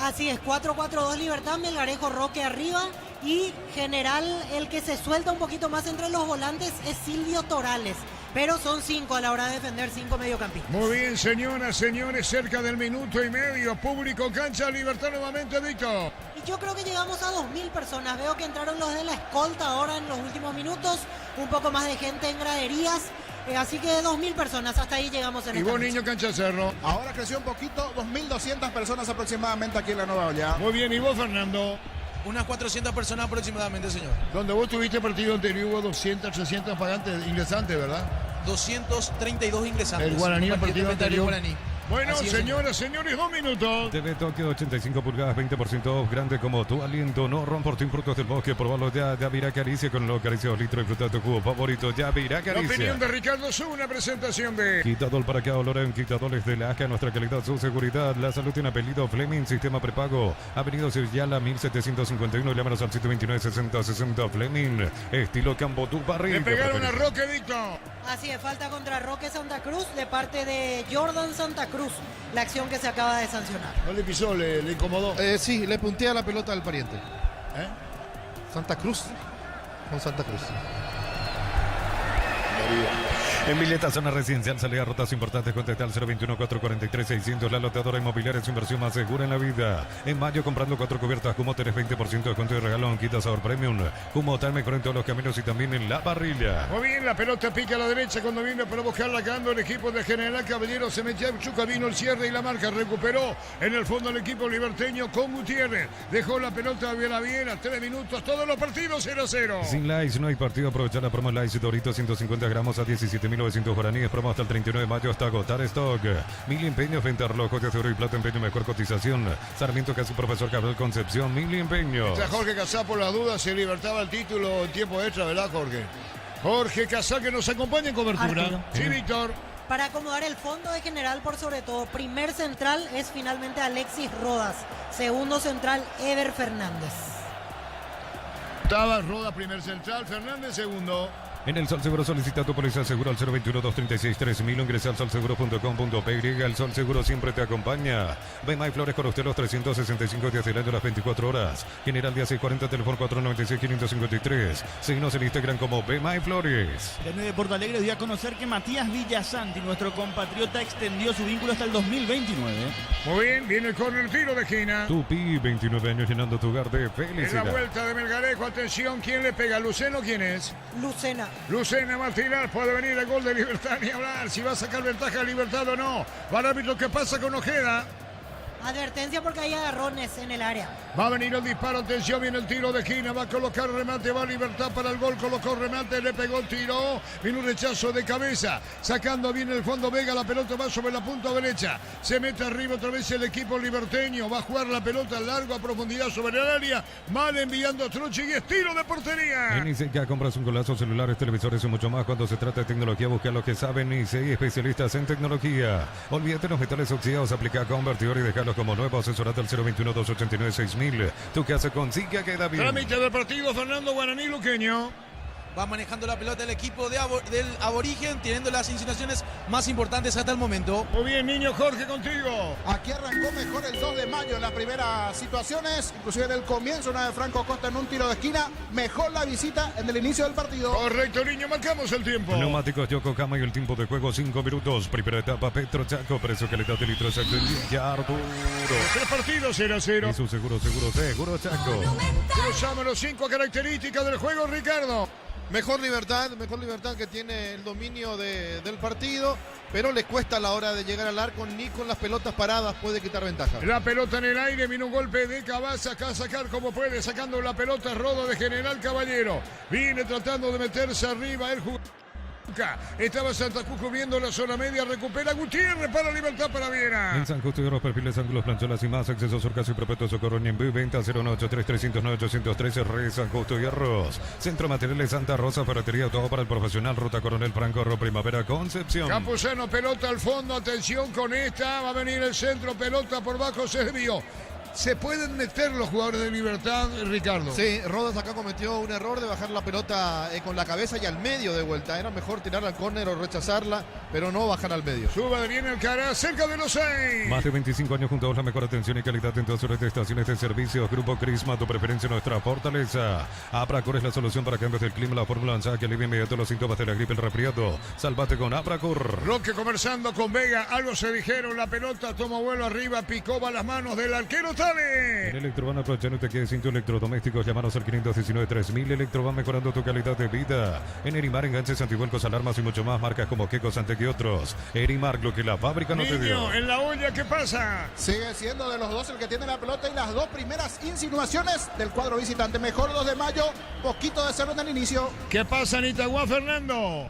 Así es, 4-4-2 Libertad, Melgarejo, Roque arriba y general el que se suelta un poquito más entre los volantes es Silvio Torales. Pero son 5 a la hora de defender, 5 mediocampistas. Muy bien, señoras, señores, cerca del minuto y medio. Público, cancha, Libertad nuevamente, Víctor. Y yo creo que llegamos a 2.000 personas. Veo que entraron los de la escolta ahora en los últimos minutos. Un poco más de gente en graderías. Así que 2.000 personas, hasta ahí llegamos en Y esta vos, noche. niño, cancha Cerro. Ahora creció un poquito, 2.200 personas aproximadamente aquí en la Nueva Olla. Muy bien, y vos, Fernando. Unas 400 personas aproximadamente, señor. Donde vos tuviste partido anterior hubo 200, 300 pagantes, ingresantes, ¿verdad? 232 ingresantes. El guaraní, el partido anterior. Guaraní. Bueno, Así es, señoras, señores, 2 minutos. TV Tokio 85 pulgadas, 20% grande como tu aliento. No ron por ti, frutos del bosque. Probalo ya. Yavira Caricia con los caricios litro y fruta tu cubo favorito. Yavira La Caricia. opinión de Ricardo Su, una presentación de... Quitador para que oloren, quitadores de la AJA, nuestra calidad, su seguridad. La salud tiene apellido Fleming, sistema prepago. Avenida Sevillala 1751, llámanos al 729-6060 Fleming. Estilo Campo tu barrio. Le pegaron a Roque, Víctor. Así es, falta contra Roque Santa Cruz de parte de Jordan Santa Cruz. La acción que se acaba de sancionar. No le pisó, le incomodó. Sí, le puntea la pelota al pariente. Santa Cruz. Con Santa Cruz. En Villeta, zona residencial, salida a rutas importantes, contesta al 021-443-600. La loteadora inmobiliaria es su inversión más segura en la vida. En mayo, comprando 4 cubiertas, Humo tenés 20% de descuento y regalón. Quita sabor premium. Humo tal mejor en todos los caminos y también en la parrilla. Muy bien, la pelota pica a la derecha cuando viene para buscarla ganando el equipo de General Caballero. Se metió en Chuca, vino el cierre y la marca. Recuperó en el fondo el equipo liberteño con Gutiérrez. Dejó la pelota bien a 3 minutos. Todos los partidos 0-0. Sin likes no hay partido. Aprovechar la promo Likes Doritos 150 gramos a 17.900 guaraníes. Promo hasta el 39 de mayo hasta agotar stock. Mil Empeño, frente a reloj de oro y plata, empeño, mejor cotización. Sarmiento, casi profesor Gabriel Concepción. Mil Empeño. Está Jorge Casá por las dudas. Se libertaba el título en tiempo extra, ¿verdad, Jorge? Jorge Casá, que nos acompaña en cobertura. Arturo. Sí, Víctor. Para acomodar el fondo de general por sobre todo. Primer central es finalmente Alexis Rodas. Segundo central, Ever Fernández. Estaba Roda, primer central. Fernández, segundo. En el Sol Seguro solicita tu póliza seguro al 021-236-3000. Ingresa al solseguro.com.py. El Sol Seguro siempre te acompaña. Bemay Flores con usted los 365 días del año, las 24 horas. General día 640, teléfono 496-553. Síguenos en Instagram como Bemay Flores. De Porto Alegre dio a conocer que Matías Villasanti, nuestro compatriota, extendió su vínculo hasta el 2029. Muy bien, viene el córner, tiro de esquina. Tupi, 29 años llenando tu hogar de En la felicidad. vuelta de Melgarejo, atención, ¿quién le pega? ¿Luceno quién es? Lucena. Lucena Martínez, puede venir el gol de Libertad ni hablar, si va a sacar ventaja a Libertad o no. Va a ver lo que pasa con Ojeda. Advertencia porque hay agarrones en el área. Va a venir el disparo, atención, viene el tiro de esquina, va a colocar remate, va Libertad para el gol, colocó remate, le pegó el tiro, vino un rechazo de cabeza, sacando bien el fondo Vega, la pelota va sobre la punta derecha, se mete arriba otra vez el equipo liberteño, va a jugar la pelota largo a profundidad sobre el área, mal enviando a Truchi y es tiro de portería. En ICEICA compras un golazo, celulares, televisores y mucho más. Cuando se trata de tecnología, busca lo que saben ICEI, especialistas en tecnología. Olvídate los metales oxidados, aplica convertidor y dejarlos como nuevo. Asesorate al 021-289-6000. Tu casa con Zika queda bien. Trámite del partido, Fernando Guaraní Luqueño. Va manejando la pelota el equipo del aborigen, teniendo las insinuaciones más importantes hasta el momento. Muy bien, niño Jorge, contigo. Aquí arrancó mejor el 2 de mayo en las primeras situaciones, inclusive en el comienzo, una de Franco Costa en un tiro de esquina. Mejor la visita en el inicio del partido. Correcto, niño, marcamos el tiempo. Neumáticos Yokohama y el tiempo de juego 5 minutos. Primera etapa Petro Chaco, precio calidad de litros ya Arturo. 3 partidos, 0-0. Y su seguro Chaco. Cruzamos los 5 características del juego, Ricardo. Mejor libertad que tiene el dominio del partido, pero le cuesta a la hora de llegar al arco, ni con las pelotas paradas puede quitar ventaja. La pelota en el aire, vino un golpe de Cabaza, acá a sacar como puede, sacando la pelota, Rodo de General Caballero. Viene tratando de meterse arriba el jugador. Estaba Santa Cruz cubriendo la zona media, recupera Gutiérrez para Libertad para Viera. En San Justo y los perfiles, ángulos, plancholas y más, acceso surcas y propeto socorro en venta 093-309-813, Re San Justo y Arroz. Centro Materiales Santa Rosa, ferretería, todo para el profesional, ruta Coronel Franco, Ro Primavera, Concepción. Campuzano, pelota al fondo, atención con esta, va a venir el centro, pelota por bajo, se desvió. ¿Se pueden meter los jugadores de Libertad, Ricardo? Sí, Rodas acá cometió un error de bajar la pelota con la cabeza y al medio de vuelta. Era mejor tirar al córner o rechazarla, pero no bajar al medio. Suba bien el cara, cerca de los 6. Más de 25 años juntos, la mejor atención y calidad en todas sus estaciones de servicio. Grupo Crisma, tu preferencia, nuestra fortaleza. Abracor es la solución para cambios del clima, la fórmula lanzada que alivia inmediato los síntomas de la gripe, el resfriado. Sálvate con Abracor. Roque conversando con Vega, algo se dijeron, la pelota toma vuelo arriba, picó va las manos del arquero Tale. En Electroban aprovechando te quedes sin tu electrodomésticos, llámanos al 519-3000. Electroban mejorando tu calidad de vida. En Erimar, enganches, antivuelcos, alarmas y mucho más, marcas como Keko, Santec y otros. Erimar, lo que la fábrica no te dio. Niño, en la olla, ¿qué pasa? Sigue siendo de los dos el que tiene la pelota y las dos primeras insinuaciones del cuadro visitante. Mejor 2 de mayo, poquito de cero en el inicio. ¿Qué pasa en Itagua, Fernando?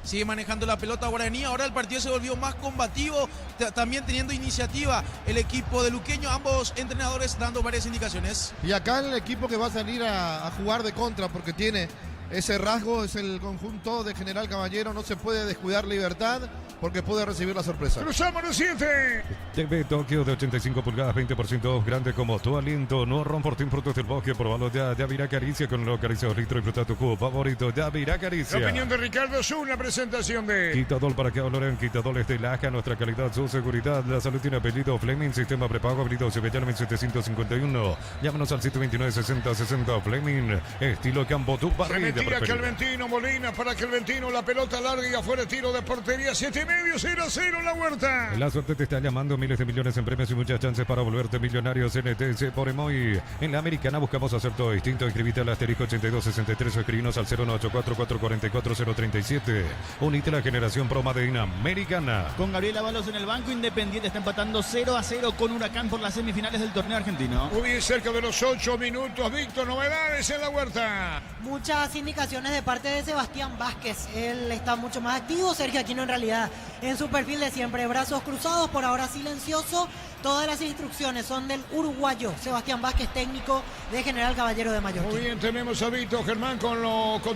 Sigue manejando la pelota Guaraní. Ahora el partido se volvió más combativo, también teniendo iniciativa el equipo de Luqueño. Ambos entrenadores dando varias indicaciones. Y acá el equipo que va a salir a jugar de contra porque tiene ese rasgo, es el conjunto de General Caballero. No se puede descuidar Libertad porque puede recibir la sorpresa. Cruzamos los 7. TV Tokio de 85 pulgadas, 20% grande como tu aliento. No Ron frutos del bosque, probalo ya. Ya virá caricia con los Caricia 2 litros y fruta tu jugo favorito. Ya virá caricia. La opinión de Ricardo es una presentación de Quitadol para que valoren. Quitadol es de Laja, nuestra calidad, su seguridad. La salud tiene apellido Fleming, sistema prepago habilitado Sevillano 1751. Llámanos al 729-6060 Fleming. Estilo Campo, tu se parrilla metía preferida. Calventino Molina para Calventino, la pelota larga y afuera, tiro de portería, 7,5, 0-0 la Huerta. La suerte te está llamando, miles de millones en premios y muchas chances para volverte millonario. CNTC por Emoy. En la Americana buscamos hacer todo distinto. Inscribite al asterisco 8263 o escribinos al 09844444037. Unite a la generación Promadeína Americana. Con Gabriel Ábalos en el banco, Independiente está empatando 0-0 con Huracán por las semifinales del torneo argentino. Muy bien, cerca de los 8 minutos. Víctor, novedades en la Huerta. Muchas indicaciones de parte de Sebastián Vázquez. Él está mucho más activo. Sergio Aquino en realidad en su perfil de siempre. Brazos cruzados, por ahora silencioso. Todas las instrucciones son del uruguayo Sebastián Vázquez, técnico de General Caballero de Mallorca. Muy bien, tenemos a Víctor Germán con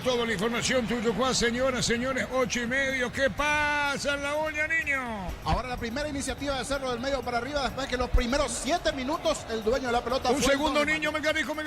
toda la información. Tuyucuá, señoras, señores, 8:30. ¿Qué pasa en la olla, niño? Ahora la primera iniciativa de Cerro del Medio para arriba, después que los primeros 7 minutos el dueño de la pelota. Un fue segundo, el niño, Melgarejo en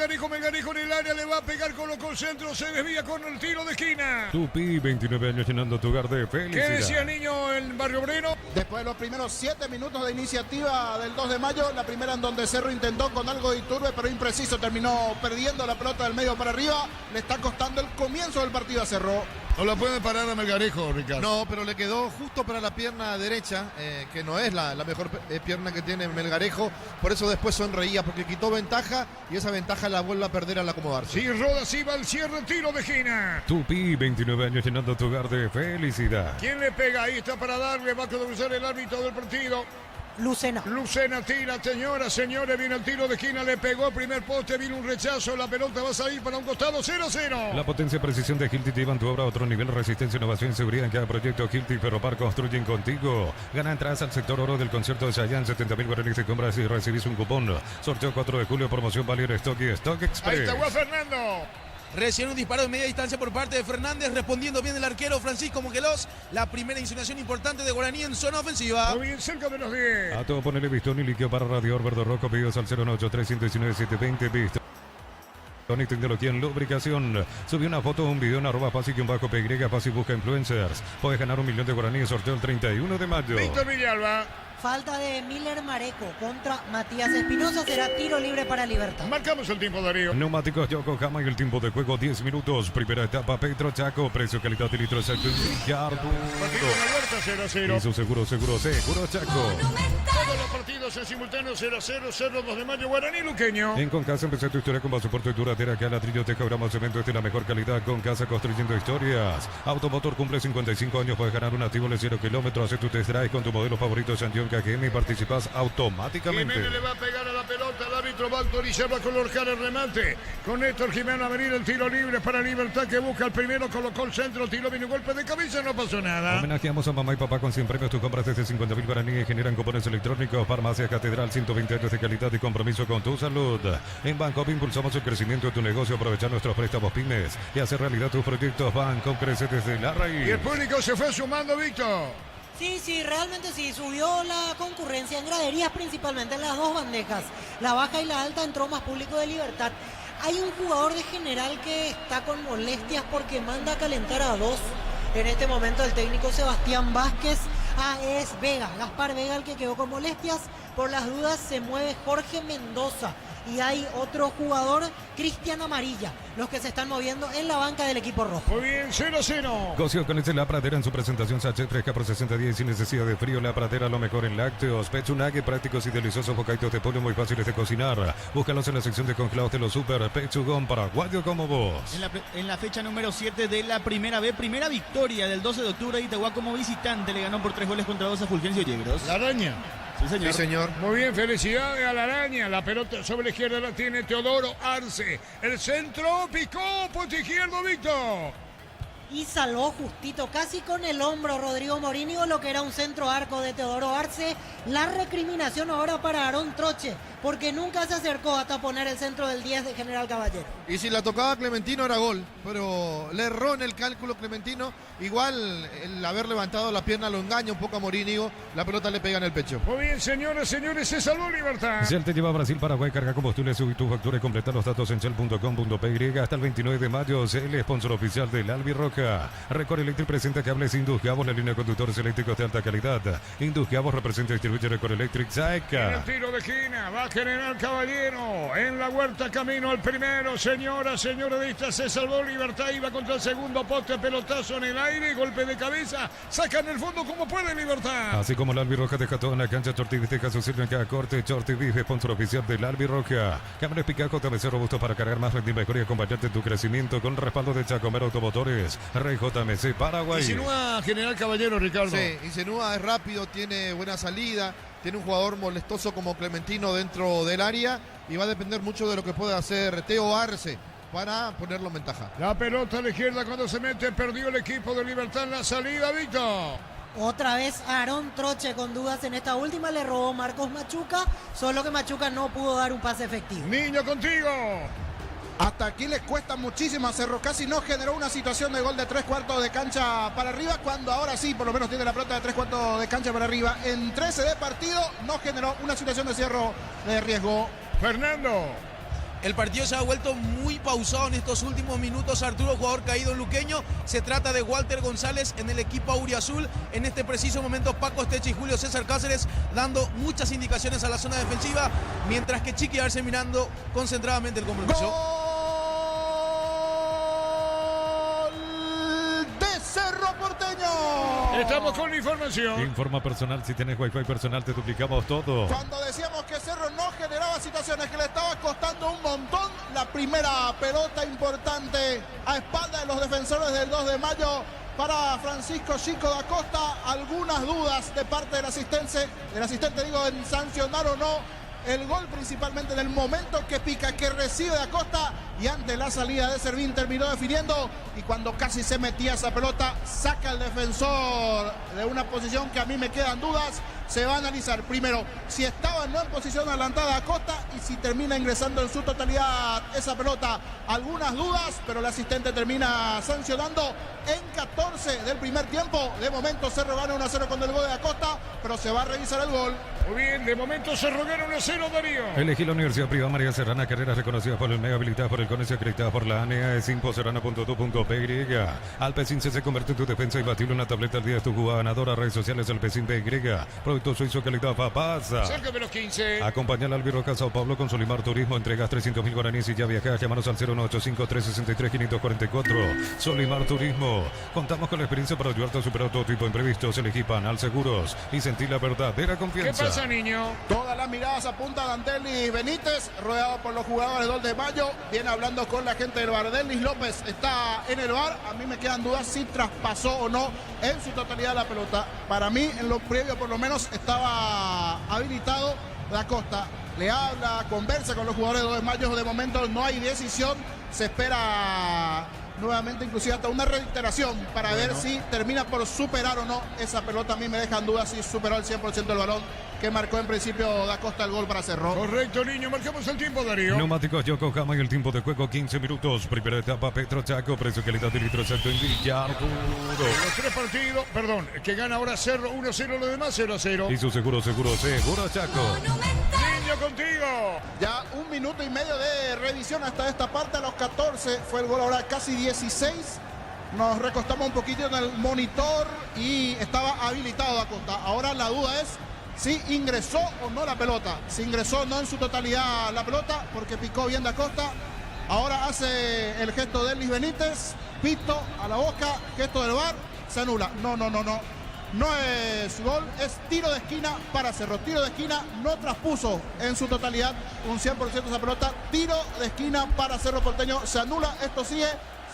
el área, le va a pegar, colocó el centro, se desvía con el tiro de esquina. Tupi, 29 años llenando tu hogar de felicidad. ¿Qué decía, niño, en Barrio Obrero? Después de los primeros 7 minutos de iniciativa del 2 de mayo, la primera en donde Cerro intentó con algo de Iturbe, pero impreciso, terminó perdiendo la pelota del medio para arriba. Le está costando el comienzo del partido a Cerro. No la puede parar a Melgarejo, Ricardo. No, pero le quedó justo para la pierna derecha, que no es la mejor pierna que tiene Melgarejo. Por eso después sonreía, porque quitó ventaja y esa ventaja la vuelve a perder al acomodarse. Sí, Rodas iba al cierre, tiro de esquina. Tupi, 29 años llenando tu hogar de felicidad. ¿Quién le pega? Ahí está para darle, va a cruzar el árbitro del partido. Lucena. Lucena tira, señoras, señores, viene el tiro de esquina, le pegó el primer poste, vino un rechazo, la pelota va a salir para un costado, 0-0. La potencia y precisión de Hilti te llevan tu obra a otro nivel. Resistencia, innovación y seguridad en cada proyecto. Hilti y Ferropar construyen contigo. Gana entradas al sector oro del concierto de Chayanne, 70.000 guaraníes de compras y recibís un cupón. Sorteo 4 de julio, promoción Valier Stock y Stock Express. Ahí está Juan Fernando. Recién un disparo de media distancia por parte de Fernández, respondiendo bien el arquero Francisco Moquelos. La primera insinuación importante de Guaraní en zona ofensiva. Muy bien, cerca de los 10. A todo ponele Vistón y líquido para Radiador Verde Rojo. Pedidos al 093-119-720. Vistón y tecnología en lubricación. Subí una foto o un video en @fácil-py, fácil busca influencers. Puedes ganar 1 millón de guaraníes, sorteo el 31 de mayo. Víctor Villalba. Falta de Miller Mareco contra Matías Espinosa. Será tiro libre para Libertad. Marcamos el tiempo, Darío. Neumáticos Yokohama y el tiempo de juego 10 minutos. Primera etapa Petro Chaco. Precio, calidad de litro exacto. Partido en la Huerta, 0-0. Y su seguro Chaco. Todos los partidos en simultáneo, 0-0, 2 de mayo, Guaraní Luqueño. En Concasa empecé tu historia con pasaporte duradera. Que a ladrillo te cobramos cemento es de la mejor calidad. Concasa construyendo historias. Automotor cumple 55 años. Puedes ganar un activo de 0 kilómetros. Haz tu test drive con tu modelo favorito Santión KGM y participas automáticamente. Jiménez le va a pegar a la pelota. El árbitro va a autorizar, va a colocar el remate. Con Néstor Jiménez a venir el tiro libre para Libertad, que busca el primero. Colocó el centro, tiró, vino golpe de cabeza, no pasó nada. Homenajeamos a mamá y papá con 100 premios. Tus compras desde 50.000 guaraníes generan cupones electrónicos. Farmacia Catedral, 120 años de calidad y compromiso con tu salud. En Banco impulsamos el crecimiento de tu negocio. Aprovechar nuestros préstamos pymes y hacer realidad tus proyectos. Banco crece desde la raíz. Y el público se fue sumando, Víctor. Sí, realmente sí, subió la concurrencia en graderías, principalmente en las dos bandejas, la baja y la alta, entró más público de Libertad. Hay un jugador de General que está con molestias porque manda a calentar a dos. En este momento el técnico Sebastián Vázquez. Es Vega, Gaspar Vega el que quedó con molestias. Por las dudas se mueve Jorge Mendoza. Y hay otro jugador, Cristian Amarilla, los que se están moviendo en la banca del equipo rojo. Muy bien, 0-0. Gocio con La Pradera en su presentación Sachet fresca por 60 días sin necesidad de frío. La Pradera lo mejor en lácteos, pechunagui prácticos y deliciosos bocaditos de pollo muy fáciles de cocinar. Búscalos en la sección de congelados de los super pechugón paraguayo como vos. En la fecha número 7 de la Primera B, primera victoria del 12 de octubre, Itagua como visitante le ganó por 3 goles contra 2 a Fulgencio Yegros. La araña. Sí, señor. Sí, señor. Muy bien, felicidades a la araña. La pelota sobre la izquierda la tiene Teodoro Arce. El centro picó, poste izquierdo, Víctor. Y salvó justito, casi con el hombro Rodrigo Morínigo, lo que era un centro arco de Teodoro Arce. La recriminación ahora para Aarón Troche, porque nunca se acercó hasta poner el centro del 10 de General Caballero. Y si la tocaba Clementino era gol, pero le erró en el cálculo Clementino. Igual el haber levantado la pierna lo engaña un poco a Morínigo, la pelota le pega en el pecho. Muy bien, señoras, señores, se salvó Libertad. Shell te lleva a Brasil, Paraguay, carga combustible, sube tu factura y completa los datos en shell.com.py hasta el 29 de mayo. Shell, sponsor oficial del Albirroja. Record Electric presenta cables Induscavos, la línea de conductores eléctricos de alta calidad. Induscavos representa y distribuye Record Electric. En Saeca. el tiro de esquina va General Caballero en la huerta, camino al primero. Señora de esta se salvó Libertad, iba contra el segundo poste, pelotazo en el aire, golpe de cabeza, saca en el fondo como puede Libertad. Así como el Albirroja deja todo en la cancha, Shorty deja su sirve en cada corte. Shorty Beef, sponsor oficial del Albirroja. Cables Picajo, TBC robusto para cargar más, rendir mejor y acompañarte en tu crecimiento con respaldo de Chacomero Automotores. Rey JMC Paraguay. Insinúa General Caballero, Ricardo. Sí, insinúa, es rápido, tiene buena salida, tiene un jugador molestoso como Clementino dentro del área y va a depender mucho de lo que pueda hacer Teo Arce para ponerlo en ventaja. La pelota a la izquierda cuando se mete, perdió el equipo de Libertad en la salida, Víctor. Otra vez Aarón Troche con dudas en esta última, le robó Marcos Machuca, solo que Machuca no pudo dar un pase efectivo. Niño contigo. Hasta aquí les cuesta muchísimo a Cerro, casi no generó una situación de gol de 3/4 de cancha para arriba, cuando ahora sí, por lo menos tiene la pelota de 3/4 de cancha para arriba. En 13 de partido no generó una situación de Cerro de riesgo. Fernando. El partido se ha vuelto muy pausado en estos últimos minutos. Arturo, jugador caído en luqueño. Se trata de Walter González en el equipo auriazul. En este preciso momento, Paco Esteche y Julio César Cáceres dando muchas indicaciones a la zona defensiva, mientras que Chiqui Arce mirando concentradamente el compromiso. ¡Gol de Cerro Porteño! Estamos con la información. Informa personal, si tienes wifi personal te duplicamos todo. Cuando decíamos que Cerro no generaba situaciones, que le estaba costando un montón, la primera pelota importante a espalda de los defensores del 2 de mayo para Francisco Chico da Costa. Algunas dudas de parte del asistente en sancionar o no el gol, principalmente en el momento que pica, que recibe da Costa, y ante la salida de Servín terminó definiendo, y cuando casi se metía esa pelota, saca el defensor de una posición que a mí me quedan dudas. Se va a analizar primero si estaba no en posición adelantada da Costa y si termina ingresando en su totalidad esa pelota. Algunas dudas, pero el asistente termina sancionando en 14 del primer tiempo. De momento Cerro gana 1-0 con el gol de da Costa, pero se va a revisar el gol. Muy bien, de momento Cerro gana 1-0, Darío. Elegí la Universidad Privada María Serrana, carreras reconocidas por el MEG, habilitadas por el CONES y acreditadas por la ANEA, es imposerrana.tu.py. Alpecin se convierte en tu defensa imbatible, una tableta al día de tu jugada ganadora. Redes sociales Alpecin PY, producto suizo calidad Papasa. Cerca de los 15. Acompaña al Albirroja Sao Paulo con Solimar Turismo, entregas 300.000 guaraníes y ya viajas. Llámanos al 01853-544. Solimar Turismo. Contamos con la experiencia para ayudarte a superar todo tipo de imprevistos. Elegí Panal Seguros y sentir la verdadera confianza. ¿Qué pasa, niño? Todas las miradas apuntan a Dantelis Benítez, rodeado por los jugadores del 2 de mayo. Viene hablando con la gente del bar. Denis López está en el bar. A mí me quedan dudas si traspasó o no en su totalidad la pelota. Para mí, en lo previo por lo menos, estaba habilitado da Costa. Le habla, conversa con los jugadores del 2 de mayo. De momento no hay decisión. Se espera nuevamente, inclusive hasta una reiteración para ver si termina por superar o no esa pelota. A mí me dejan dudas si superó el 100% del balón que marcó en principio Da Costa el gol para Cerro. Correcto, niño. Marcamos el tiempo, Darío. Neumáticos Yokohama y el tiempo de juego 15 minutos. Primera etapa Petro Chaco, precio calidad de litro exacto en Villa Arturo. Los 3 partidos, perdón, que gana ahora Cerro 1-0, lo demás 0-0. Y su seguro Chaco. Niño, contigo. Ya 1 minuto y medio de revisión hasta esta parte, a los 14 fue el gol, ahora casi 16. Nos recostamos un poquito en el monitor y estaba habilitado Da Costa. Ahora la duda es si ingresó o no la pelota. Si ingresó no en su totalidad la pelota, porque picó bien Da Costa. Ahora hace el gesto de Luis Benítez, pito a la boca, gesto del VAR, se anula. No. No es gol, es tiro de esquina para Cerro. Tiro de esquina, no traspuso en su totalidad un 100% esa pelota. Tiro de esquina para Cerro Porteño, se anula, esto sigue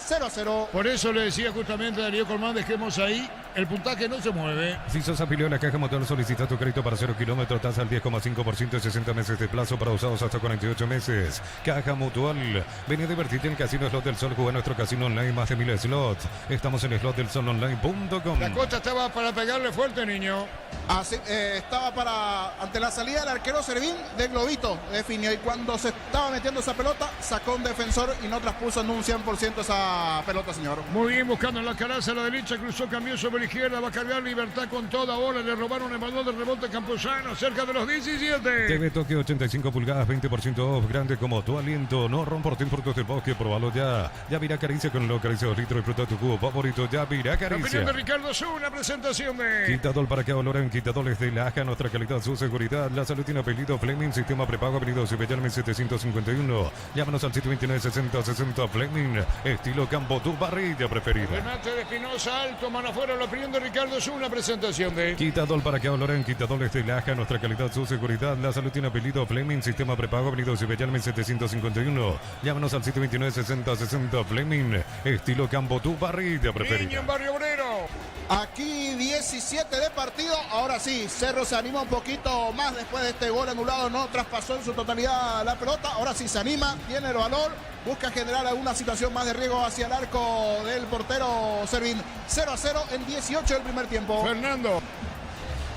0-0. Por eso le decía justamente a Darío Colmán, dejemos ahí, el puntaje no se mueve. Si sos afiliado a la Caja Mutual, solicita tu crédito para 0 kilómetros, tasa al 10,5% y 60 meses de plazo para usados hasta 48 meses. Caja Mutual, ven a divertirte en Casino Slot del Sol, juega nuestro casino online, más de 1000 slots. Estamos en slotdelsolonline.com. La Costa estaba para pegarle fuerte, niño. Así, estaba ante la salida del arquero Servín de globito, definió, y cuando se estaba metiendo esa pelota, sacó un defensor y no traspuso en un 100% esa pelota, señor. Muy bien, buscando en la caraza a la derecha, cruzó, cambió sobre la izquierda, va a cargar Libertad con toda bola, le robaron el balón de rebote Campuzano, cerca de los 17. TV Tokio 85 pulgadas, 20% off, grande como tu aliento, no romporten frutos del bosque, probalo ya. Yavira Caricia con lo caricia 2 litros, disfruta tu cubo favorito, Yavira La opinión Caricia. de Ricardo Zuna, presentación de... Quitadol para que valoren, quitadores de Laja, nuestra calidad, su seguridad, la salud tiene apellido Fleming, sistema prepago, apellido Cibellarme 751. Llámanos al 729-6060 Fleming, estilo campo, tu barrilla preferida. Remate de Espinosa, alto, mano afuera, la opinión de Ricardo Zuna, presentación de... Quitadol para que valoren, quitadores de Laja, nuestra calidad, su seguridad, la salud tiene apellido Fleming, sistema prepago, apellido Cibellarme 751. Llámanos al 729-6060 Fleming, estilo campo, tu barrilla Niño preferida. en Barrio Obrero. Aquí 17 de partido, ahora sí, Cerro se anima un poquito más después de este gol anulado, no traspasó en su totalidad la pelota, ahora sí se anima, tiene el valor, busca generar alguna situación más de riesgo hacia el arco del portero Servín. 0-0 en 18 del primer tiempo. Fernando.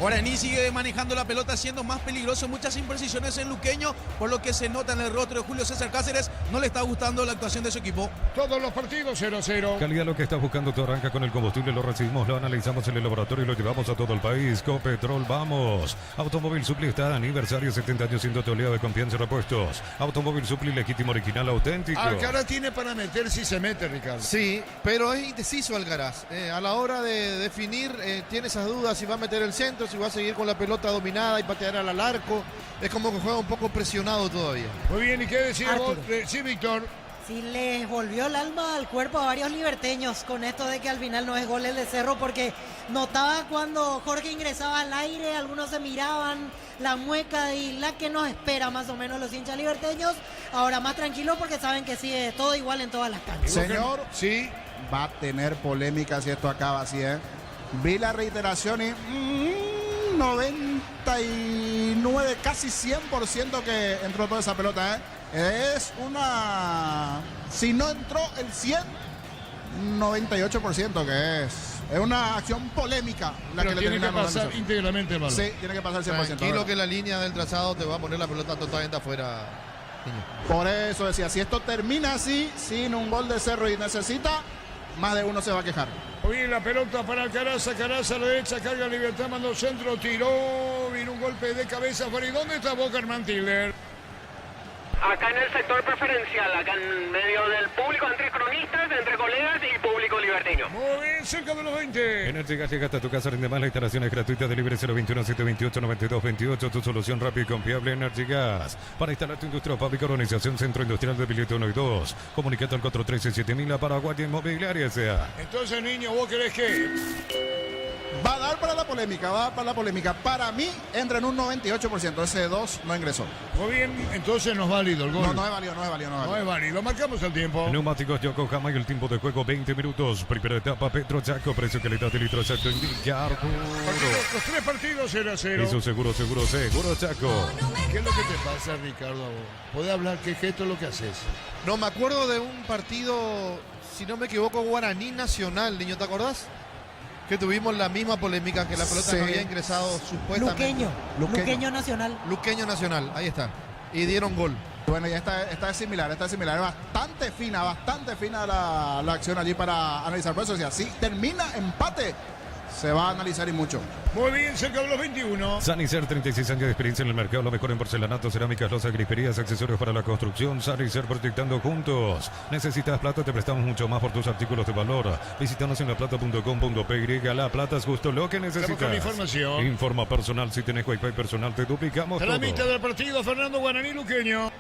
Guaraní sigue manejando la pelota, siendo más peligroso, muchas imprecisiones en Luqueño, por lo que se nota en el rostro de Julio César Cáceres, no le está gustando la actuación de su equipo. Todos los partidos 0-0. Calidad, lo que estás buscando, tú arranca con el combustible, lo recibimos, lo analizamos en el laboratorio y lo llevamos a todo el país. Copetrol, vamos. Automóvil Supli está aniversario, 70 años siendo tu aliado de confianza y repuestos. Automóvil Supli, legítimo, original, auténtico. Alcaraz tiene para meter si se mete, Ricardo. Sí, pero es indeciso Alcaraz. A la hora de definir, tiene esas dudas si va a meter el centro, si va a seguir con la pelota dominada y patear al arco. Es como que juega un poco presionado todavía. Muy bien, ¿y qué decía vos? Arturo. Sí, Víctor. Sí, les volvió el alma al cuerpo a varios liberteños con esto de que al final no es gol el de Cerro, porque notaba cuando Jorge ingresaba al aire, algunos se miraban la mueca y la que nos espera más o menos los hinchas liberteños. Ahora más tranquilos porque saben que sigue todo igual en todas las canchas. Señor, Sí. va a tener polémica si esto acaba así, ¿eh? Vi la reiteración y 99, casi 100% que entró toda esa pelota, ¿eh? Es una... Si no entró el 100, 98% que es. Es una acción polémica la Pero que le tiene que terminaron pasar dando. íntegramente el balón. Sí, tiene que pasar el 100%. Tranquilo que la línea del trazado te va a poner la pelota totalmente afuera, niño. Por eso decía, si esto termina así, sin un gol de Cerro y necesita, más de uno se va a quejar. Muy bien, la pelota para Alcaraz, Alcaraz a la derecha, carga Libertad, mandó centro, tiró, vino un golpe de cabeza afuera. ¿Y dónde está Boca, Herman Tiller? Acá en el sector preferencial, acá en medio del público, entre cronistas, entre colegas y público liberteño. Muy bien, cerca de los 20. Energy Gas llega hasta tu casa, rinde más, la instalación es gratuita, delivery 021-728-9228, tu solución rápida y confiable. Energy Gas, para instalar tu industria o fábrica, organización Centro Industrial de Billete 1 y 2, comunicate al 413-7000, Paraguay Inmobiliaria S.A. Entonces, niño, ¿vos querés qué? Va a dar para la polémica, va a dar para la polémica. Para mí, entra en un 98%. Ese 2 no ingresó. Muy bien, entonces no es válido el gol. No, no es válido, no es válido, no es No válido. es válido. Marcamos el tiempo. Neumáticos Yokohama y el tiempo de juego 20 minutos. Primera etapa Petro Chaco, precio calidad de litro exacto en Villa Arturo. Los 3 partidos 0-0. Y su seguro Chaco. ¿Qué es lo que te pasa, Ricardo? ¿Podés hablar qué gesto es lo que haces? No, me acuerdo de un partido, si no me equivoco, Guaraní Nacional, niño, ¿te acordás? que tuvimos la misma polémica, que la pelota no había ingresado supuestamente. Luqueño Nacional. Luqueño Nacional, ahí está. Y dieron gol. Bueno, ya está es similar. Bastante fina la acción allí para analizar. Por eso, si así termina empate, se va a analizar y mucho. Muy bien, cerca de los 21. Sanicer, 36 años de experiencia en el mercado, lo mejor en porcelanato, cerámicas, losas, griferías, accesorios para la construcción. Sanicer, proyectando juntos. ¿Necesitas plata? Te prestamos mucho más por tus artículos de valor. Visítanos en laplata.com.py. La Plata es justo lo que necesitas. Con información. Informa personal. Si tenés wifi personal, te duplicamos Tramita todo. del partido, Fernando Guaraní Luqueño.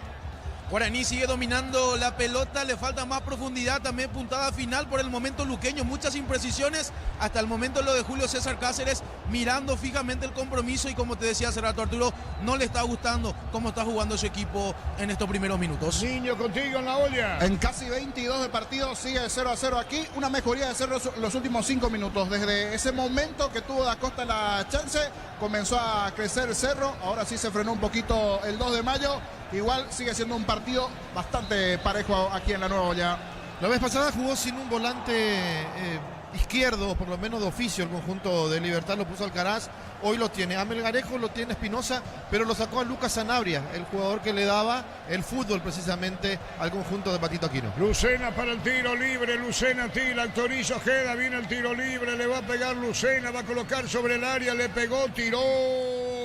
Guaraní sigue dominando la pelota, le falta más profundidad, también puntada final por el momento Luqueño, muchas imprecisiones, hasta el momento lo de Julio César Cáceres, mirando fijamente el compromiso y como te decía hace rato Arturo, no le está gustando cómo está jugando su equipo en estos primeros minutos. Niño, contigo en la olla. En casi 22 de partido sigue 0-0 aquí, una mejoría de Cerro los últimos 5 minutos. Desde ese momento que tuvo Da Costa la chance, comenzó a crecer Cerro, ahora sí se frenó un poquito el 2 de mayo. Igual sigue siendo un partido bastante parejo aquí en la Nueva Olla. La vez pasada jugó sin un volante izquierdo, por lo menos de oficio, el conjunto de Libertad lo puso Alcaraz. Hoy lo tiene a Melgarejo, lo tiene Espinosa, pero lo sacó a Lucas Sanabria, el jugador que le daba el fútbol precisamente al conjunto de Patito Aquino. Lucena para el tiro libre, Lucena tira, el Torizo Ojeda, viene el tiro libre, le va a pegar Lucena, va a colocar sobre el área, le pegó, tiró,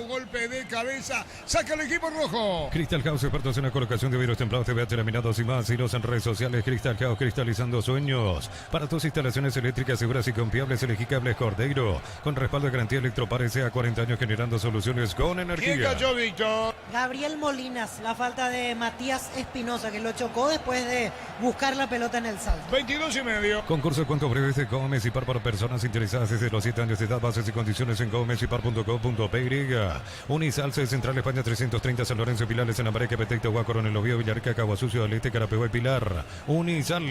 golpe de cabeza, saca el equipo rojo. Crystal House, expertos en la colocación de vidrios templados, TVH, laminados y más. Silos en redes sociales, Crystal House, cristalizando sueños. Para tus instalaciones eléctricas seguras y confiables, elegí Cables Cordeiro, con respaldo de garantía Electropare, sea 40 años generando soluciones con energía. ¿Quién cayó, Víctor? Gabriel Molinas, la falta de Matías Espinosa, que lo chocó después de buscar la pelota en el salto. 22:30. Concurso de cuentos breves de Comecipar para personas interesadas desde los 7 años de edad. Bases y condiciones en comecipar.com.py. Unisalce, Central España 330, San Lorenzo, Pilares, en América, Petecto, Guacorón, El Oviedo, Villarrica, Caguasucio, Alete, Carapehuá y Pilar. Unisal.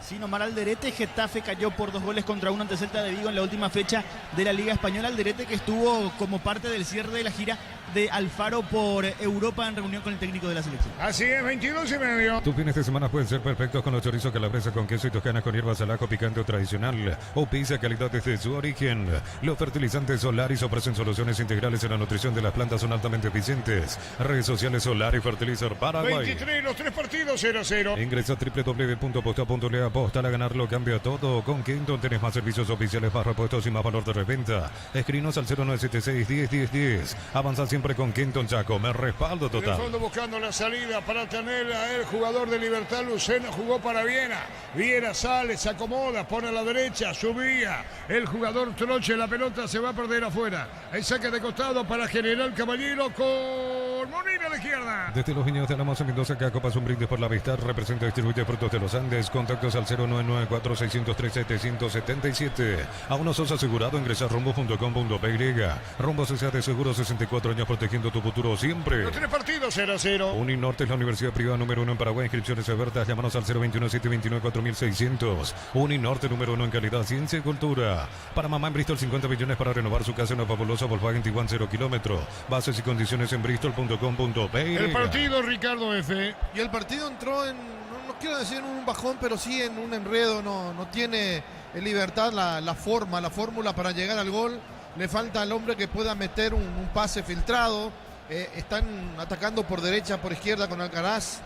Sin Omar Alderete, Getafe cayó por 2 goles contra 1 ante Celta de Vigo en la última fecha de la Liga Española. Alderete que estuvo como parte del cierre de la gira de Alfaro por Europa en reunión con el técnico de la selección. Así es, 22:30. Tus fines de semana pueden ser perfectos con los chorizos calabresa con queso y toscana con hierbas al ajo picante o tradicional o pizza calidad desde su origen. Los fertilizantes Solaris ofrecen soluciones integrales en la nutrición de las plantas, son altamente eficientes. Redes sociales Solari Fertilizer Paraguay. 23, los 3 partidos 0-0. Ingresa a www.aposta.le, aposta a ganar lo cambia todo. Con Kenton tenés más servicios oficiales, más repuestos y más valor de reventa. Escrinos al 0976 10 Avanza siempre con Kenton Chaco, me respaldo En el total. fondo buscando la salida para tener a el jugador de Libertad. Lucena jugó para Viena. Viena sale, se acomoda, pone a la derecha, subía. El jugador Troche, la pelota se va a perder afuera. Hay saque de costado para General Caballero con Molina a la izquierda. Desde los Viñedos de Alamos en Mendoza, que Copas un brindis por la amistad, representa y distribuye Frutos de los Andes. Contactos al 0994-603-777. A uno sos asegurado, ingresa a rumbo.com.py. Rumbo S.A. de Seguro, 64 años protegiendo tu futuro siempre. Los 3 partidos 0-0. Uninorte es la universidad privada número 1 en Paraguay. Inscripciones abiertas. Llámanos al 021-729-4600. Uninorte número 1 en calidad, ciencia y cultura. Para mamá en Bristol, 50 millones para renovar su casa en una fabulosa Volkswagen Tiguan 0 kilómetro. Bases y condiciones en bristol.com.py. El partido, Ricardo F. Y el partido entró en, no quiero decir en un bajón, pero sí en un enredo. No tiene en Libertad la fórmula para llegar al gol. Le falta al hombre que pueda meter un pase filtrado. Están atacando por derecha, por izquierda con Alcaraz,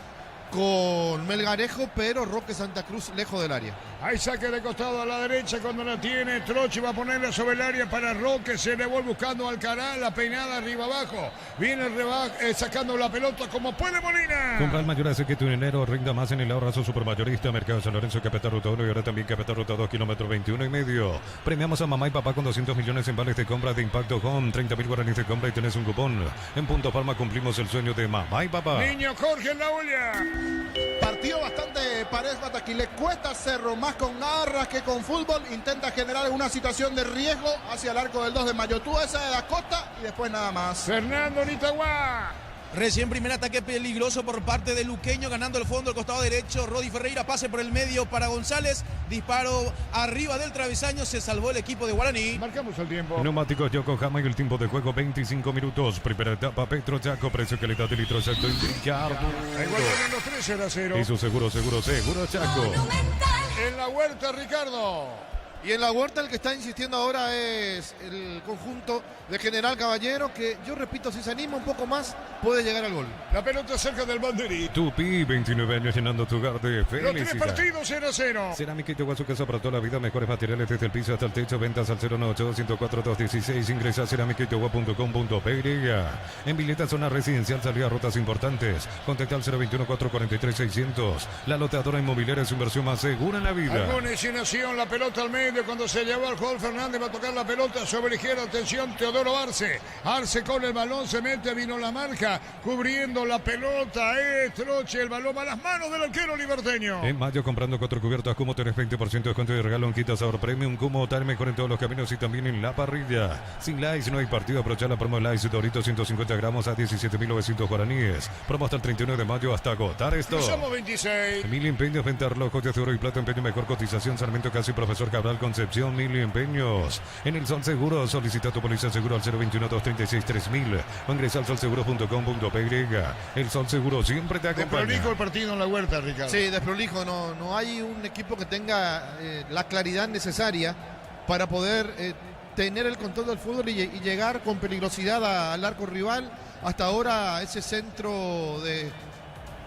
con Melgarejo, pero Roque Santa Cruz lejos del área. Hay saque de costado a la derecha cuando la tiene. Troche va a ponerla sobre el área para Roque. Se le vuelve buscando Alcaraz. La peinada arriba abajo. Viene el sacando la pelota como puede Molina. Compra el mayor hace que tu dinero rinda más en el ahorrazo supermayorista. Mercado San Lorenzo, Capital Ruta 1 y ahora también Capital Ruta 2, kilómetro 21,5. Premiamos a mamá y papá con 200 millones en vales de compra de Impacto Home. 30.000 guaraníes de compra y tenés un cupón. En Punto Palma cumplimos el sueño de mamá y papá. Niño Jorge en la olla. Partido bastante parejo hasta aquí. Le cuesta Cerro más con garras que con fútbol. Intenta generar una situación de riesgo hacia el arco del 2 de mayo. Tuvo esa de Da Costa y después nada más. Fernando Nitagua. Recién primer ataque peligroso por parte de Luqueño, ganando el fondo, el costado derecho. Rodi Ferreira, pase por el medio para González. Disparo arriba del travesaño, se salvó el equipo de Guaraní. Marcamos el tiempo. Neumáticos Yokohama y el tiempo de juego 25 minutos. Primera etapa Petro Chaco, precio calidad de litro exacto. Igual ponen los 3 0-0. Y su seguro Chaco. En la huerta, Ricardo. Y en la Huerta el que está insistiendo ahora es el conjunto de General Caballero, que yo repito, si se anima un poco más, puede llegar al gol. La pelota cerca del banderín. Tupi, 29 años llenando tu hogar de Los 3 felicidad. partidos 0-0. Cerámica Ituguazú, casa para toda la vida, mejores materiales desde el piso hasta el techo, ventas al 098-104-216, ingresa a cerámicaitugua.com.py. En Villeta, zona residencial, salida a rutas importantes, contacta al 021-443-600. La loteadora inmobiliaria es su inversión más segura en la vida. Alguna insinuación, la pelota al medio cuando se llevó al jugador Fernández, va a tocar la pelota sobre la izquierda, atención, Teodoro Arce. Arce con el balón, se mete, vino la marca, cubriendo la pelota, Troche, el balón a las manos del arquero liberteño. En mayo, comprando 4 cubiertas Cumo, tenés 20% de descuento de regalo en Quita Sabor Premium. Cumo, estar mejor en todos los caminos y también en la parrilla. Sin Lice no hay partido, aprovechar la promo Lice Dorito 150 gramos a 17.900 guaraníes. Promo hasta el 31 de mayo hasta agotar esto. Somos 26. Mil empeños, venta relojes de oro y plata, empeño mejor cotización, Sarmiento Casi, Profesor Cabral Concepción, Mil empeños. En el Sol Seguro, solicita tu póliza seguro al 021-236-3000 o ingresa al solseguro.com.py. El Sol Seguro siempre te acompaña. Desprolijo el partido en la Huerta, Ricardo. Sí, desprolijo, no hay un equipo que tenga la claridad necesaria para poder tener el control del fútbol y llegar con peligrosidad al arco rival. Hasta ahora ese centro de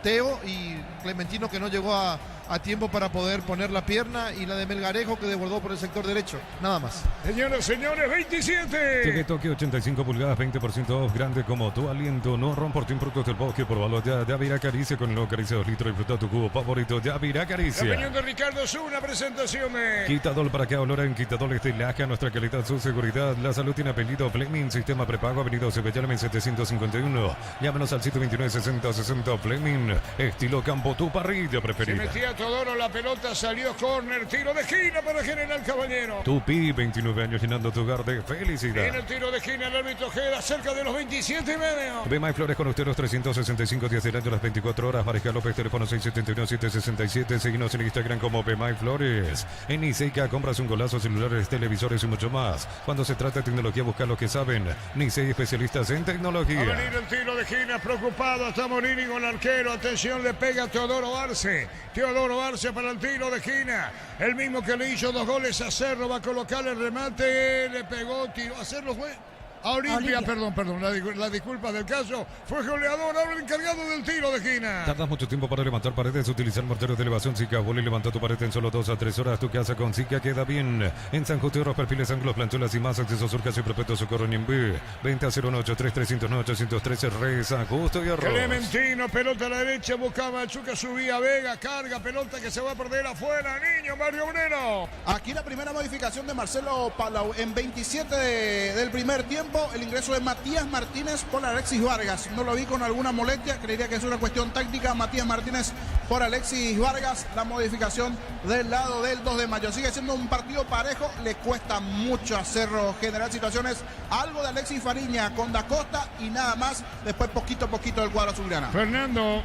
Teo y Clementino que no llegó a tiempo para poder poner la pierna, y la de Melgarejo que desbordó por el sector derecho, nada más. Señoras, señores, 27. TV Tokio 85 pulgadas, 20% off, grande como tu aliento. No rompo por productos del bosque, por valor de Avira Caricia con el Caricia 2 litros. Disfruta tu cubo favorito de Avira La Caricia. opinión de Ricardo es una presentación de... Quitador para que olor en Quitador de Laja, nuestra calidad, su seguridad. La salud tiene apellido Fleming, sistema prepago, avenida Cepellarme 751. Llámanos al 729-6060 Fleming. Estilo campo, tu parrilla Se preferida. metía Teodoro, la pelota salió córner, tiro de esquina para General Caballero. Tupi, 29 años llenando tu hogar de En felicidad. el tiro de esquina el árbitro queda cerca de los 27 y medio. Bema y Flores con usted los 365 días del año, las 24 horas. Mariscal López, teléfono 671-767. Seguinos en Instagram como Bema y Flores. En Niseica compras un golazo, celulares, televisores y mucho más. Cuando se trata de tecnología, busca lo que saben. Nisei, especialistas en Va a tecnología. venir el tiro de esquina, preocupado, está Morini con el arquero. Atención, le pega Teodoro Arce. Teodoro Arce para el tiro de esquina. El mismo que le hizo 2 goles a Cerro, va a colocar el remate. Le pegó, tiró a Cerro, fue a Olimpia. Perdón. La disculpa del caso. Fue goleador, ahora el encargado del tiro de esquina. Tardas mucho tiempo para levantar paredes, utilizar morteros de elevación Zika. Vuela y levanta tu pared en solo 2 a 3 horas. Tu casa con Zika queda bien. En San Justo, los perfiles, ángulos, planchuelas y más. Acceso Surcas y Perpetuo Socorro en Nimbé. Venta 093-309-813. Reza, Justo y Arroz. Clementino, pelota a la derecha, buscaba a Chuca, subía Vega, carga, pelota que se va a perder afuera. Niño, Mario Obrero. Aquí la primera modificación de Marcelo Palau en 27 del primer tiempo. El ingreso de Matías Martínez por Alexis Vargas. No lo vi con alguna molestia, creería que es una cuestión táctica. Matías Martínez por Alexis Vargas. La modificación del lado del 2 de mayo. Sigue siendo un partido parejo. Le cuesta mucho a Cerro generar situaciones. Algo de Alexis Fariña con Da Costa y nada más. Después poquito a poquito del cuadro azulgrana. Fernando.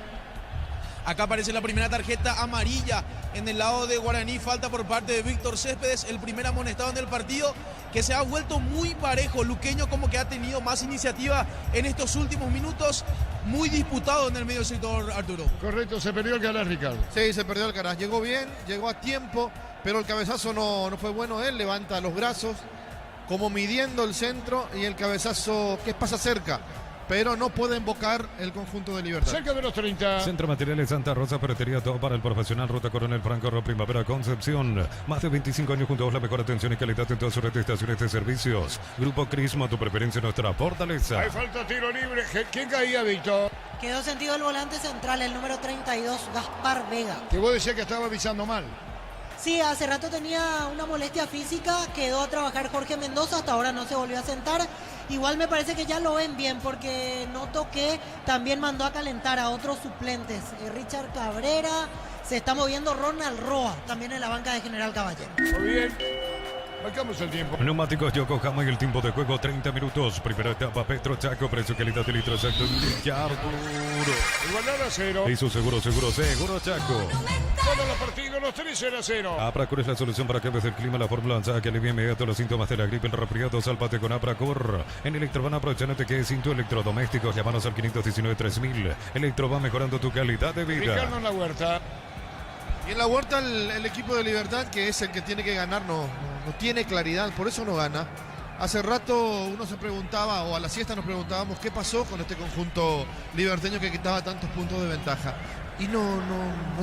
Acá aparece la primera tarjeta amarilla en el lado de Guaraní. Falta por parte de Víctor Céspedes, el primer amonestado en el partido, que se ha vuelto muy parejo. Luqueño como que ha tenido más iniciativa en estos últimos minutos. Muy disputado en el medio sector, Arturo. Correcto, se perdió el canal, Ricardo. Sí, se perdió el Caraz. Llegó bien, llegó a tiempo, pero el cabezazo no fue bueno. Él levanta los brazos, como midiendo el centro, y el cabezazo que pasa cerca, pero no puede invocar el conjunto de Libertad. Cerca de los 30. Centro Materiales Santa Rosa, ferretería, todo para el profesional. Ruta Coronel Franco, Primavera, Concepción. Más de 25 años junto a vos, la mejor atención y calidad en todas sus redes de estaciones de servicios. Grupo Crisma, tu preferencia, nuestra fortaleza. Hay falta, tiro libre. ¿Quién caía, Víctor? Quedó sentido el volante central, el número 32, Gaspar Vega. Que vos decías que estaba avisando mal. Sí, hace rato tenía una molestia física, quedó a trabajar Jorge Mendoza, hasta ahora no se volvió a sentar. Igual me parece que ya lo ven bien, porque noto que también mandó a calentar a otros suplentes. Richard Cabrera, se está moviendo Ronald Roa, también en la banca de General Caballero. Muy bien. Marcamos el tiempo. Neumáticos Yokohama y el tiempo de juego 30 minutos. Primera etapa Petro Chaco, precio calidad de litro exacto. Igualdad a 0. Y su seguro Chaco. Todos los partidos, los 3-0. Apracur es la solución para cambios del clima, la fórmula lanzada que alivia inmediato los síntomas de la gripe, el resfriado. Sálvate con Apracur. En Electroban, aprovechándote que es sin tu electrodomésticos. Llámanos al 519-3000. Electroban, mejorando tu calidad de vida. Ricardo en la Huerta. Y en la Huerta el equipo de Libertad, que es el que tiene que ganar, no no tiene claridad, por eso no gana. Hace rato uno se preguntaba, o a la siesta nos preguntábamos, qué pasó con este conjunto liberteño que quitaba tantos puntos de ventaja. Y no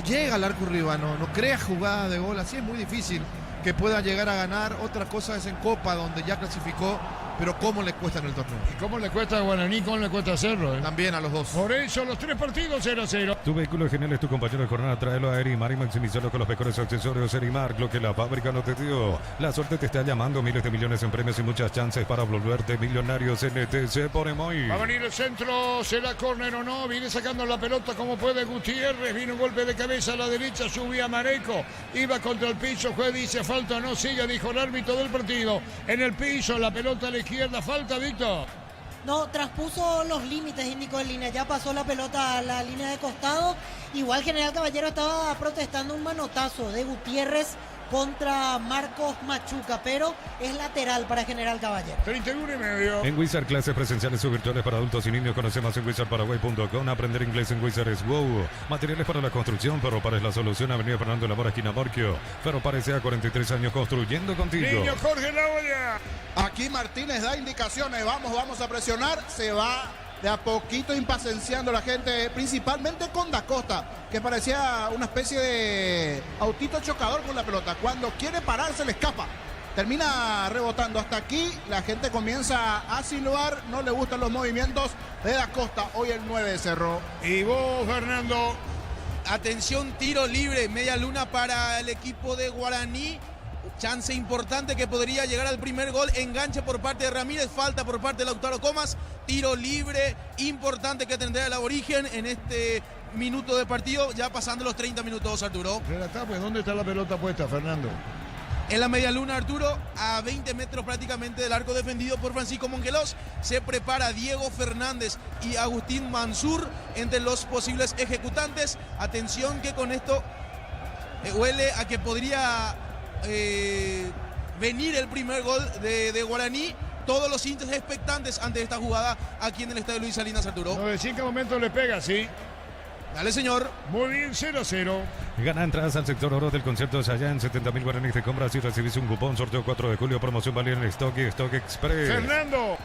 llega al arco rival, no crea jugadas de gol, así es muy difícil que pueda llegar a ganar. Otra cosa es en Copa, donde ya clasificó, pero cómo le cuesta en el torneo. ¿Y cómo le cuesta a Guaraní? ¿Cómo le cuesta hacerlo? También a los dos. Por eso los 3 partidos 0-0. Tu vehículo genial es tu compañero de jornada. Tráelo a Erimar y maximízalo con los mejores accesorios Erimar, lo que la fábrica no te dio. La suerte te está llamando, miles de millones en premios y muchas chances para volverte millonarios en ETC por Emoy. Va a venir el centro, será córner o no. Viene sacando la pelota como puede Gutiérrez. Viene un golpe de cabeza a la derecha, subía Mareco. Iba contra el piso, juez dice falta o no, sigue, dijo el árbitro del partido. En el piso, la pelota a la izquierda, falta, Víctor. No, transpuso los límites, indicó en línea, ya pasó la pelota a la línea de costado. Igual General Caballero estaba protestando un manotazo de Gutiérrez contra Marcos Machuca, pero es lateral para General Caballero. 31,5. En Wizard, clases presenciales o virtuales para adultos y niños. Conoce más en wizardparaguay.com. Aprender inglés en Wizard es wow. Materiales para la construcción, Ferropar es la solución. Avenida Fernando Lamora, esquina Morquio. Ferropar S.A. 43 años construyendo contigo. Niño Jorge Lavoya. Aquí Martínez da indicaciones, vamos a presionar, se va de a poquito impacenciando la gente, principalmente con Da Costa, que parecía una especie de autito chocador con la pelota. Cuando quiere pararse le escapa, termina rebotando. Hasta aquí la gente comienza a silbar, no le gustan los movimientos de Da Costa, hoy el 9 de Cerro. Y vos, Fernando. Atención, tiro libre, media luna para el equipo de Guaraní. Chance importante que podría llegar al primer gol. Enganche por parte de Ramírez, falta por parte de Lautaro Comas. Tiro libre importante que tendrá el Aborigen en este minuto de partido, ya pasando los 30 minutos, Arturo. Relatá, pues, ¿dónde está la pelota puesta, Fernando? En la media luna, Arturo, a 20 metros prácticamente del arco defendido por Francisco Mongelos. Se prepara Diego Fernández y Agustín Mansur entre los posibles ejecutantes. Atención que con esto huele a que podría venir el primer gol de Guaraní. Todos los hinchas expectantes ante esta jugada aquí en el estadio Luis Salinas, Arturo. 9-5 momentos le pega, sí. Dale, señor. Muy bien, 0-0. Gana entradas al sector oro del concierto de Chayanne. 70.000 guaraníes de compras y recibís un cupón. Sorteo 4 de julio. Promoción válida en Stock y Stock Express. Fernando.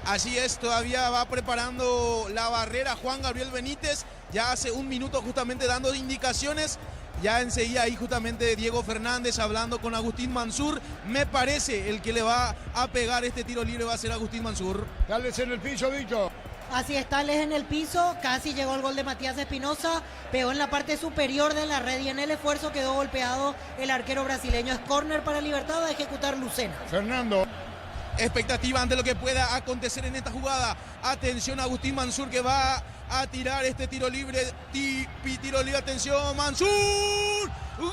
Así es, todavía va preparando la barrera Juan Gabriel Benítez. Ya hace un minuto justamente dando indicaciones. Ya enseguida ahí justamente Diego Fernández hablando con Agustín Mansur. Me parece el que le va a pegar este tiro libre va a ser Agustín Mansur. Dale en el piso, Víctor. Así está, Tales en el piso, casi llegó el gol de Matías Espinosa, pegó en la parte superior de la red y en el esfuerzo quedó golpeado el arquero brasileño. Es córner para Libertad, va a ejecutar Lucena. Fernando. Expectativa ante lo que pueda acontecer en esta jugada. Atención a Agustín Mansur que va a tirar este tiro libre. Tiro libre, atención, Mansur. ¡Gol!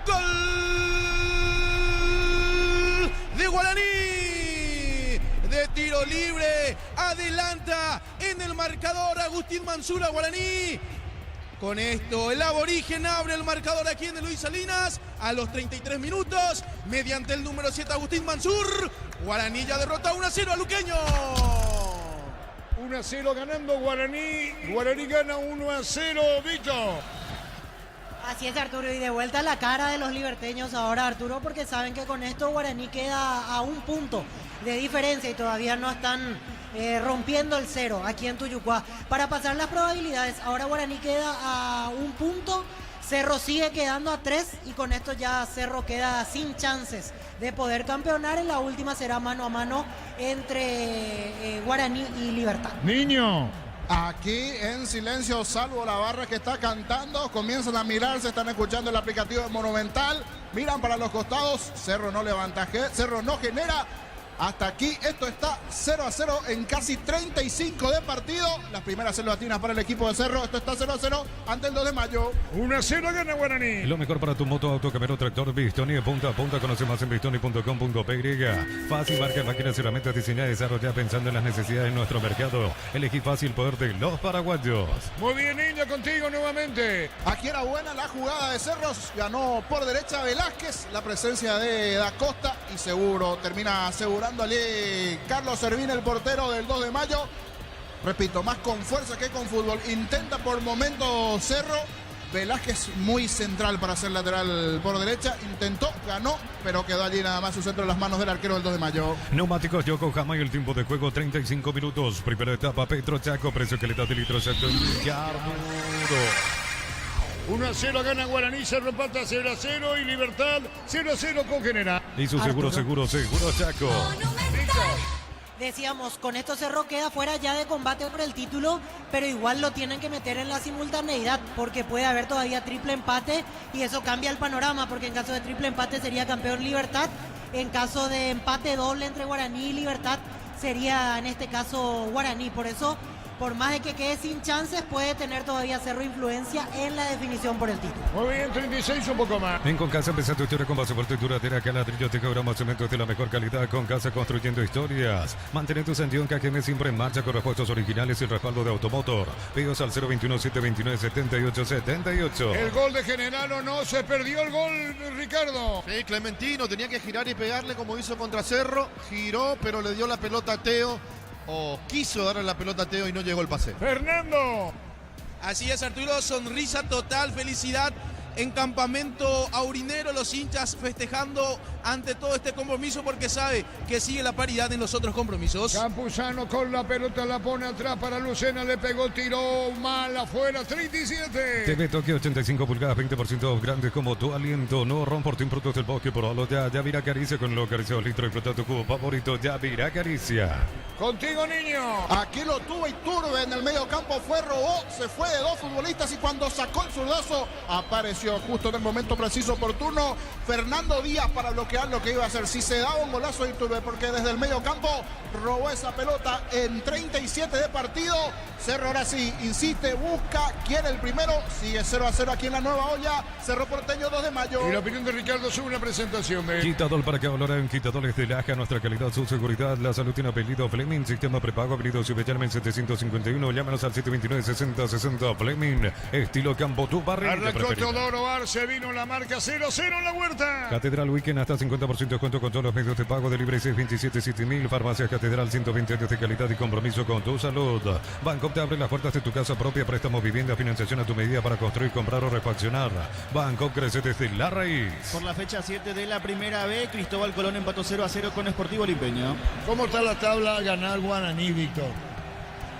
¡Gol! De Guaraní. De tiro libre. Adelanta en el marcador Agustín Mansur a Guaraní. Con esto, el Aborigen abre el marcador aquí en el Luis Salinas a los 33 minutos, mediante el número 7 Agustín Mansur. Guaraní ya derrota 1-0 a Luqueño. 1-0 ganando Guaraní. Guaraní gana 1-0, Víctor. Así es, Arturo, y de vuelta a la cara de los liberteños ahora, Arturo, porque saben que con esto Guaraní queda a un punto de diferencia y todavía no están rompiendo el cero aquí en Tuyucuá. Para pasar las probabilidades, ahora Guaraní queda a un punto, Cerro sigue quedando a 3 y con esto ya Cerro queda sin chances de poder campeonar. En la última será mano a mano entre Guaraní y Libertad. Niño. Aquí en silencio, salvo la barra que está cantando, comienzan a mirarse, están escuchando el aplicativo de Monumental, miran para los costados, Cerro no levanta, Cerro no genera. Hasta aquí esto está 0-0 en casi 35 de partido. Las primeras latinas para el equipo de Cerro. Esto está 0-0 ante el 2 de mayo. 1-0 gana Guaraní. Lo mejor para tu moto, auto, camioneta, tractor, Bistoni de punta a punta. Conoce más en bistoni.com.py. Fácil, marca, máquinas y herramientas diseñadas y desarrolladas pensando en las necesidades de nuestro mercado. Elegí fácil, poder de los paraguayos. Muy bien, niño, contigo nuevamente. Aquí era buena la jugada de Cerros. Ganó por derecha Velázquez. La presencia de Da Costa y seguro termina asegurando Carlos Servín, el portero del 2 de mayo. Repito, más con fuerza que con fútbol. Intenta por momentos Cerro, Velázquez muy central para ser lateral por derecha. Intentó, ganó, pero quedó allí nada más su centro en las manos del arquero del 2 de mayo. Neumáticos Yokohama y el tiempo de juego 35 minutos. Primera etapa Petro Chaco, precio calidad de litro exacto en Carmuro. 1-0 gana Guaraní, Cerro empata 0-0 y Libertad 0-0 con General. Y su seguro Chaco. Decíamos, con esto Cerro queda fuera ya de combate por el título, pero igual lo tienen que meter en la simultaneidad porque puede haber todavía triple empate y eso cambia el panorama, porque en caso de triple empate sería campeón Libertad, en caso de empate doble entre Guaraní y Libertad sería en este caso Guaraní. Por eso, por más de que quede sin chances, puede tener todavía Cerro influencia en la definición por el título. Muy bien, 36, un poco más. En Concasa empieza tu historia con base fuerte y duradera, caladrillo, tejagrama, cemento de la mejor calidad. Concasa construyendo historias. Mantén tu sentido en KGM siempre en marcha con repuestos originales y respaldo de Automotor. Pedidos al 021-729-7878. El gol de General o no, se perdió el gol, Ricardo. Sí, Clementino tenía que girar y pegarle como hizo contra Cerro. Giró, pero le dio la pelota a Teo. O quiso darle la pelota a Teo y no llegó el pase. Fernando. Así es, Arturo, sonrisa total, felicidad en campamento aurinero, los hinchas festejando ante todo este compromiso porque sabe que sigue la paridad en los otros compromisos. Campuzano con la pelota, la pone atrás para Lucena, le pegó, tiró mal afuera, 37. TV Tokio 85 pulgadas, 20% grande como tu aliento. No ron por ti, productos del bosque, por lo ya Vira Caricia con lo acariciado litro y flota tu cubo favorito, ya Vira Caricia. Contigo, niño. Aquí lo tuvo Iturbe en el medio campo, fue robó, se fue de dos futbolistas y cuando sacó el zurdazo apareció justo en el momento preciso oportuno Fernando Díaz para bloquear lo que iba a hacer. Si se daba un golazo Iturbe, porque desde el medio campo robó esa pelota en 37 de partido. Cerro ahora sí, insiste, busca, quiere el primero, sigue 0-0 aquí en la Nueva Olla. Cerro Porteño 2 de mayo. Y la opinión de Ricardo sube una presentación de Quitador para que valoren Quitadores de Laja, nuestra calidad, su seguridad, la salud tiene apellido Fleming, sistema prepago, apellido Subellarmen 751, llámanos al 729-6060 Fleming, estilo Campo, tu barrio. Arrancó Teodoro Arce, vino la marca 0-0 en la Huerta. Catedral Weekend hasta 50% de descuento con todos los medios de pago de libre 627-7000. Farmacia Catedral, 120 años de calidad y compromiso con tu salud. Banco te abre las puertas de tu casa propia, préstamos, vivienda, financiación a tu medida para construir, comprar o refaccionar. Banco crece desde la raíz. Por la fecha 7 de la primera B, Cristóbal Colón empató 0-0 con Sportivo Limeño. ¿Cómo está la tabla a ganar Guaraní, Víctor?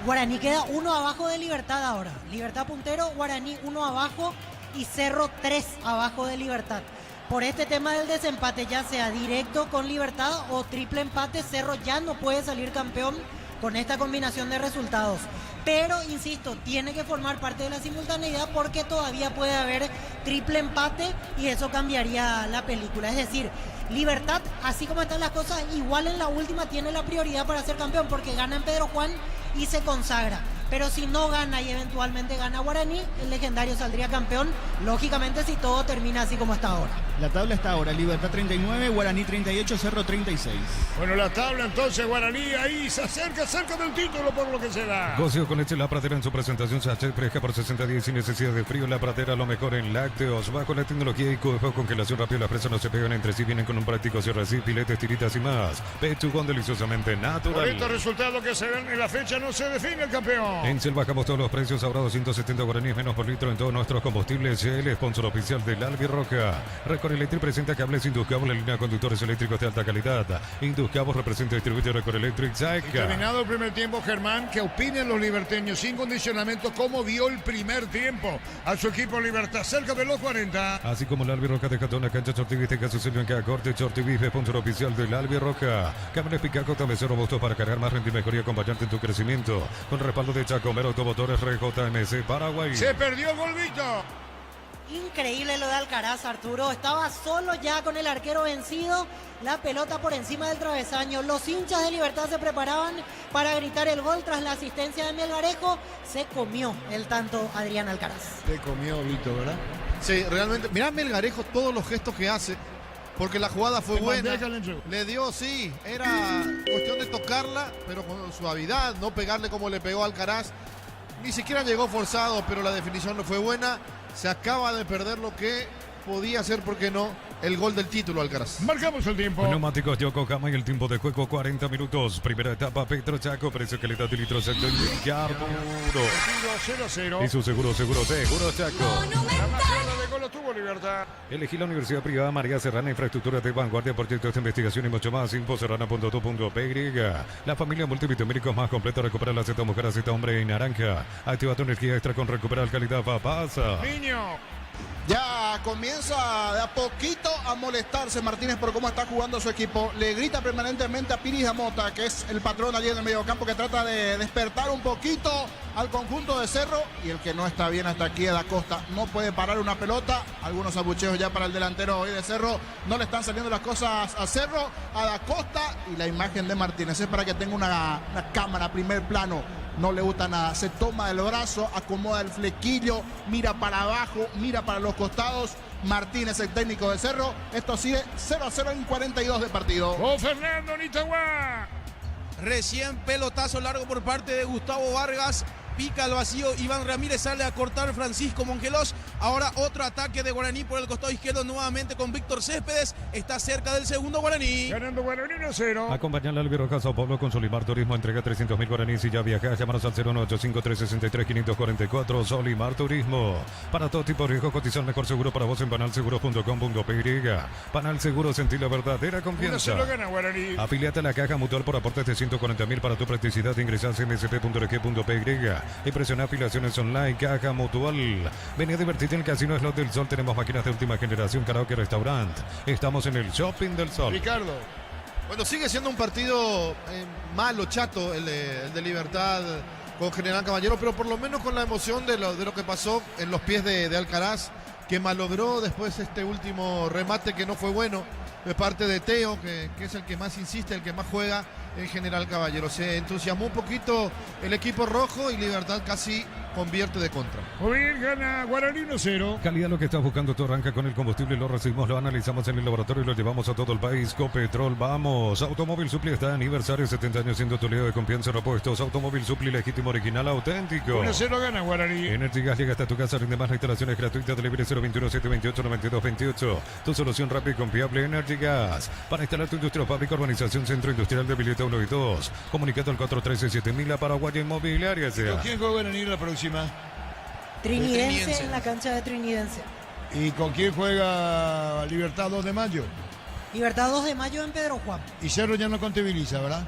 Guaraní queda 1 abajo de Libertad ahora. Libertad puntero, Guaraní 1 abajo y Cerro 3 abajo de Libertad. Por este tema del desempate, ya sea directo con Libertad o triple empate, Cerro ya no puede salir campeón con esta combinación de resultados. Pero, insisto, tiene que formar parte de la simultaneidad porque todavía puede haber triple empate y eso cambiaría la película. Es decir, Libertad, así como están las cosas, igual en la última tiene la prioridad para ser campeón porque gana en Pedro Juan y se consagra. Pero si no gana y eventualmente gana Guaraní, el legendario saldría campeón, lógicamente si todo termina así como está ahora. La tabla está ahora, Libertad 39, Guaraní 38, Cerro 36. Bueno, la tabla entonces, Guaraní ahí se acerca del título por lo que se da. Gocio con leche La Pradera en su presentación sachet fresca por 60 días sin necesidad de frío. La Pradera lo mejor en lácteos, bajo la tecnología y congelación rápida. Las fresas no se pegan entre sí, vienen con un práctico cierre así, filetes, tiritas y más. Pechugón deliciosamente natural. Por estos resultados que se ven en la fecha no se define el campeón. En Shell bajamos todos los precios, ahora 270 guaraníes menos por litro en todos nuestros combustibles. Shell, sponsor oficial del Albirroja. Record Electric presenta cables Induscabo, la línea de conductores eléctricos de alta calidad. Induscabo representa y distribuye Record Electric. Terminado el primer tiempo, Germán, que opinen los liberteños sin condicionamiento cómo vio el primer tiempo a su equipo Libertad, cerca de los 40. Así como el Albirroja deja toda una cancha Chortiviste, que su sello en cada corte. Chortivive, sponsor oficial del Albirroja. Cables Picaco, también robusto para cargar más rendimiento y mejoría, acompañarte en tu crecimiento. Con respaldo de Chacomero, Automotores, RJMC, Paraguay. Se perdió Golvito. Increíble lo de Alcaraz, Arturo. Estaba solo ya con el arquero vencido. La pelota por encima del travesaño. Los hinchas de Libertad se preparaban para gritar el gol tras la asistencia de Melgarejo. Se comió el tanto Adrián Alcaraz. Se comió Vito, ¿verdad? Sí, realmente. Mirá Melgarejo todos los gestos que hace. Porque la jugada fue buena. Le dio, sí. Era cuestión de tocarla, pero con suavidad. No pegarle como le pegó a Alcaraz. Ni siquiera llegó forzado, pero la definición no fue buena. Se acaba de perder lo que podía ser, ¿por qué no? el gol del título, Alcaraz. Marcamos el tiempo. Neumáticos Yokohama y el tiempo de juego 40 minutos. Primera etapa, Petro Chaco, precio calidad de litros sector Carburo. 0-0. Y su seguro Chaco. La más clara de gol lo tuvo Libertad. Elegí la Universidad Privada María Serrana, infraestructura de vanguardia, proyectos de investigación y mucho más. Infoserrana.tu.py. La familia multivitamínicos más completa. Recupera la Z mujer, Z hombre y naranja. Activa tu energía extra con recuperar calidad papasa. Niño. Ya comienza de a poquito a molestarse Martínez por cómo está jugando su equipo. Le grita permanentemente a Piris Damota, que es el patrón allí en el mediocampo, que trata de despertar un poquito al conjunto de Cerro. Y el que no está bien hasta aquí es Da Costa. No puede parar una pelota. Algunos abucheos ya para el delantero hoy de Cerro. No le están saliendo las cosas a Cerro, a Da Costa. Y la imagen de Martínez es para que tenga una cámara primer plano. No le gusta nada, se toma el brazo, acomoda el flequillo, mira para abajo, mira para los costados. Martínez, el técnico de Cerro. Esto sigue 0-0 en 42 de partido. Oh, Fernando Nitagua. Recién pelotazo largo por parte de Gustavo Vargas. Pica al vacío, Iván Ramírez sale a cortar Francisco Mongelos. Ahora otro ataque de Guaraní por el costado izquierdo nuevamente con Víctor Céspedes. Está cerca del segundo Guaraní. Ganando Guaraní 1-0. Acompañan al Albero Sao Paulo con Solimar Turismo. Entrega 300.000 guaraníes y ya viaja. Llámanos al 0185363-544. Solimar Turismo. Para todo tipo de riesgo, cotiza el mejor seguro para vos en banalseguros.com.py. Banal Seguro, sentir la verdadera confianza. 1-0 gana Guaraní. Afiliate a la Caja Mutual por aportes de 140.000 para tu practicidad. Ingresás a msp.rg.py y presiona afiliaciones online. Caja Mutual. Vení a divertirte en el Casino Slot del Sol. Tenemos máquinas de última generación, karaoke, restaurante. Estamos en el Shopping del Sol. Ricardo. Bueno, sigue siendo un partido malo, chato, el de Libertad con General Caballero, pero por lo menos con la emoción de lo que pasó en los pies de Alcaraz, que malogró después este último remate que no fue bueno de parte de Teo, que es el que más insiste, el que más juega en General Caballero. Se entusiasmó un poquito el equipo rojo y Libertad casi convierte de contra. Muy bien, gana Guaraní 1-0. Calidad, lo que estás buscando, tú arranca con el combustible, lo recibimos, lo analizamos en el laboratorio y lo llevamos a todo el país. Copetrol, vamos. Automóvil Supli está de aniversario, 70 años siendo tu lío de confianza en repuestos. Automóvil Supli, legítimo, original, auténtico. 1-0 gana Guaraní. Energy Gas llega hasta tu casa, rinde más, la instalación es gratuita, delivery 021-728-9228. Tu solución rápida y confiable, Energy Gas. Para instalar tu industria o fábrica, urbanización, centro industrial de Vileta 1 y 2. Comunicado al 413-7000, Paraguaya Inmobiliaria. ¿Con quién juega Guaraní la próxima? Trinidense en la cancha de Trinidense. ¿Y con quién juega Libertad 2 de mayo? Libertad 2 de mayo en Pedro Juan. Y Cerro ya no contabiliza, ¿verdad?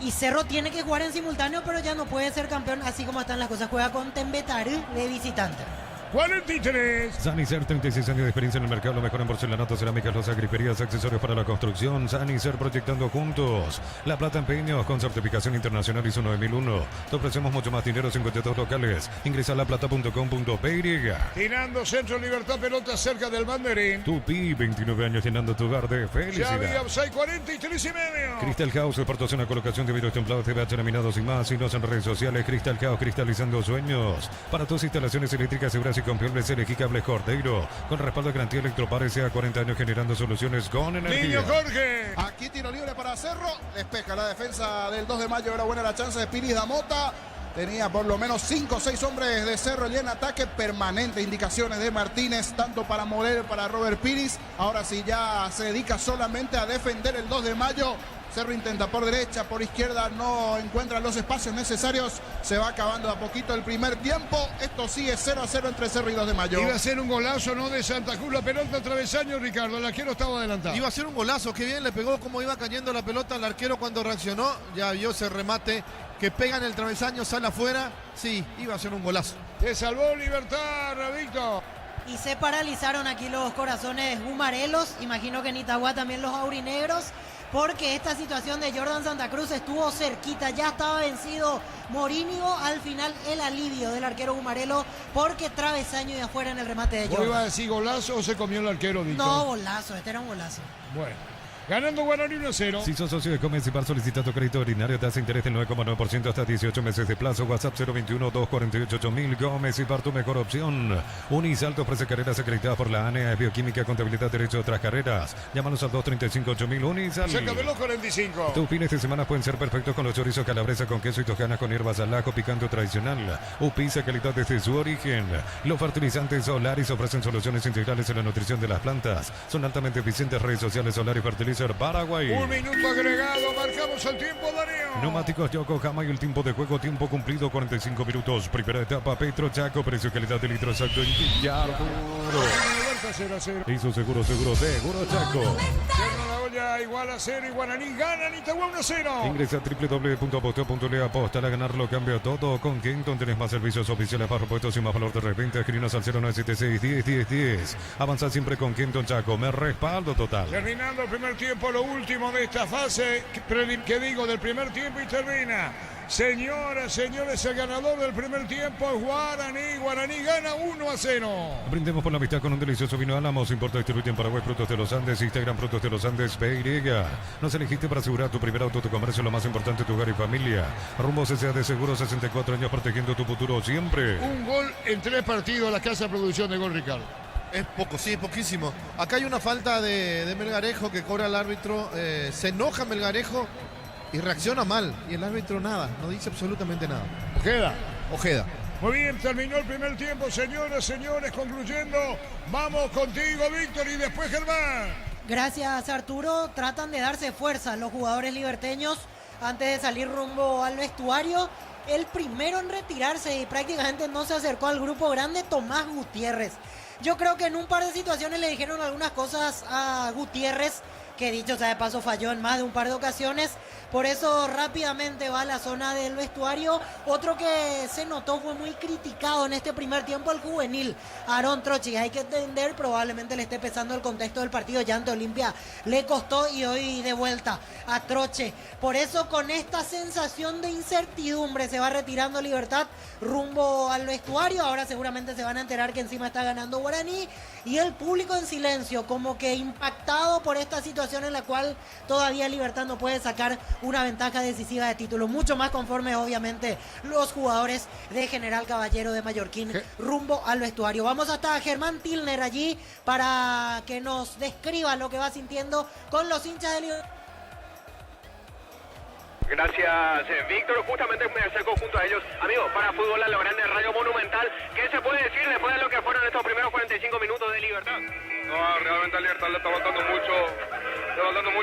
Y Cerro tiene que jugar en simultáneo, pero ya no puede ser campeón así como están las cosas. Juega con Tembetarí de visitante. 43. Sanicer, 36 años de experiencia en el mercado, lo mejor en porcelanato, cerámicas, losas, griferías, accesorios para la construcción. Sanicer, proyectando juntos. La Plata Empeños, con certificación internacional ISO 9001. Te ofrecemos mucho más dinero, 52 locales. Ingresa a laplata.com.py. Tirando centro, Libertad, pelota cerca del banderín. Tupi, 29 años llenando tu hogar de Ya felicidad. había 43 y medio. Crystal House, portación a colocación de vidrios templados, TVH laminados y más. Síguenos en redes sociales. Crystal House, cristalizando sueños. Para tus instalaciones eléctricas, seguras y confiables, elegí Cables Cordeiro. Con respaldo de garantía Electropar, sea 40 años generando soluciones con energía. Niño Jorge. Aquí tiro libre para Cerro. Despeja la defensa del 2 de mayo. Era buena la chance de Piris Damota. Tenía por lo menos 5 o 6 hombres de Cerro y en ataque permanente. Indicaciones de Martínez, tanto para Morel, para Robert Piris. Ahora sí ya se dedica solamente a defender el 2 de mayo. Cerro intenta por derecha, por izquierda, no encuentra los espacios necesarios. Se va acabando a poquito el primer tiempo. Esto sigue 0-0 entre Cerro y 2 de mayo. Iba a ser un golazo, ¿no? De Santa Cruz, la pelota al travesaño, Ricardo. El arquero estaba adelantado. Iba a ser un golazo, qué bien le pegó, cómo iba cayendo la pelota al arquero cuando reaccionó. Ya vio ese remate que pega en el travesaño, sale afuera. Sí, iba a ser un golazo. Te salvó Libertad, Rabito. Y se paralizaron aquí los corazones gumarelos. Imagino que en Itagua también los aurinegros. Porque esta situación de Jordan Santa Cruz estuvo cerquita, ya estaba vencido Morínigo, al final el alivio del arquero Gumarelo, porque travesaño y afuera en el remate de ¿Vos Jordan. iba a decir golazo o se comió el arquero, Víctor? No, golazo, este era un golazo. Bueno, Ganando Guaraní 1-0. Si sos socio de Comecipar, solicita tu crédito ordinario, tasa de interés del 9,9% hasta 18 meses de plazo. WhatsApp 021-248-8000. Comecipar, tu mejor opción. Unisalto ofrece carreras acreditadas por la ANEA, Bioquímica, Contabilidad, Derecho de otras carreras. Llámanos al 235-8000. Unisal. Cerca de los 45. Tus fines de semana pueden ser perfectos con los chorizos calabresa con queso y tojanas con hierbas al ajo, picante tradicional. Upiza, calidad desde su origen. Los fertilizantes Solaris ofrecen soluciones integrales en la nutrición de las plantas. Son altamente eficientes. Redes sociales Solaris Fertilizer Paraguay. Un minuto agregado, marcamos el tiempo, Darío. Neumáticos Yokohama y el tiempo de juego, tiempo cumplido, 45 minutos. Primera etapa, Petro Chaco, precio y calidad de litro exacto en Villarpuro. 0-0. Y su seguro Chaco. Cerro La Olla igual a 0 y Guaraní ganan Itagüí 1-0. Ingresa a www.aposteo.le. Apostar a ganarlo cambia todo. Con Kenton tenés más servicios oficiales, más repuestos y más valor de reventa. Escribinos al 0976-10-10-10. Avanza siempre con Kenton Chaco. Me respaldo total. Terminando el primer tiempo, lo último de esta fase, del primer tiempo y termina. Señoras, señores, el ganador del primer tiempo es Guaraní. Guaraní gana 1-0. Brindemos por la amistad con un delicioso vino Álamos. Importa y distribuye en Paraguay Frutos de los Andes. Instagram Frutos de los Andes PY. Nos elegiste para asegurar tu primer auto, tu comercio, lo más importante, tu hogar y familia. Rumbo CCA de Seguro, 64 años protegiendo tu futuro siempre. Un gol en 3 partidos, la casa de producción de Gol Ricardo. Es poco, sí, es poquísimo. Acá hay una falta de Melgarejo que cobra el árbitro. Se enoja Melgarejo y reacciona mal. Y el árbitro nada, no dice absolutamente nada. Ojeda. Muy bien, terminó el primer tiempo, señoras, señores, concluyendo. Vamos contigo, Víctor, y después Germán. Gracias, Arturo. Tratan de darse fuerza los jugadores liberteños antes de salir rumbo al vestuario. El primero en retirarse y prácticamente no se acercó al grupo grande, Tomás Gutiérrez. Yo creo que en un par de situaciones le dijeron algunas cosas a Gutiérrez, que dicho sea de paso falló en más de un par de ocasiones. Por eso rápidamente va a la zona del vestuario. Otro que se notó fue muy criticado en este primer tiempo, el juvenil Aarón Trochi. Hay que entender, probablemente le esté pesando el contexto del partido. Ya ante Olimpia le costó y hoy de vuelta a Troche. Por eso con esta sensación de incertidumbre se va retirando Libertad rumbo al vestuario. Ahora seguramente se van a enterar que encima está ganando Guaraní. Y el público en silencio, como que impactado por esta situación en la cual todavía Libertad no puede sacar una ventaja decisiva de título. Mucho más conforme, obviamente, los jugadores de General Caballero de Mallorquín rumbo al vestuario. Vamos hasta Germán Tilner allí para que nos describa lo que va sintiendo con los hinchas de Libertad. Gracias, Víctor. Justamente me acerco junto a ellos. Amigos, para Fútbol a lo Grande, Radio Monumental, ¿qué se puede decir después de lo que fueron estos primeros 45 minutos de Libertad? No, realmente a Libertad le está faltando mucho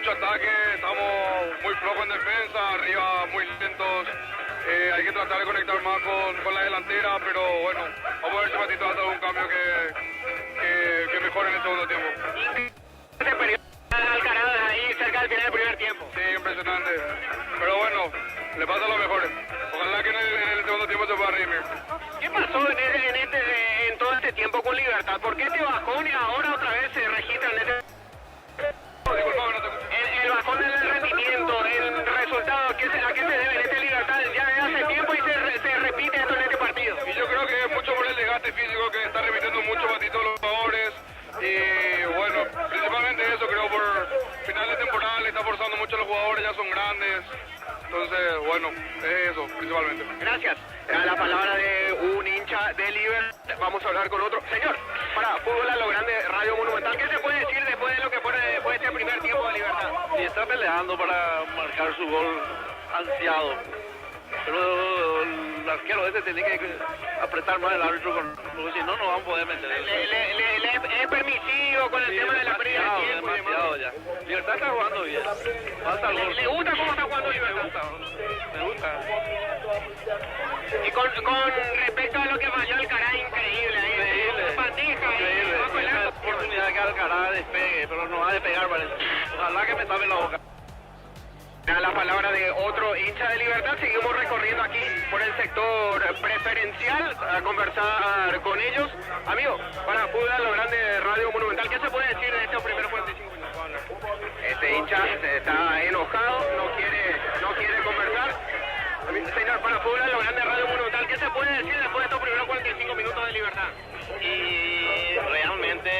ataque, estamos muy flojos en defensa, arriba muy lentos. Hay que tratar de conectar más con la delantera, pero bueno, vamos a ver si Matito hace algún cambio que mejore en el segundo tiempo. Este periodo Alcaraz ahí cerca del final del primer tiempo. Sí, impresionante. Pero bueno, le pasa a los mejores. Ojalá que en el segundo tiempo se pueda redimir. ¿Qué pasó en todo este tiempo con Libertad? ¿Por qué este bajón y ahora otra vez se registra en este... Disculpame, no te escucho. El bajón en el rendimiento, el resultado, ¿a qué se debe en este Libertad? Ya de hace tiempo y se repite esto en este partido. Y yo creo que es mucho por el desgaste físico que está repitiendo mucho Matito los jugadores. Y bueno, principalmente eso, creo por final de temporada le está forzando mucho a los jugadores, ya son grandes. Entonces, bueno, es eso, principalmente. Gracias. A la palabra de un hincha de Libertad, vamos a hablar con otro. Señor, para Fútbol a lo Grande, Radio Monumental, ¿qué se puede decir después de lo que fue después de este primer tiempo de Libertad? Y está peleando para marcar su gol ansiado. Pero el arquero ese tiene que apretar más el árbitro, porque si no, no van a poder meter. ¿Es permisivo con el tema de la pérdida de tiempo? Demasiado ya. Libertad está jugando bien. Falta el gol. ¿Le gusta cómo está jugando Libertad? Me gusta. Y con respecto a lo que falló Alcaraz, increíble. Increíble. Bandeja, bajo el Esa arco. oportunidad que Alcaraz despegue, pero no va a despegar, parece. Ojalá que me tape la boca. A la palabra de otro hincha de Libertad, seguimos recorriendo aquí por el sector preferencial a conversar con ellos. Amigos, para Fútbol a lo Grande, Radio Monumental, ¿qué se puede decir de estos primeros 45 minutos? Este hincha está enojado, no quiere conversar. Señor, para Fútbol a lo Grande, Radio Monumental, ¿qué se puede decir después de estos primeros 45 minutos de Libertad? Y realmente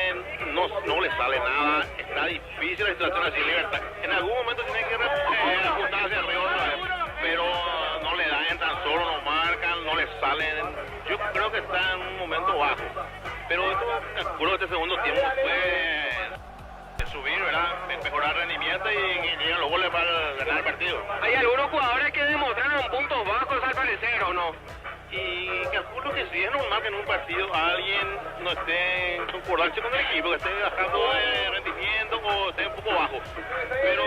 no no le sale nada, está difícil la situación así en Libertad. En algún momento tiene que ajustar hacia arriba otra vez, pero no le dan, entran solo, no marcan, no le salen. Yo creo que está en un momento bajo, pero calculo que este segundo tiempo fue subir, ¿verdad? Mejorar rendimiento y llegan los goles para ganar el partido. Hay algunos jugadores que demostraron puntos bajos al parecer, ¿o no? Y calculo que sí, es normal que en un partido alguien no esté en concordancia con el equipo, que esté bajando de rendimiento o esté un poco bajo. Pero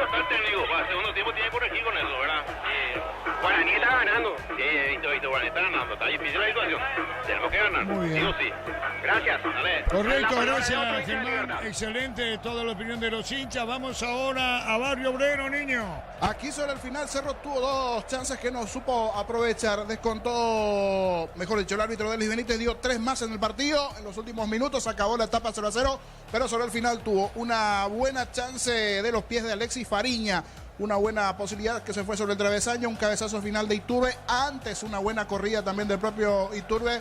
está el técnico, para el segundo tiempo tiene que corregir con eso, ¿verdad? Guaraní está ganando. Sí, visto, Guaraní está ganando, está difícil la situación. Tenemos que ganar, Muy bien. sí o sí. Gracias. Dale. Correcto, La gracias palabra de otro hincha de Germán. Libertad. Excelente toda la opinión de los hinchas. Vamos ahora a Barrio Obrero, niño. Aquí sobre el final Cerro tuvo dos chances que no supo aprovechar. Descontó, mejor dicho, el árbitro Delis Benítez dio 3 más en el partido. En los últimos minutos acabó la etapa 0-0, pero sobre el final tuvo una buena chance de los pies de Alexis Fariña. Una buena posibilidad que se fue sobre el travesaño, un cabezazo final de Iturbe. Antes una buena corrida también del propio Iturbe.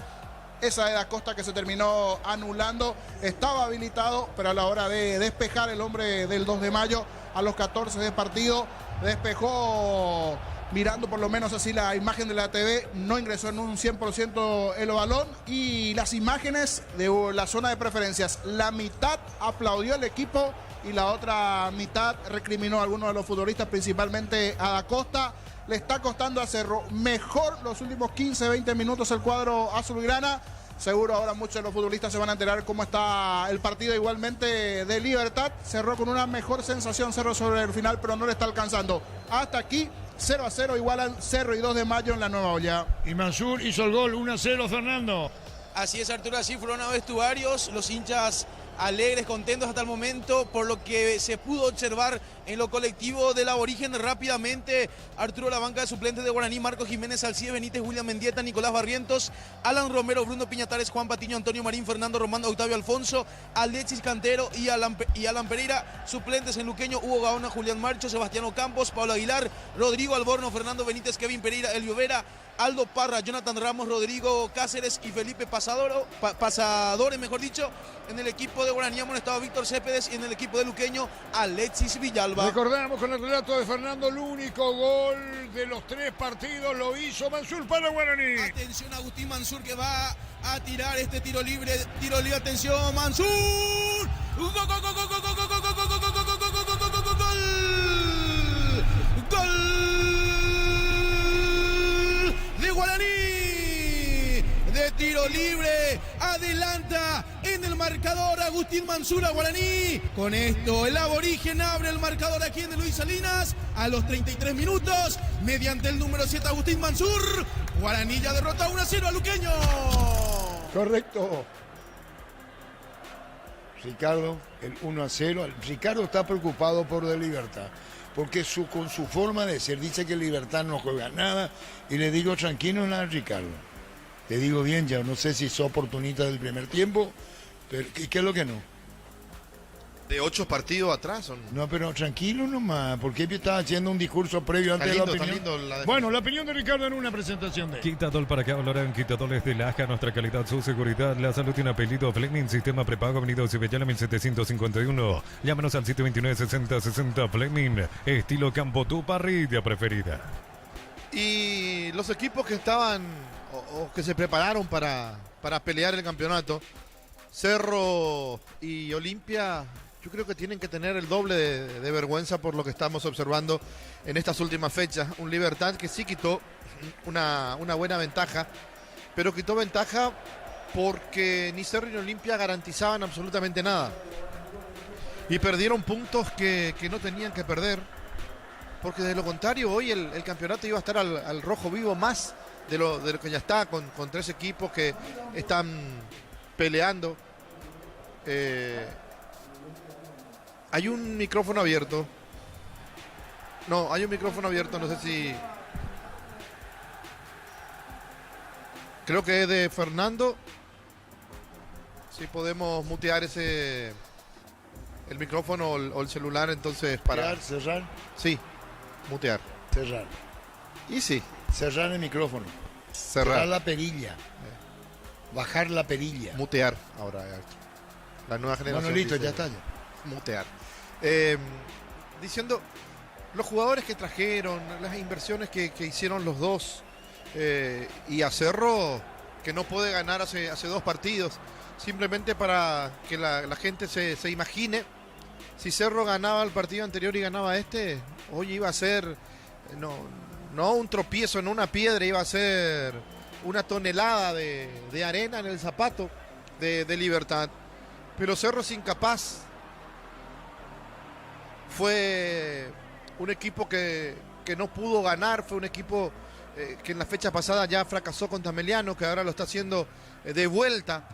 Esa de Da Costa que se terminó anulando. Estaba habilitado, pero a la hora de despejar el hombre del 2 de mayo a los 14 de partido, despejó mirando por lo menos así la imagen de la TV, no ingresó en un 100% el balón. Y las imágenes de la zona de preferencias, la mitad aplaudió al equipo y la otra mitad recriminó a algunos de los futbolistas, principalmente a Da Costa. Le está costando a Cerro mejor los últimos 15-20 minutos el cuadro azulgrana. Seguro ahora muchos de los futbolistas se van a enterar cómo está el partido igualmente de Libertad. Cerró con una mejor sensación Cerro sobre el final, pero no le está alcanzando. Hasta aquí 0-0 igualan Cerro y 2 de mayo en la nueva olla. Y Mansur hizo el gol 1-0, Fernando. Así es, Arturo, así fueron a vestuarios, los hinchas alegres, contentos hasta el momento por lo que se pudo observar en lo colectivo del aborigen. Rápidamente, Arturo, la banca de suplentes de Guaraní: Marcos Jiménez, Alcides Benítez, William Mendieta, Nicolás Barrientos, Alan Romero, Bruno Piñatares, Juan Patiño, Antonio Marín, Fernando Román, Octavio Alfonso, Alexis Cantero y Alan Pereira. Suplentes en Luqueño: Hugo Gaona, Julián Marcho, Sebastiano Campos, Pablo Aguilar, Rodrigo Alborno, Fernando Benítez, Kevin Pereira, Elvio Vera, Aldo Parra, Jonathan Ramos, Rodrigo Cáceres y Felipe Pasadores, mejor dicho. En el equipo de Guaraní estaba Víctor Céspedes y en el equipo de Luqueño Alexis Villalba. Recordamos con el relato de Fernando, el único gol de los 3 partidos lo hizo Mansur para Guaraní. Atención, Agustín Mansur, que va a tirar este tiro libre, atención, Mansur. Gol, gol, gol, gol, gol, gol, gol, gol, gol, gol, gol, gol, gol, gol, gol, gol de Guaraní. De tiro libre, adelanta en el marcador Agustín Mansur a Guaraní. Con esto el aborigen abre el marcador aquí en Luis Salinas a los 33 minutos, mediante el número 7 Agustín Mansur. Guaraní ya derrota 1-0 a Luqueño. Correcto. Ricardo, el 1-0. Ricardo está preocupado por De Libertad, porque con su forma de ser dice que Libertad no juega nada, y le digo tranquilo nada, Ricardo. Te digo bien, ya no sé si sos oportunista del primer tiempo, pero ¿qué es lo que no? De 8 partidos atrás. No, pero tranquilo nomás, porque yo estaba haciendo un discurso previo antes de la opinión. Bueno, la opinión de Ricardo en una presentación de... Quitadol, ¿para qué hablarán? Quitadoles de Laja, nuestra calidad, su seguridad. La salud tiene apellido. Fleming, sistema prepago, Avenida Cibellana 1751. Llámanos al 729-6060. Fleming, estilo campo, tu parrilla preferida. Y los equipos que estaban o que se prepararon para pelear el campeonato, Cerro y Olimpia, yo creo que tienen que tener el doble de vergüenza por lo que estamos observando en estas últimas fechas. Un Libertad que sí quitó una buena ventaja, pero quitó ventaja porque ni Cerro ni Olimpia garantizaban absolutamente nada. Y perdieron puntos que no tenían que perder, porque de lo contrario hoy el campeonato iba a estar al rojo vivo más de lo que ya está, con 3 equipos que están peleando. Hay un micrófono abierto. No, hay un micrófono abierto, no sé si... Creo que es de Fernando. Si podemos mutear el micrófono o el celular, entonces para... ¿Cerrar? Sí, mutear. Cerrar. Y sí. Cerrar el micrófono. Cerrar la perilla. Bajar la perilla. Mutear ahora. La nueva generación. Bueno, listo, dice, ya está. Mutear. Diciendo, los jugadores que trajeron, las inversiones que hicieron los dos, y a Cerro, que no puede ganar hace 2 partidos, simplemente para que la gente se imagine, si Cerro ganaba el partido anterior y ganaba este, hoy iba a ser, no un tropiezo, no una piedra, iba a ser una tonelada de arena en el zapato de Libertad. Pero Cerro es incapaz. Fue un equipo que no pudo ganar, fue un equipo que en la fecha pasada ya fracasó contra Meliano, que ahora lo está haciendo de vuelta,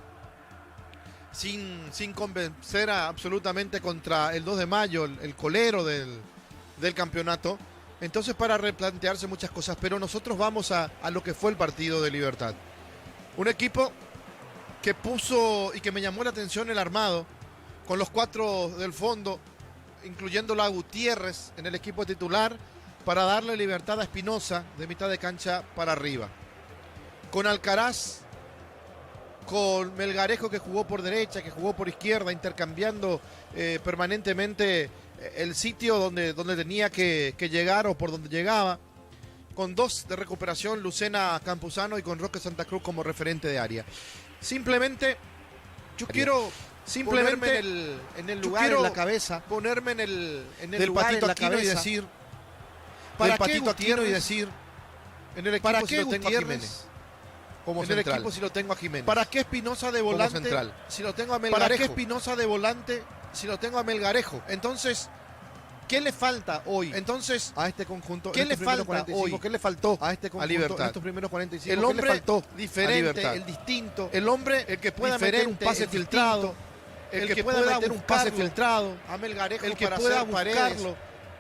sin convencer absolutamente contra el 2 de mayo, el colero del campeonato. Entonces, para replantearse muchas cosas, pero nosotros vamos a lo que fue el partido de Libertad. Un equipo que puso y que me llamó la atención el armado, con los 4 del fondo, incluyendo a Gutiérrez en el equipo titular, para darle libertad a Espinosa de mitad de cancha para arriba. Con Alcaraz, con Melgarejo, que jugó por derecha, que jugó por izquierda, intercambiando permanentemente el sitio donde tenía que llegar o por donde llegaba. Con 2 de recuperación, Lucena Campuzano, y con Roque Santa Cruz como referente de área. Simplemente, yo quiero ponerme en el lugar, en la cabeza, ponerme en el lugar, en la cabeza, y decir, ¿para qué Gutiérrez? Y decir, en el equipo si lo tengo a Jiménez como central. En el equipo si lo tengo a Jiménez. ¿Para qué Espinosa de volante central? Si lo tengo a Melgarejo. ¿Para qué Espinosa de volante si lo tengo a Melgarejo? Entonces, ¿qué le falta hoy? Entonces, a este conjunto, ¿qué le falta hoy? ¿Qué le faltó a este conjunto, a Libertad, en estos primeros 45? El hombre, ¿qué le faltó? Diferente, el distinto, el hombre, el que pueda meter un pase filtrado, el que pueda meter un pase filtrado a Melgarejo, el que pueda buscarlo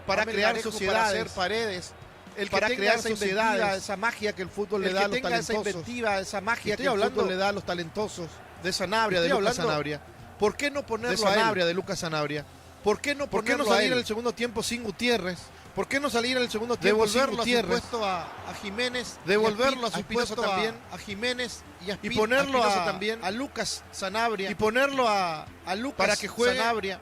para crear sociedades, para hacer paredes, el que tenga esa inventiva, esa magia que el fútbol le da a los talentosos, esa inventiva, esa magia que el fútbol le da a los talentosos, de Sanabria, de Lucas Sanabria. ¿Por qué no ponerlo a Sanabria, de Lucas Sanabria? ¿Por qué no salir en el segundo tiempo sin Gutiérrez? ¿Por qué no salir en el segundo tiempo sin Gutiérrez? Devolverlo a Jiménez, devolverlo a su puesto también a Jiménez y ponerlo también a Lucas Sanabria, y ponerlo a Lucas para que juegue Sanabria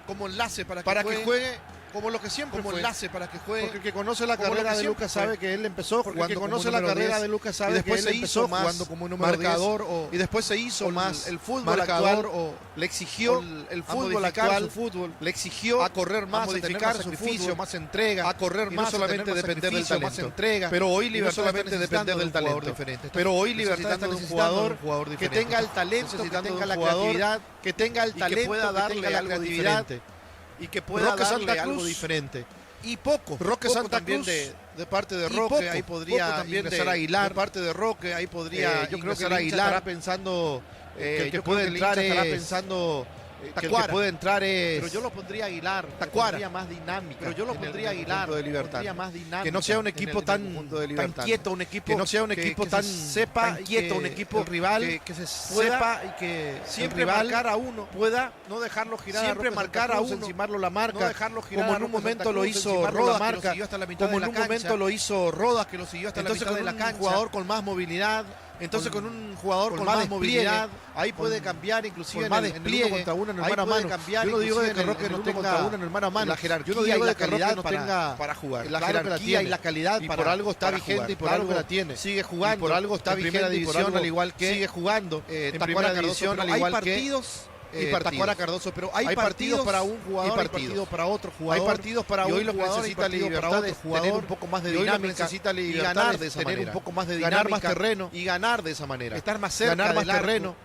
como enlace, para que juegue como lo que siempre como fue, enlace para que juegue. Porque el que conoce la carrera de Lucas sabe que él empezó jugando como conoce la carrera de Lucas sabe que él empezó jugando como número marcador, y después se hizo más el fútbol actual, o le exigió el fútbol actual, le exigió a correr más, a modificar su fútbol, más entrega, a correr más, no solamente depender del talento, más entrega. Pero hoy Libertad no solamente depender del talento, pero hoy Libertad está necesitando un jugador que tenga el talento, que tenga la creatividad, que tenga el talento, que pueda darle la creatividad y que pueda darle algo diferente. Y poco. Roque Santa Cruz de parte de Roque, ahí podría ingresar Aguilar. De parte de Roque, ahí podría yo creo que Aguilar estará pensando que el que puede entrar estará pensando que el que puede entrar es, pero yo lo pondría Aguilar, Tacuara, más dinámica. Pero yo lo pondría Aguilar de Libertad, más dinámica, que no sea un equipo tan quieto, un equipo que no sea un equipo tan sepa quieto, un equipo rival que se sepa y que siempre marcar a uno, pueda no dejarlo girar, siempre marcar a uno, encimarlo la marca, no dejarlo girar, como en un momento lo hizo Rodas, como en un momento lo hizo Rodas, que lo siguió hasta la mitad de la cancha, un jugador con más movilidad. Entonces con un jugador con más movilidad, ahí puede cambiar inclusive más despliegue, contra uno en el mano a mano. Yo no digo que Roque no tenga uno en el mano a mano, la jerarquía, yo no digo que Roque no tenga para jugar, la jerarquía y la calidad, y por algo está vigente y por algo la tiene, sigue jugando, por algo está vigente y por algo al igual que sigue jugando en primera división, al igual que y Tacuara Cardoso, pero hay partidos para un jugador, hay partidos para otro jugador, hay partidos para un jugador, necesita libertad de tener un poco más de dinámica, necesita libertad, ganar de tener un poco más de dinámica, ganar más terreno y ganar de esa manera, estar más cerca, ganar más terreno,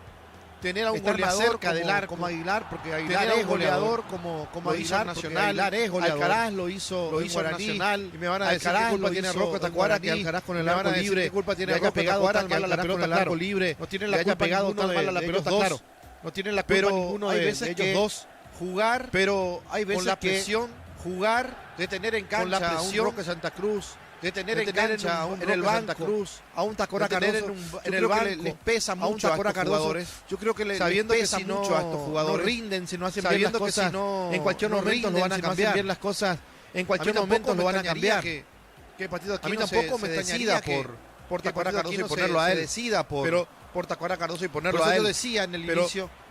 tener a un goleador cerca del arco como Aguilar, porque Aguilar es goleador como Aguilar Nacional, Aguilar es goleador. Alcaraz lo hizo Nacional, y me van a decir qué culpa tiene Rocco Tacuara, que Alcaraz con el arco libre, qué culpa tiene Rocco Tacuara, tan mal a la pelota en el arco libre, no tiene la culpa pegado tan mal a la pelota, claro. No tienen la culpa ninguno de ellos dos jugar, pero hay veces con la presión, jugar, de tener en cancha con la presión, a un Roque Santa Cruz, de tener en cancha a un Roque Santa Cruz, a un Tacuara Cardoso, en el banco les pesa mucho a estos jugadores. Yo creo que sabiendo que si mucho a estos jugadores, no rinden, si no hacen bien las cosas, en cualquier momento lo van a cambiar, bien las cosas, en cualquier momento lo van a cambiar. A mí tampoco me extrañaría por Tacuara Cardoso y ponerlo a él, decida por Tacuara Cardoso y ponerlo a él. Yo decía en el inicio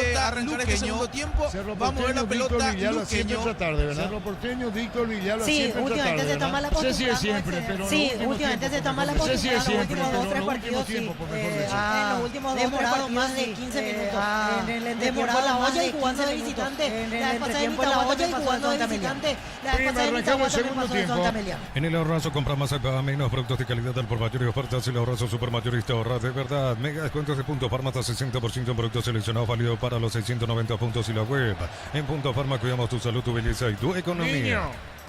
de arrancar este segundo tiempo. Vamos a ver la pelota Siempre Luqueño. esta tarde, ¿verdad? Cerro Porteño, Víctor Villalba Sí, siempre esta últimamente tarde, se está ¿verdad? mal No sé si acostumbrando es siempre, pero Sí, en los últimos últimamente se está tiempos, mal no sé si es acostumbrado. siempre, Los últimos pero 2 en 3 los últimos partidos sí. tiempos, por mejor decir. En los últimos 2 3 demorado partidos más de sí. 15 minutos. En el demorado la olla y jugando de visitante. La vez pasada en la olla y jugando de visitante. La vez pasada en arrancamos el segundo tiempo. En el ahorrazo compra más y paga menos productos de calidad al por mayor y ofertas. El ahorrazo supermayorista ahorra de verdad. Mega descuentos de Punto Farma hasta 60% en productos seleccionados válido para los 690 puntos y la web. En Punto Farma cuidamos tu salud, tu belleza y tu economía. Niño.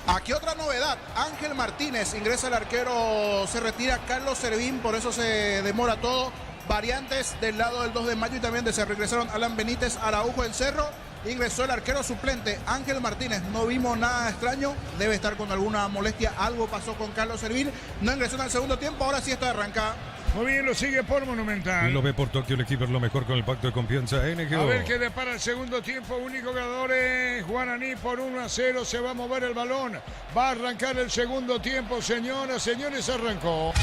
Aquí otra novedad, Ángel Martínez ingresa el arquero, se retira Carlos Servín, por eso se demora todo. Variantes del lado del 2 de mayo y también se regresaron Alan Benítez, Araujo, El Cerro. Ingresó el arquero suplente Ángel Martínez, no vimos nada extraño, debe estar con alguna molestia, algo pasó con Carlos Servín, no ingresó en el segundo tiempo, ahora sí esto arranca. Muy bien, lo sigue por Y Monumental. lo ve por Tokio, el equipo es lo mejor con el pacto de confianza NGO. A ver qué depara el segundo tiempo. Único ganador es Guaraní por 1-0. Se va a mover el balón. Va a arrancar el segundo tiempo, señoras, señores. Arrancó.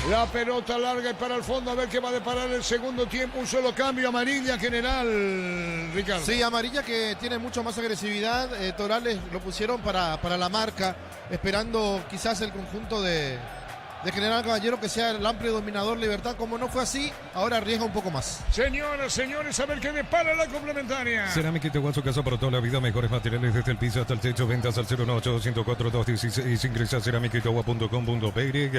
La pelota larga y para el fondo. A ver qué va a deparar el segundo tiempo. Un solo cambio. Amarilla general, Ricardo. Sí, amarilla que tiene mucho más agresividad. Torales lo pusieron para la marca, esperando quizás el conjunto de General Caballero que sea el amplio dominador Libertad. Como no fue así, ahora arriesga un poco más. Señoras, señores, a ver qué depara la complementaria. Cerámica Itaguá, su casa para toda la vida. Mejores materiales desde el piso hasta el techo. Ventas al 018-104-216. Ingresa a cerámicaitagua.com.py.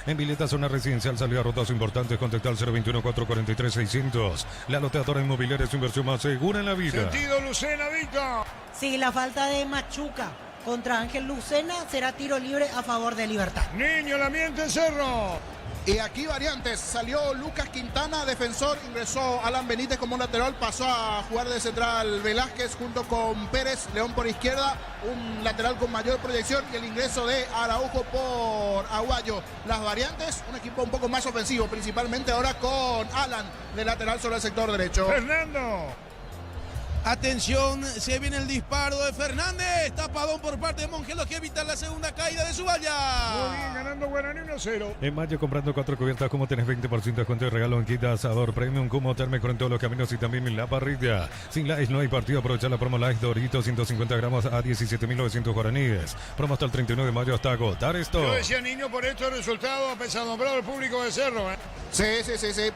En Vileta, zona residencial, salida rotazo importantes. Contacta al 021-443-600. La loteadora inmobiliaria es su inversión más segura en la vida. Sentido, Lucena, Víctor. Sí, la falta de Machuca contra Ángel Lucena será tiro libre a favor de Libertad. Niño, la miente Cerro. Y aquí variantes, salió Lucas Quintana, defensor, ingresó Alan Benítez como lateral, pasó a jugar de central Velázquez junto con Pérez, León por izquierda, un lateral con mayor proyección y el ingreso de Araujo por Aguayo. Las variantes, un equipo un poco más ofensivo, principalmente ahora con Alan de lateral sobre el sector derecho. Fernando. Atención, se viene el disparo de Fernández. Tapadón por parte de Mongelos que evita la segunda caída de su valla. Muy bien, ganando Guaraní 1-0. En mayo, comprando 4 cubiertas, como tenés 20% de descuento de regalo en kit asador premium, como térmico en todos los caminos y también en la parrilla. Sin Lice no hay partido, aprovechar la promo Lice Doritos 150 gramos a 17.900 guaraníes. Promo hasta el 31 de mayo hasta agotar esto. Yo decía, niño, por estos resultados, apesadumbrado el público de Cerro. Sí,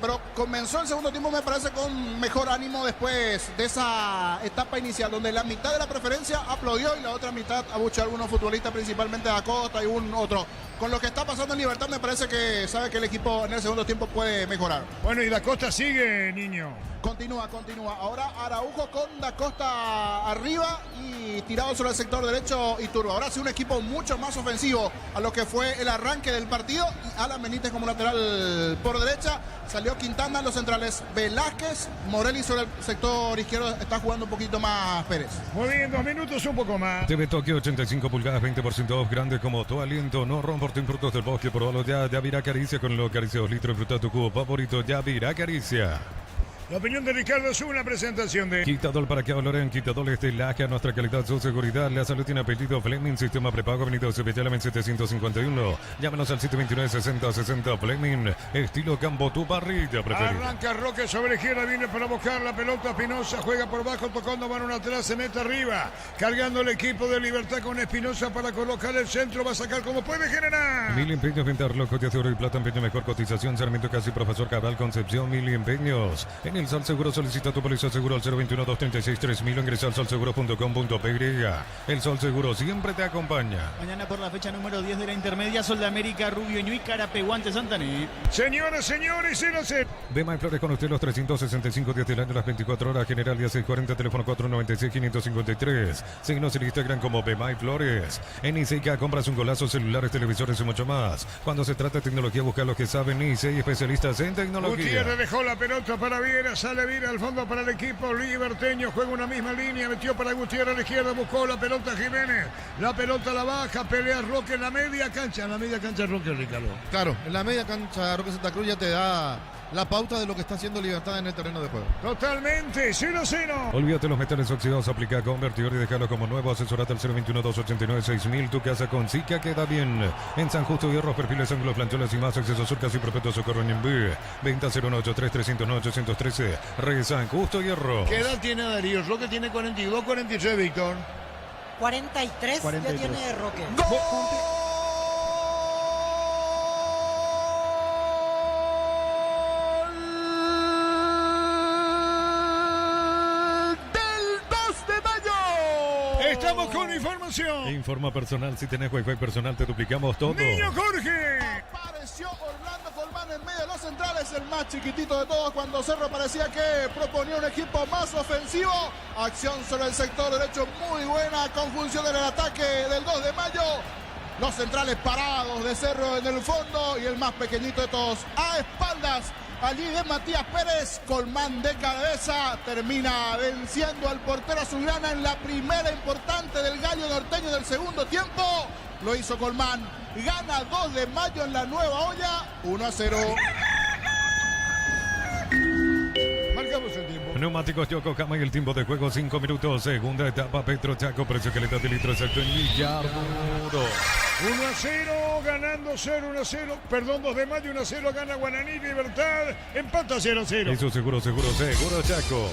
pero comenzó el segundo tiempo me parece con mejor ánimo después de esa etapa inicial donde la mitad de la preferencia aplaudió y la otra mitad abuchó a algunos futbolistas, principalmente de Acosta y un otro. Con lo que está pasando en Libertad me parece que sabe que el equipo en el segundo tiempo puede mejorar. Bueno, y Da Costa sigue, niño. Continúa. Ahora Araujo con Da Costa arriba y tirado sobre el sector derecho Iturbe. Ahora sí un equipo mucho más ofensivo a lo que fue el arranque del partido. Y Alan Benítez como lateral por derecha. Salió Quintana en los centrales. Velázquez, Morelli sobre el sector izquierdo. Está jugando un poquito más Pérez. Muy bien, 2 minutos, un poco más. TV Tokio 85 pulgadas, 20% off, grande como tu aliento. No romporten frutos del bosque, probalo ya. Yavira Caricia con lo Caricia 2 litros. Fruta tu cubo favorito. Yavira Caricia. La opinión de Ricardo es una presentación de Quitadol para que valoren. Quitadol es de Laja, nuestra calidad, su seguridad. La salud tiene apellido Fleming, sistema prepago, avenida Cepetalamen 751. Llámenos al 729-6060 Fleming, estilo Campo, tu parrilla preferida. Arranca Roque sobre izquierda, viene para buscar la pelota. Espinosa juega por bajo, tocando mano atrás, se mete arriba. Cargando el equipo de Libertad con Espinosa para colocar el centro. Va a sacar como puede generar. Mil empeños, venta reloj de oro y plata, empeño mejor cotización. Sarmiento Casi, Profesor Cabral, Concepción, Mil empeños. En el Sol Seguro solicita tu póliza seguro al 021-236-3000 o ingresa al solseguro.com.py. El Sol Seguro siempre te acompaña. Mañana por la fecha número 10 de la intermedia, Sol de América, Rubio Ñuy, Carapeguante, Santané. Señoras, señores, 0-0. Bema y Flores con usted los 365 días del año, las 24 horas. General día 640, teléfono 496-553. Síguenos en Instagram como Bema y Flores. En ICEICA compras un golazo, celulares, televisores y mucho más. Cuando se trata de tecnología, busca los que saben. ICEI, especialistas en tecnología. Gutiérrez dejó la pelota para Viera, sale Viera al fondo para el equipo liberteño, juega una misma línea, metió para Gutiérrez a la izquierda, buscó la pelota Jiménez, la pelota la baja, pelea Roque en la media cancha Roque, Ricardo. Claro, en la media cancha Roque Santa Cruz ya te da la pauta de lo que está haciendo Libertad en el terreno de juego. Totalmente, 0-0. Olvídate los metales oxidados, aplica convertidor y déjalo como nuevo. Asesorate al 021-289-6000. Tu casa con Zika queda bien. En San Justo, hierros, perfiles, ángulos, planchones y más. Acceso sur, casi perpetuo socorro en Ñemby. Venta 093-309-813. Re San Justo, hierro. ¿Qué edad tiene Darío? Roque tiene 42, 43, Víctor. 43 ya tiene Roque. ¡Gol! Estamos con información. Informa personal, si tenés Wi-Fi personal te duplicamos todo. Niño Jorge. Apareció Orlando Colmán en medio de los centrales, el más chiquitito de todos, cuando Cerro parecía que proponía un equipo más ofensivo. Acción sobre el sector derecho muy buena, conjunción en el ataque del 2 de mayo. Los centrales parados de Cerro en el fondo y el más pequeñito de todos a espaldas. Allí de Matías Pérez, Colmán de cabeza, termina venciendo al portero azulgrana en la primera importante del gallo norteño del segundo tiempo. Lo hizo Colmán, gana 2 de mayo en la nueva olla, 1-0. Marcamos el tiempo. Neumáticos Yokohama y el tiempo de juego 5 minutos. Segunda etapa Petro Chaco, precio calidad de litro exacto en Villarmuro. 1-0, ganando 0-1-0. Perdón, 2 de mayo, 1-0, gana Guaraní, Libertad. Empata 0-0. Eso seguro Chaco.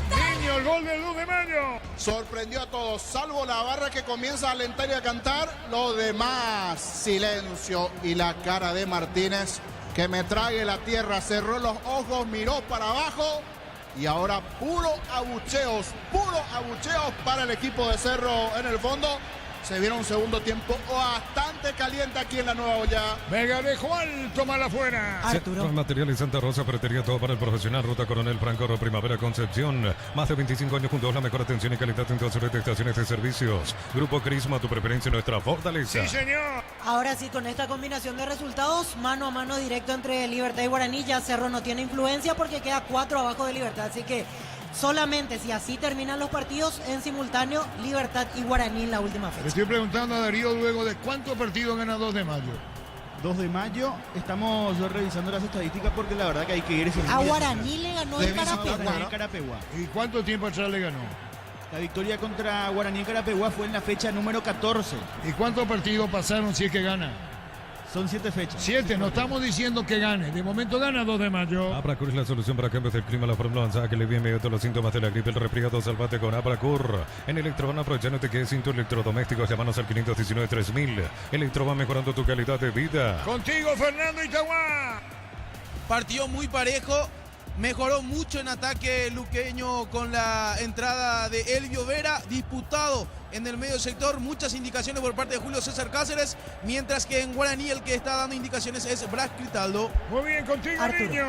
Niño, el gol del 2 de mayo. Sorprendió a todos, salvo la barra que comienza a alentar y a cantar. Lo demás, silencio y la cara de Martínez, que me trague la tierra, cerró los ojos, miró para abajo y ahora puro abucheos para el equipo de Cerro en el fondo. Se viene un segundo tiempo bastante caliente aquí en la nueva olla. Vega de Juan, tómala afuera. Con materiales Santa Rosa, ferretería todo para el profesional. Ruta Coronel Franco, Primavera Concepción. Más de 25 años juntos, la mejor atención y calidad en todas sus estaciones de servicios. Grupo Crisma, tu preferencia, nuestra fortaleza. Sí, señor. Ahora sí, con esta combinación de resultados, mano a mano directo entre Libertad y Guaraní, ya Cerro no tiene influencia porque queda 4 abajo de Libertad. Así que solamente si así terminan los partidos en simultáneo, Libertad y Guaraní en la última Le fecha. estoy preguntando a Darío luego de cuántos partidos gana 2 de mayo. 2 de mayo, estamos revisando las estadísticas porque la verdad que hay que ir. A Guaraní le ganó el Carapeguá. ¿Y cuánto tiempo atrás le ganó? La victoria contra Guaraní Carapeguá fue en la fecha número 14. ¿Y cuántos partidos pasaron si es que gana? Son 7 fechas. 7, no estamos diciendo que gane. De momento gana 2 de mayo. Abracur es la solución para cambios del clima, la fórmula avanzada que le viene todos los síntomas de la gripe, el resfriado. Salvate con Abracur. En Electroban, aprovechándote que es sin tus electrodomésticos, llámanos al 519-3000. Electroban, mejorando tu calidad de vida. Contigo, Fernando Itagua. Partido muy parejo. Mejoró mucho en ataque luqueño con la entrada de Elvio Vera, disputado en el medio sector, muchas indicaciones por parte de Julio César Cáceres, mientras que en Guaraní el que está dando indicaciones es Blas Critaldo. Muy bien, contigo, Arturo. niño.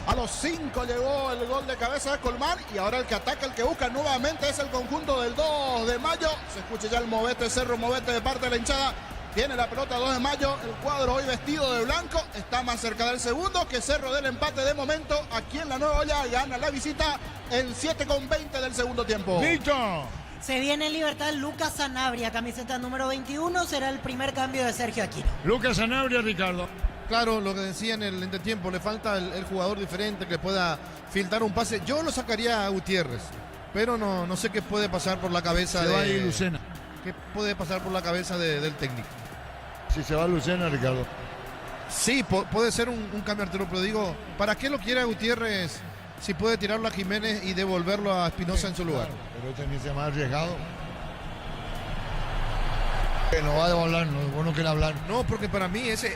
A los 5 llegó el gol de cabeza de Colmán y ahora el que ataca, el que busca nuevamente es el conjunto del 2 de mayo. Se escucha ya el movete, Cerro movete de parte de la hinchada. Tiene la pelota 2 de mayo, el cuadro hoy vestido de blanco, está más cerca del segundo que Cerro del empate de momento. Aquí en la nueva olla gana la visita en 7:20 del segundo tiempo. Víctor. Se viene en Libertad Lucas Sanabria, camiseta número 21, será el primer cambio de Sergio Aquino. Lucas Sanabria, Ricardo. Claro, lo que decía en el entretiempo, le falta el jugador diferente que pueda filtrar un pase. Yo lo sacaría a Gutiérrez, pero no sé qué puede pasar por la cabeza Se va a ir Lucena. ¿Qué puede pasar por la cabeza del técnico? Si se va Lucena, Ricardo. Sí, puede ser un cambio, Arturo, pero digo, ¿para qué lo quiere a Gutiérrez si puede tirarlo a Jiménez y devolverlo a Espinosa en su lugar? Claro, pero también se más arriesgado. Que no va a hablar, no es bueno que le hablar. No, porque para mí ese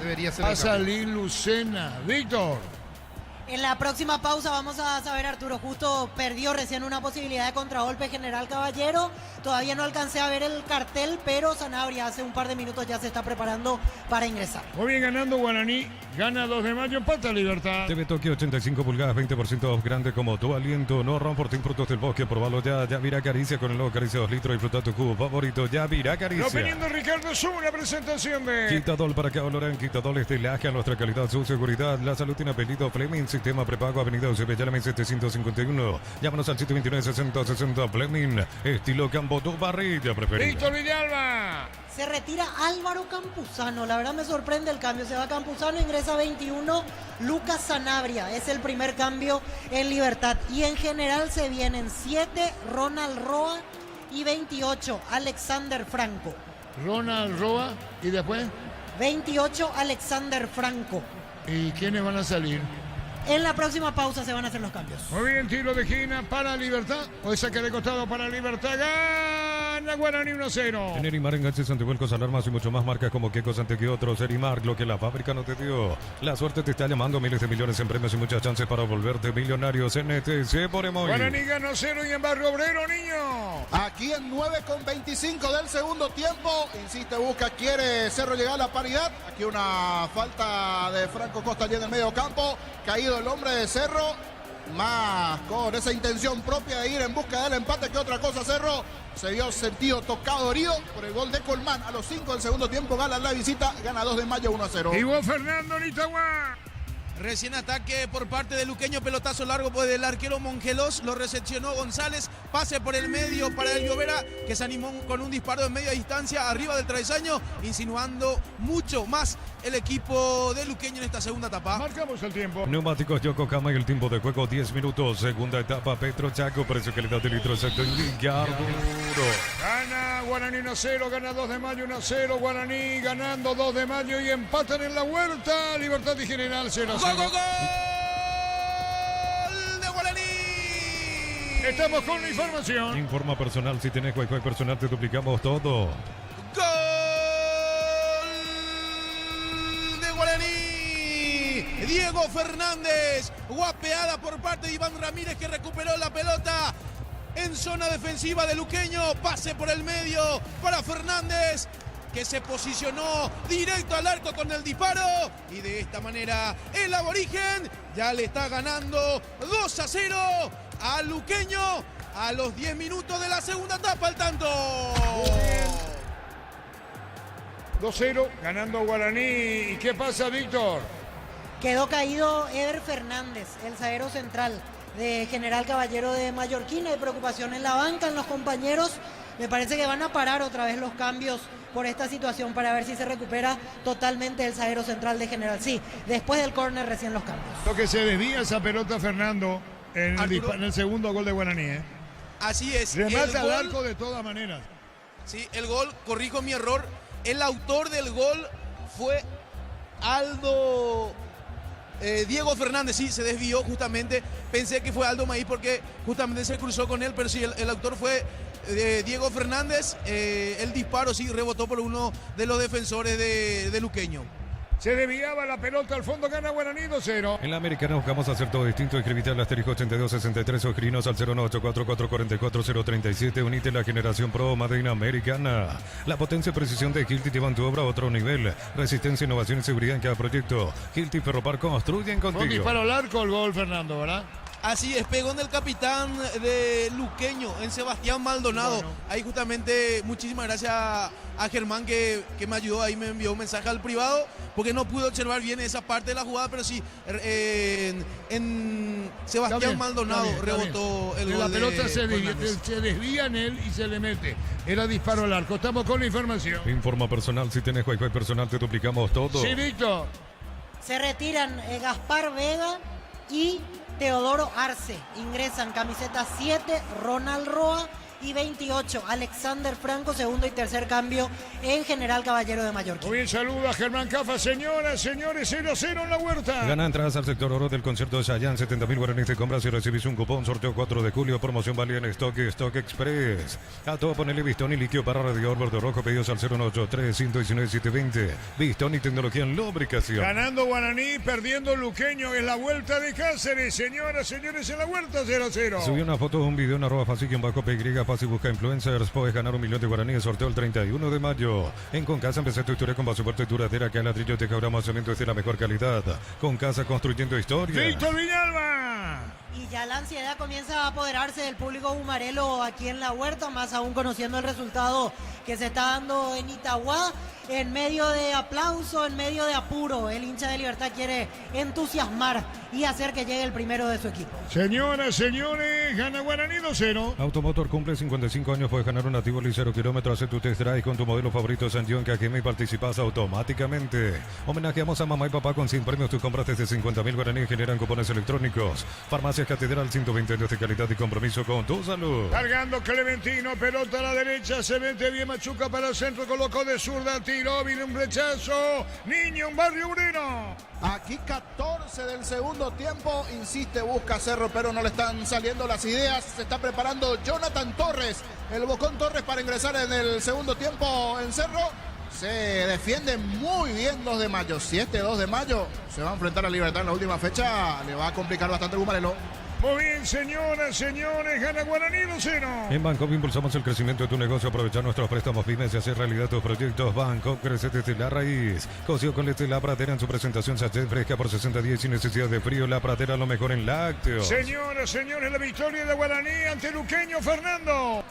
debería ser Va a el cambio. salir Lucena. Víctor. En la próxima pausa vamos a saber, Arturo, justo perdió recién una posibilidad de contragolpe General Caballero. Todavía no alcancé a ver el cartel, pero Sanabria hace un par de minutos ya se está preparando para ingresar. Muy bien, ganando Guaraní. Gana 2 de mayo, empata Libertad. TV Tokio 85 pulgadas, 20% off, grande como tu aliento. No Ron Fortín, frutos del bosque, probalo ya. Ya Vira Caricia con el nuevo Caricia 2 litros. Disfruta tu cubo favorito. Ya Vira Caricia. Opinión Ricardo Zú, una presentación de Quitadol para que valoren. Quitadol es de Laje a nuestra calidad, su seguridad. La salud tiene apellido Fleming. Sistema prepago, avenida Eusebio Yálame 751. Llámanos al 729-6060 Fleming. Estilo Campo, tu parrilla preferida. Víctor Villalba. Se retira Álvaro Campuzano. La verdad me sorprende el cambio. Se va Campuzano, ingresa 21. Lucas Sanabria es el primer cambio en Libertad. Y en general se vienen 7 Ronald Roa y 28 Alexander Franco. Ronald Roa y después. 28 Alexander Franco. ¿Y quiénes van a salir? En la próxima pausa se van a hacer los cambios. Muy bien, tiro de esquina para Libertad. Hoy saque de costado para Libertad. Gana Gana Guaraní 1-0. En Erimar, enganches, antivuelcos, alarmas y mucho más, marcas como Quecos ante que otros. Erimar, lo que la fábrica no te dio. La suerte te está llamando, miles de millones en premios y muchas chances para volverte millonarios en ETC por Emoy. Guaraní ganó 0 y en Barrio Obrero, niño. Aquí en 9:25 del segundo tiempo. Insiste, busca, quiere Cerro llegar a la paridad. Aquí una falta de Franco Costa allí en el medio campo. Caído el hombre de Cerro. Más con esa intención propia de ir en busca del empate que otra cosa. Cerro se vio sentido tocado, herido por el gol de Colmán. A los 5 del segundo tiempo gana la visita. Gana 2 de mayo 1-0. Igual Fernando Nitagua. Recién ataque por parte de Luqueño, pelotazo largo del arquero Mongelos, lo recepcionó González, pase por el medio para el Llovera, que se animó con un disparo de media distancia arriba del travesaño, insinuando mucho más el equipo de Luqueño en esta segunda etapa. Marcamos el tiempo. Neumáticos Yokohama y el tiempo de juego 10 minutos. Segunda etapa, Petro Chaco, precio calidad de litro exacto en Yarburo. Gana Guaraní 1-0, gana 2 de mayo 1-0. Guaraní ganando 2 de mayo y empatan en la Huerta. Libertad y General 0-0. ¡Gol, gol, gol! De Guaraní. Estamos con la información. Informa personal, si tenés Wi-Fi personal te duplicamos todo. ¡Gol de Guaraní! Diego Fernández, guapeada por parte de Iván Ramírez, que recuperó la pelota en zona defensiva de Luqueño. Pase por el medio para Fernández, que se posicionó directo al arco con el disparo, y de esta manera el aborigen ya le está ganando 2-0 a Luqueño a los 10 minutos de la segunda etapa. El tanto. 2-0, ganando Guaraní. ¿Y qué pasa, Víctor? Quedó caído Eder Fernández, el zaguero central de General Caballero de Mallorquín. Hay preocupación en la banca, en los compañeros. Me parece que van a parar otra vez los cambios por esta situación para ver si se recupera totalmente el zaguero central de General. Sí, después del córner recién los cambios. Lo que se desvía esa pelota, Fernando, en el segundo gol de Guaraní. Así es. Remata al arco de todas maneras. Sí, el gol, corrijo mi error, el autor del gol fue Diego Fernández. Sí, se desvió justamente. Pensé que fue Aldo Maíz porque justamente se cruzó con él, pero sí, el autor fue Diego Fernández. El disparo sí rebotó por uno de los defensores de Luqueño. Se desviaba la pelota al fondo, gana Guaraní 2-0. En la Americana buscamos hacer todo distinto. Escribite al asterisco 8263 o escribinos al 098444437. Unite la generación Pro Made in Americana. La potencia y precisión de Hilti llevan tu obra a otro nivel. Resistencia, innovación y seguridad en cada proyecto. Hilti Ferropar construyen contigo. Un disparo al arco, el gol, Fernando, ¿verdad? Así es, pegó en el capitán de Luqueño, en Sebastián Maldonado. Bueno. Ahí justamente muchísimas gracias a Germán que me ayudó, ahí me envió un mensaje al privado, porque no pude observar bien esa parte de la jugada, pero sí, en Sebastián Maldonado rebotó el gol. La pelota se Fernández. desvía en él y se le mete. Era disparo al arco. Estamos con la información. Informa personal, si tenés Wi-Fi personal te duplicamos todo. Sí, Víctor. Se retiran Gaspar Vega y Teodoro Arce. Ingresan camiseta 7, Ronald Roa, y 28, Alexander Franco, segundo y tercer cambio en General Caballero de Mallorquín. Muy bien, saluda a Germán Cafa, señoras, señores, 0-0 en la Huerta. Gana entradas al sector oro del concierto de Chayanne, 70.000 guaraníes de compras y recibís un cupón. Sorteo 4 de julio, promoción válida en Stock Express. A todo ponele Bistón y litio para radiador verde rojo, pedidos al 0183119-720. Bistón y tecnología en lubricación. Ganando Guaraní, perdiendo Luqueño en la Vuelta de Cáceres. Señoras, señores, en la Huerta 0-0. Subí una foto o un video en @fácil_PY. Fácil busca influencers. Puedes ganar 1 millón de guaraníes. Sorteo el 31 de mayo. En Concasa empecé tu historia con base fuerte y duradera, que al ladrillo te cabrá más cemento de la mejor calidad. Concasa, construyendo historia. Víctor Villalba. Y ya la ansiedad comienza a apoderarse del público humarelo aquí en la Huerta, más aún conociendo el resultado que se está dando en Itagua. En medio de aplauso, en medio de apuro, el hincha de Libertad quiere entusiasmar y hacer que llegue el primero de su equipo. Señoras, señores, gana Guaraní 2-0. Automotor cumple 55 años, puedes ganar un nativo 0 kilómetros. Hace tu test drive con tu modelo favorito San John Cajeme y participas automáticamente. Homenajeamos a mamá y papá con 100 premios. Tus compras desde 50.000 guaraníes generan cupones electrónicos. Farmacia Farmacias Catedral, 120 años de calidad y compromiso con tu salud. Cargando Clementino, pelota a la derecha, se mete bien Machuca para el centro, colocó de zurda, tiró, viene un rechazo. Niño, un Barrio Obrero. Aquí 14 del segundo tiempo, insiste, busca Cerro, pero no le están saliendo las ideas. Se está preparando Jonathan Torres, el Bocón Torres, para ingresar en el segundo tiempo en Cerro. Se defiende muy bien 2 de mayo. Si este 2 de mayo se va a enfrentar a Libertad en la última fecha, le va a complicar bastante el Gumarelo. Muy bien, señoras, señores, gana Guaraní 1-0. En Banco impulsamos el crecimiento de tu negocio, aprovechar nuestros préstamos pymes y hacer realidad tus proyectos. Banco crece desde la raíz. Coció con leche La Pradera en su presentación sachet fresca por 60 días sin necesidad de frío. La Pradera, lo mejor en lácteos. Señoras, señores, la victoria de Guaraní ante Luqueño, Fernando.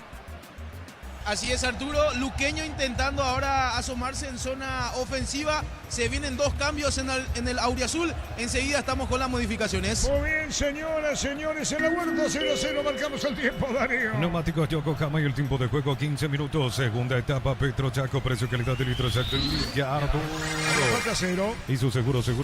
Así es, Arturo. Luqueño intentando ahora asomarse en zona ofensiva. Se vienen 2 cambios en el Auriazul. Enseguida estamos con las modificaciones. Muy bien, señoras, señores, en la vuelta 0-0 marcamos el tiempo, Darío. Neumáticos Yokohama y el tiempo de juego 15 minutos. Segunda etapa, Petro Chaco, precio calidad de litro Chaco. Ya Arturo. Y su seguro Chaco.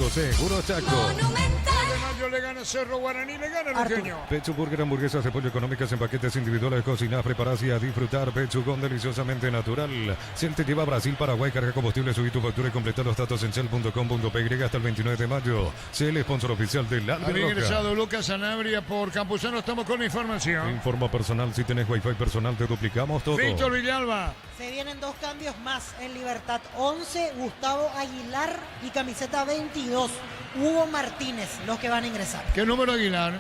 Mayo le gana Cerro, Guaraní le gana Luqueño. Pechu Burger, hamburguesas de pollo económicas en paquetes individuales, cocinadas, preparadas y a disfrutar. Pechugón deliciosamente natural. Shell te lleva a Brasil, Paraguay, carga combustible, subir tu factura y completa los datos en shell.com.py hasta el 29 de mayo. Shell, sponsor oficial del Albirroja. Había ingresado Lucas Sanabria por Campuzano, estamos con la información. Informa personal, si tenés wifi personal te duplicamos todo. Víctor Villalba. Se vienen 2 cambios más en Libertad. 11, Gustavo Aguilar, y camiseta 22, Hugo Martínez, los que van a ingresar. ¿Qué número Aguilar?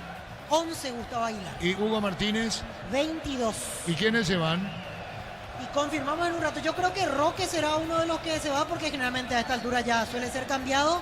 11, Gustavo Aguilar. ¿Y Hugo Martínez? 22. ¿Y quiénes se van? Y confirmamos en un rato. Yo creo que Roque será uno de los que se va, porque generalmente a esta altura ya suele ser cambiado.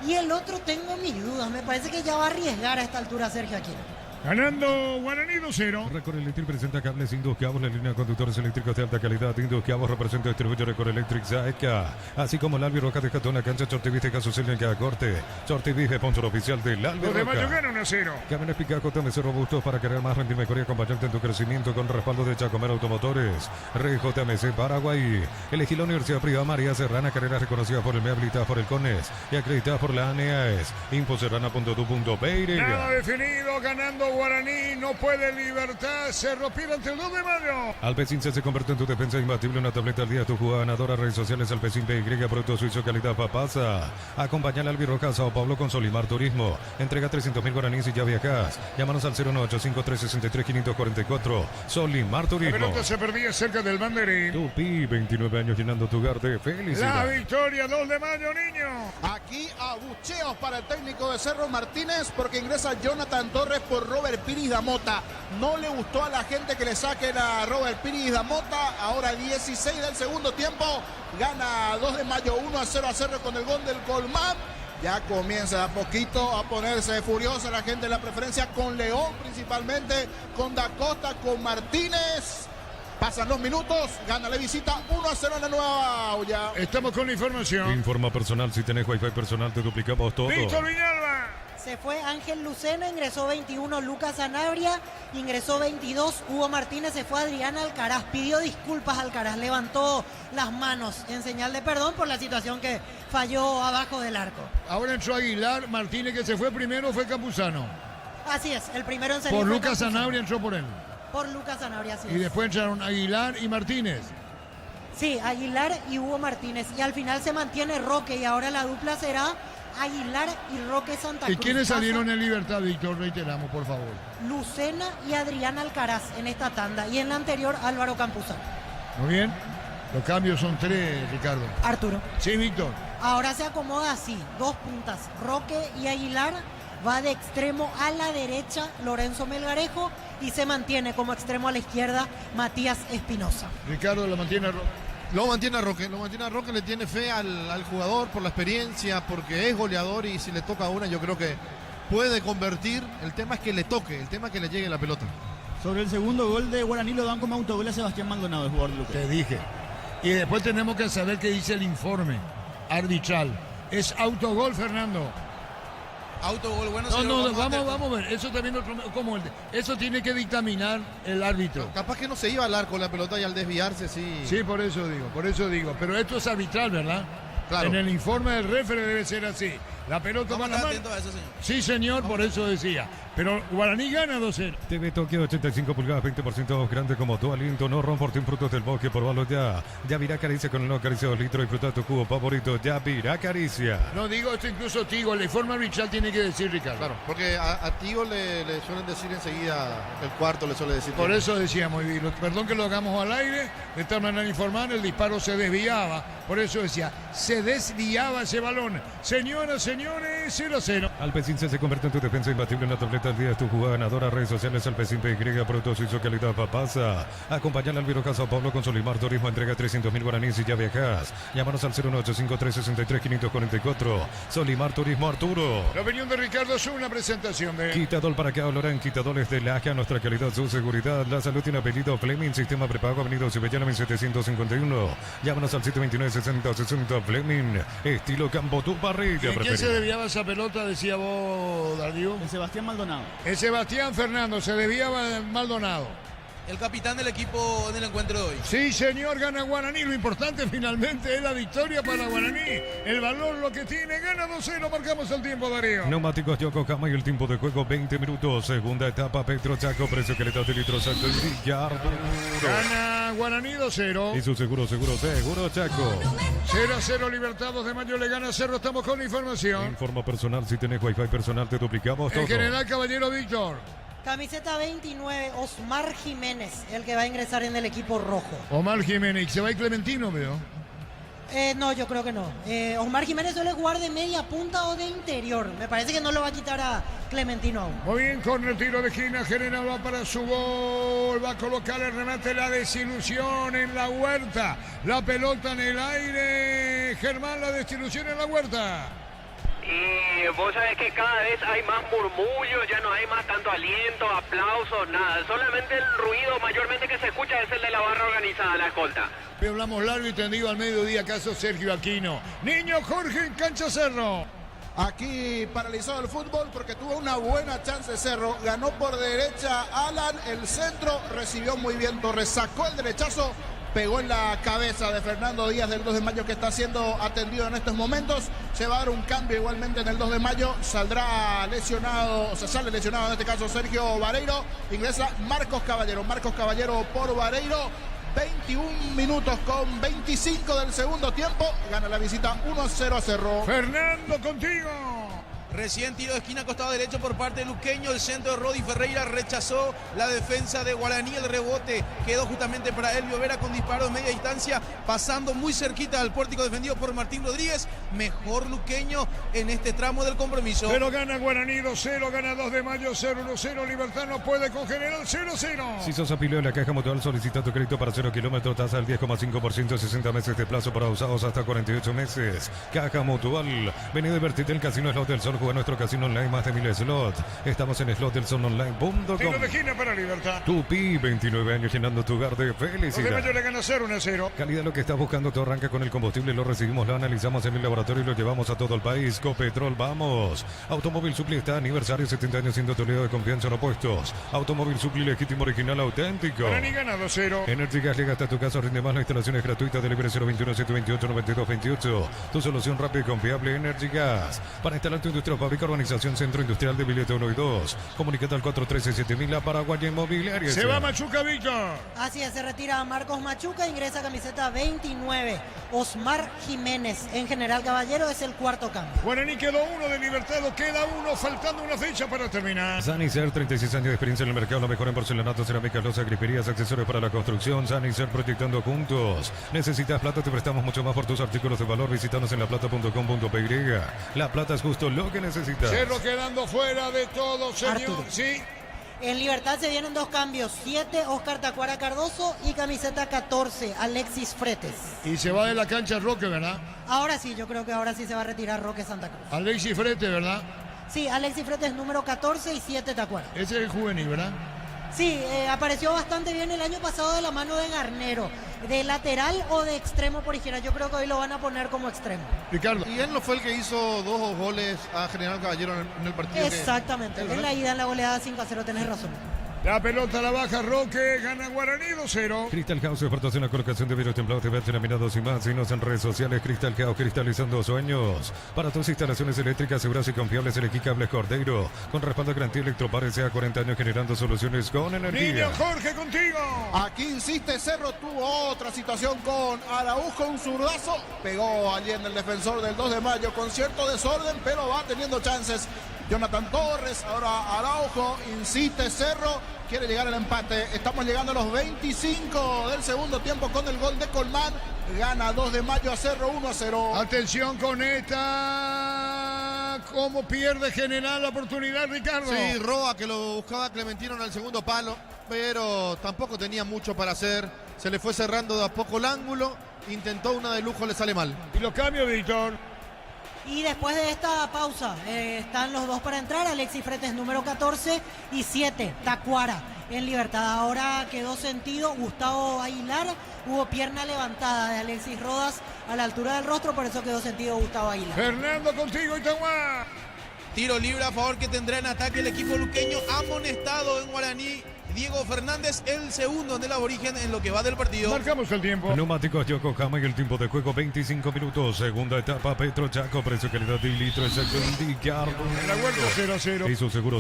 Y el otro tengo mis dudas. Me parece que ya va a arriesgar a esta altura Sergio Aquino. Ganando Guaraní 2-0. Record Electric presenta cables Indus Cabos, la línea de conductores eléctricos de alta calidad. Indus Cabos representa y distribuye Record Electric Zaeca. Así como el Albirroja de Catona, cancha Chortiviste, Casusel en cada corte. Chortiviste, sponsor oficial del Albirroja. 2 de mayo gana 1-0. Camiones Picaco, TMC robustos para querer más, rendir mejor y acompañarte en tu crecimiento con respaldo de Chacomer Automotores. Rejo TMC Paraguay. Elegí la Universidad Privada María Serrana, carreras reconocidas por el MEA, habilitadas por el CONES y acreditadas por la ANEAES. Infoserrana.tu.py. Nada definido, ganando Guaraní, no puede Libertad, Cerro pierde ante el 2 de mayo. Alpecin se convierte en tu defensa imbatible, una tableta al día, tu jugada ganadora, redes sociales, Alpecin PY, producto suizo, calidad papasa. Acompaña al Albirroja Sao Paulo con Solimar Turismo. Entrega 300.000 guaraníes y ya viajas. Llámanos al 0985363-544. Solimar Turismo. La pelota se perdía cerca del banderín. Tupi, 29 años llenando tu hogar de felicidad. La victoria, 2 de mayo, niño. Aquí abucheos para el técnico de Cerro Martínez, porque ingresa Jonathan Torres por Robert Piris da Mota. No le gustó a la gente que le saquen a Robert Piris da Mota. Ahora 16 del segundo tiempo. Gana 2 de mayo 1-0 a Cerro con el gol del Colmán. Ya comienza a poquito a ponerse furiosa la gente de la preferencia, con León principalmente, con Da Costa, con Martínez. Pasan los minutos, gana la visita 1-0 en la Nueva Olla. Estamos con la información. Informa personal, si tenés wifi personal te duplicamos todo. Víctor Villalba. Se fue Ángel Lucena, ingresó 21 Lucas Sanabria, ingresó 22 Hugo Martínez, se fue Adrián Alcaraz, pidió disculpas Alcaraz, levantó las manos en señal de perdón por la situación que falló abajo del arco. Ahora entró Aguilar, Martínez, que se fue primero, fue Campuzano. Así es, el primero en salir Por fue Lucas Campuzano. Sanabria entró por él. Por Lucas Sanabria, así Y es. después entraron Aguilar y Martínez. Sí, Aguilar y Hugo Martínez. Y al final se mantiene Roque, y ahora la dupla será Aguilar y Roque Santa Cruz. ¿Y quiénes salieron en libertad, Víctor? Reiteramos, por favor. Lucena y Adrián Alcaraz en esta tanda. Y en la anterior, Álvaro Campuzano. Muy bien. Los cambios son 3, Ricardo. Arturo. Sí, Víctor. Ahora se acomoda así, 2 puntas. Roque y Aguilar. Va de extremo a la derecha Lorenzo Melgarejo, y se mantiene como extremo a la izquierda Matías Espinosa. Ricardo lo mantiene a Roque. Lo mantiene a Roque, le tiene fe al jugador por la experiencia, porque es goleador, y si le toca una yo creo que puede convertir. El tema es que le toque, el tema es que le llegue la pelota. Sobre el segundo gol de Guaraní lo dan como autogol a Sebastián Maldonado, el jugador de Luque. Te dije. Y después tenemos que saber qué dice el informe arbitral. ¿Es autogol, Fernando? Autogol, bueno. No, vamos a ver. Eso también eso tiene que dictaminar el árbitro. Capaz que no se iba al arco la pelota, y al desviarse sí. Sí, por eso digo. Pero esto es arbitral, ¿verdad? Claro. En el informe del referee debe ser así. La pelota va a la mano. Atento a eso, señor. Sí, señor, por eso decía. Pero Guaraní gana 2-0. TV Tokio 85 pulgadas, 20% grande como tu aliento. No romporte frutos del bosque, probalo ya. Yavirá Caricia con el no Caricia 2 litros. Disfruta tu cubo favorito. Yavirá Caricia. No digo esto, incluso Tigo, la informa Richard tiene que decir, Ricardo. Claro, porque a Tigo le suelen decir enseguida, el cuarto le suele decir. Por eso decíamos, y perdón que lo hagamos al aire, de tal manera informar, el disparo se desviaba. Por eso decía, se desviaba ese balón. Señoras, señores, 0-0. Alpecin se convierte en tu defensa imbatible en la tableta al día. Es tu jugada ganadora. Redes sociales Alpecin PY, productos y su calidad papasa. Acompañar al Viroca Sao Paulo con Solimar Turismo. Entrega 300.000 guaraníes y ya viajas. Llámanos al 01853-63-544. Solimar Turismo Arturo. La opinión de Ricardo es una presentación de... Quitadol para que olorán. Quitadores de Laja. Nuestra calidad, su seguridad. La salud tiene apellido Fleming. Sistema prepago. Avenida Cibellana 1751. Llámanos al 729-6060 Fleming. Estilo Campo, tu parrilla ¿En quién se preferida. desviaba esa pelota, decía vos, Darío? El Sebastián Maldonado. El Sebastián Fernando, se desviaba Maldonado. El capitán del equipo en el encuentro de hoy. Sí, señor, gana Guaraní. Lo importante finalmente es la victoria para Guaraní. El valor lo que tiene, gana 2-0. Marcamos el tiempo, Darío. Neumáticos Yokohama y el tiempo de juego 20 minutos. Segunda etapa, Petro Chaco, precio calidad de litros alto y Villardo. Gana Guaraní 2-0. Y su seguro Chaco. 0-0 Libertados de Mayo le gana Cerro. Estamos con la información. Informa personal, si tenés wifi personal te duplicamos todo. El general Caballero Víctor. Camiseta 29, Osmar Jiménez, el que va a ingresar en el equipo rojo. Omar Jiménez. ¿Se va a ir Clementino, veo? No, yo creo que no. Osmar Jiménez suele jugar de media punta o de interior. Me parece que no lo va a quitar a Clementino aún. Muy bien, con el tiro de esquina, General va para su gol. Va a colocar el remate, la desilusión en la Huerta. La pelota en el aire. Germán, la desilusión en la Huerta. Y vos sabés que cada vez hay más murmullos, ya no hay más tanto aliento, aplausos, nada. Solamente el ruido mayormente que se escucha es el de la barra organizada, la escolta. Pero hablamos largo y tendido al mediodía, caso Sergio Aquino. Niño Jorge en Cancha Cerro. Aquí paralizado el fútbol porque tuvo una buena chance Cerro. Ganó por derecha Alan, el centro recibió muy bien Torres. Sacó el derechazo, pegó en la cabeza de Fernando Díaz del 2 de mayo que está siendo atendido en estos momentos. Se va a dar un cambio igualmente en el 2 de mayo. Saldrá lesionado, o sea, sale lesionado en este caso Sergio Vareiro. Ingresa Marcos Caballero. Marcos Caballero por Vareiro. 21 minutos con 25 del segundo tiempo. Gana la visita 1-0 a Cerro. Fernando, contigo. Recién tiro de esquina costado derecho por parte de Luqueño. El centro de Rodi Ferreira rechazó la defensa de Guaraní. El rebote quedó justamente para Elvio Vera con disparo de media distancia, pasando muy cerquita al pórtico defendido por Martín Rodríguez. Mejor Luqueño en este tramo del compromiso. Pero gana Guaraní 2-0, gana 2 de mayo 0-1-0. Libertad no puede con General 0-0. Si sos afiliado de la Caja Mutual, solicita tu crédito para 0 kilómetros, tasa del 10,5%, 60 meses de plazo para usados hasta 48 meses. Caja Mutual. Vení a divertirte en Casino Slot del Sol. Juega nuestro casino online, más de 1000 slots. Estamos en slotdelsononline.com. Tiro de esquina para Libertad. Tupi, 29 años llenando tu hogar de 2 de felicidad. mayo le gana 0-1-0. Calidad lo que estás buscando, todo arranca con el combustible, lo recibimos, lo analizamos en el laboratorio y lo llevamos a todo el país. Copetrol, vamos. Automóvil Supli está aniversario, 70 años siendo tu aliado de confianza en opuestos. Automóvil Supli, legítimo, original, auténtico. Guaraní gana 2-0. Energy Gas llega hasta tu casa, rinde más, la instalación es gratuita, delivery 021-728-9228. Tu solución rápida y confiable, Energy Gas. Para instalar tu industria, fábrica, urbanización, centro industrial de billete 1 y 2. Comunicate al 413-7000, la Paraguaya Inmobiliaria. Se va Machuca, Víctor. Así es, se retira Marcos Machuca, ingresa camiseta 29, Osmar Jiménez. En General Caballero es el cuarto cambio. Guaraní quedó 1 de Libertado, queda 1, faltando una fecha para terminar. Sanicer, 36 años de experiencia en el mercado, lo mejor en porcelanato, cerámicas, losas, griferías, accesorios para la construcción. Sanicer, proyectando juntos. ¿Necesitas plata? Te prestamos mucho más por tus artículos de valor. Visítanos en laplata.com.py. La plata es justo lo que necesitas. Cerro quedando fuera de todo, señor. Arturo. Sí. En Libertad se vienen 2 cambios, 7, Oscar Tacuara Cardoso y camiseta 14, Alexis Fretes. Y se va de la cancha Roque, ¿verdad? Ahora sí, yo creo que ahora sí se va a retirar Roque Santa Cruz. Alexis Frete, ¿verdad? Sí, Alexis Fretes número 14 y 7 Tacuara. Ese es el juvenil, ¿verdad? Sí, apareció bastante bien el año pasado de la mano de Garnero, de lateral o de extremo por izquierda. Yo creo que hoy lo van a poner como extremo. Ricardo. Y él no fue el que hizo 2 goles a General Caballero en el partido. Exactamente, en la ida en la goleada 5-0, tenés razón. La pelota la baja Roque, gana Guaraní 2-0. Crystal House, exportación a colocación de vidrios templados, TV laminados y más. Signos en redes sociales. Crystal House, cristalizando sueños. Para tus instalaciones eléctricas seguras y confiables, elegí Cables Cordeiro. Con respaldo de garantía Electropares, sea 40 años generando soluciones con energía. Niño Jorge, contigo. Aquí insiste Cerro, tuvo otra situación con Araujo, un zurdazo. Pegó allí en el defensor del 2 de mayo con cierto desorden, pero va teniendo chances. Jonathan Torres, ahora Araujo, insiste Cerro, quiere llegar al empate. Estamos llegando a los 25 del segundo tiempo con el gol de Colmán. Gana 2 de mayo a Cerro 1-0. Atención con esta. ¿Cómo pierde General la oportunidad, Ricardo? Sí, Roa que lo buscaba Clementino en el segundo palo, pero tampoco tenía mucho para hacer. Se le fue cerrando de a poco el ángulo. Intentó una de lujo, le sale mal. Y los cambios, Víctor. Y después de esta pausa, están los dos para entrar. Alexis Fretes número 14 y 7, Tacuara en libertad. Ahora quedó sentido Gustavo Aguilar. Hubo pierna levantada de Alexis Rodas a la altura del rostro, por eso quedó sentido Gustavo Aguilar. Fernando, contigo, Itagua. Tiro libre a favor que tendrá en ataque el equipo luqueño. Amonestado en Guaraní Diego Fernández, el segundo del aborigen en lo que va del partido. Marcamos el tiempo. Neumáticos Yokohama y el tiempo de juego 25 minutos. Segunda etapa Petro Chaco, precio calidad de litro exacto indicar. En la vuelta 0-0. Hizo seguro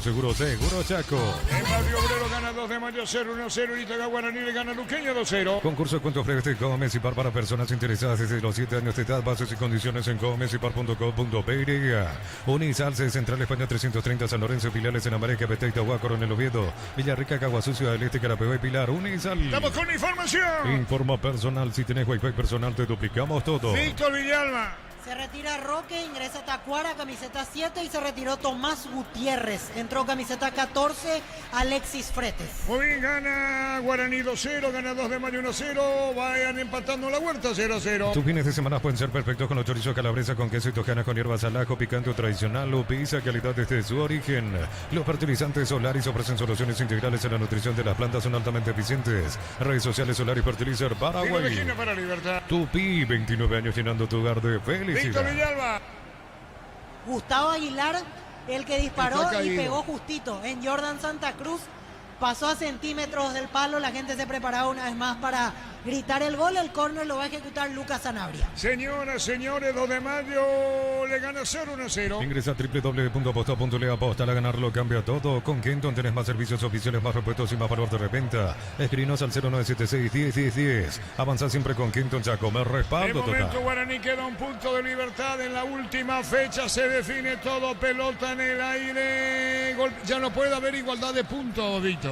Chaco. En Barrio Obrero gana 2 de mayo 0-1-0. Itaga Guaraní le gana Luqueño 2-0. Concurso de cuentos breves de Gómez y Par para personas interesadas desde los 7 años de edad. Bases y condiciones en gómezipar.com.py. Unisalce, Central España 330, San Lorenzo, Pilares en América, Betey, Itagua, Coronel Oviedo, Villarrica, Caguasucio, del Este, Carapeo y Pilar. Unisal. Estamos con información. Informa personal. Si tenés Wi-Fi personal, te duplicamos todo. Víctor Villalba. Se retira Roque, ingresa Tacuara, camiseta 7, y se retiró Tomás Gutiérrez. Entró camiseta 14, Alexis Fretes. Muy bien, gana Guaraní 2-0, gana 2 de mayo 1-0. Vayan empatando la huerta 0-0. Tus fines de semana pueden ser perfectos con los chorizos calabresa con queso y tojana con hierbas al ajo, picante o tradicional o pizza, calidad desde su origen. Los fertilizantes Solaris ofrecen soluciones integrales en la nutrición de las plantas, son altamente eficientes. Redes sociales Solaris Fertilizer Paraguay. Para Libertad. Tupi, 29 años llenando tu hogar de felicidad. Víctor Villalba. Gustavo Aguilar, el que disparó y pegó justito en Jordan Santa Cruz. Pasó a centímetros del palo, la gente se preparaba una vez más para gritar el gol. El córner lo va a ejecutar Lucas Sanabria. Señoras, señores, 2 de mayo le gana 0-1-0. Ingresa a www.aposta.le. Aposta a ganarlo, cambia todo. Con Kenton tenés más servicios oficiales, más repuestos y más valor de reventa. Escribinos al 0976-10-10-10. Avanza siempre con Kenton Chaco. Me respaldo De momento total. Guaraní queda un punto de libertad. En la última fecha se define todo. Pelota en el aire. Ya no puede haber igualdad de puntos, Víctor.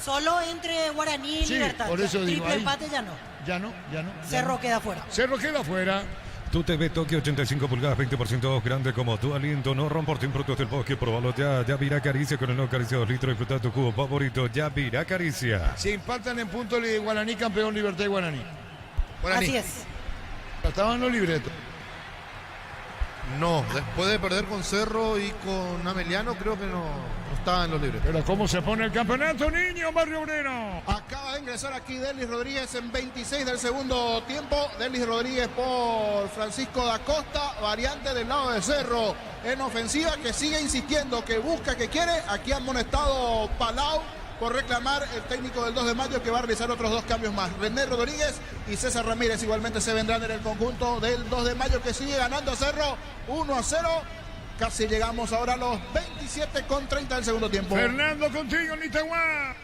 Solo entre Guaraní y Sí, Libertad. por eso digo, triple ahí. empate ya no. Ya no. Cerro queda fuera. Cerro queda fuera. Tu TV Tokio 85 pulgadas, 20% grande como tu aliento. No romporte productos del bosque, probalo ya. Ya virá Caricia con el nuevo Caricia 2 litros. Disfruta tu cubo favorito. Ya virá Caricia. Si empatan en punto Guaraní, campeón Libertad y Guaraní. Así es. Estaban los libretos. No, después de perder con Cerro y con Ameliano, creo que no estaban los libres. Pero ¿cómo se pone el campeonato, niño, Barrio Obrero? Acaba de ingresar aquí Delis Rodríguez en 26 del segundo tiempo. Delis Rodríguez por Francisco da Costa, variante del lado de Cerro en ofensiva, que sigue insistiendo, que busca, que quiere. Aquí han amonestado Palau por reclamar el técnico del 2 de mayo, que va a realizar otros 2 cambios más. René Rodríguez y César Ramírez igualmente se vendrán en el conjunto del 2 de mayo, que sigue ganando a Cerro 1-0. Casi llegamos ahora a los 27:30 del segundo tiempo. Fernando, contigo, Nitagua.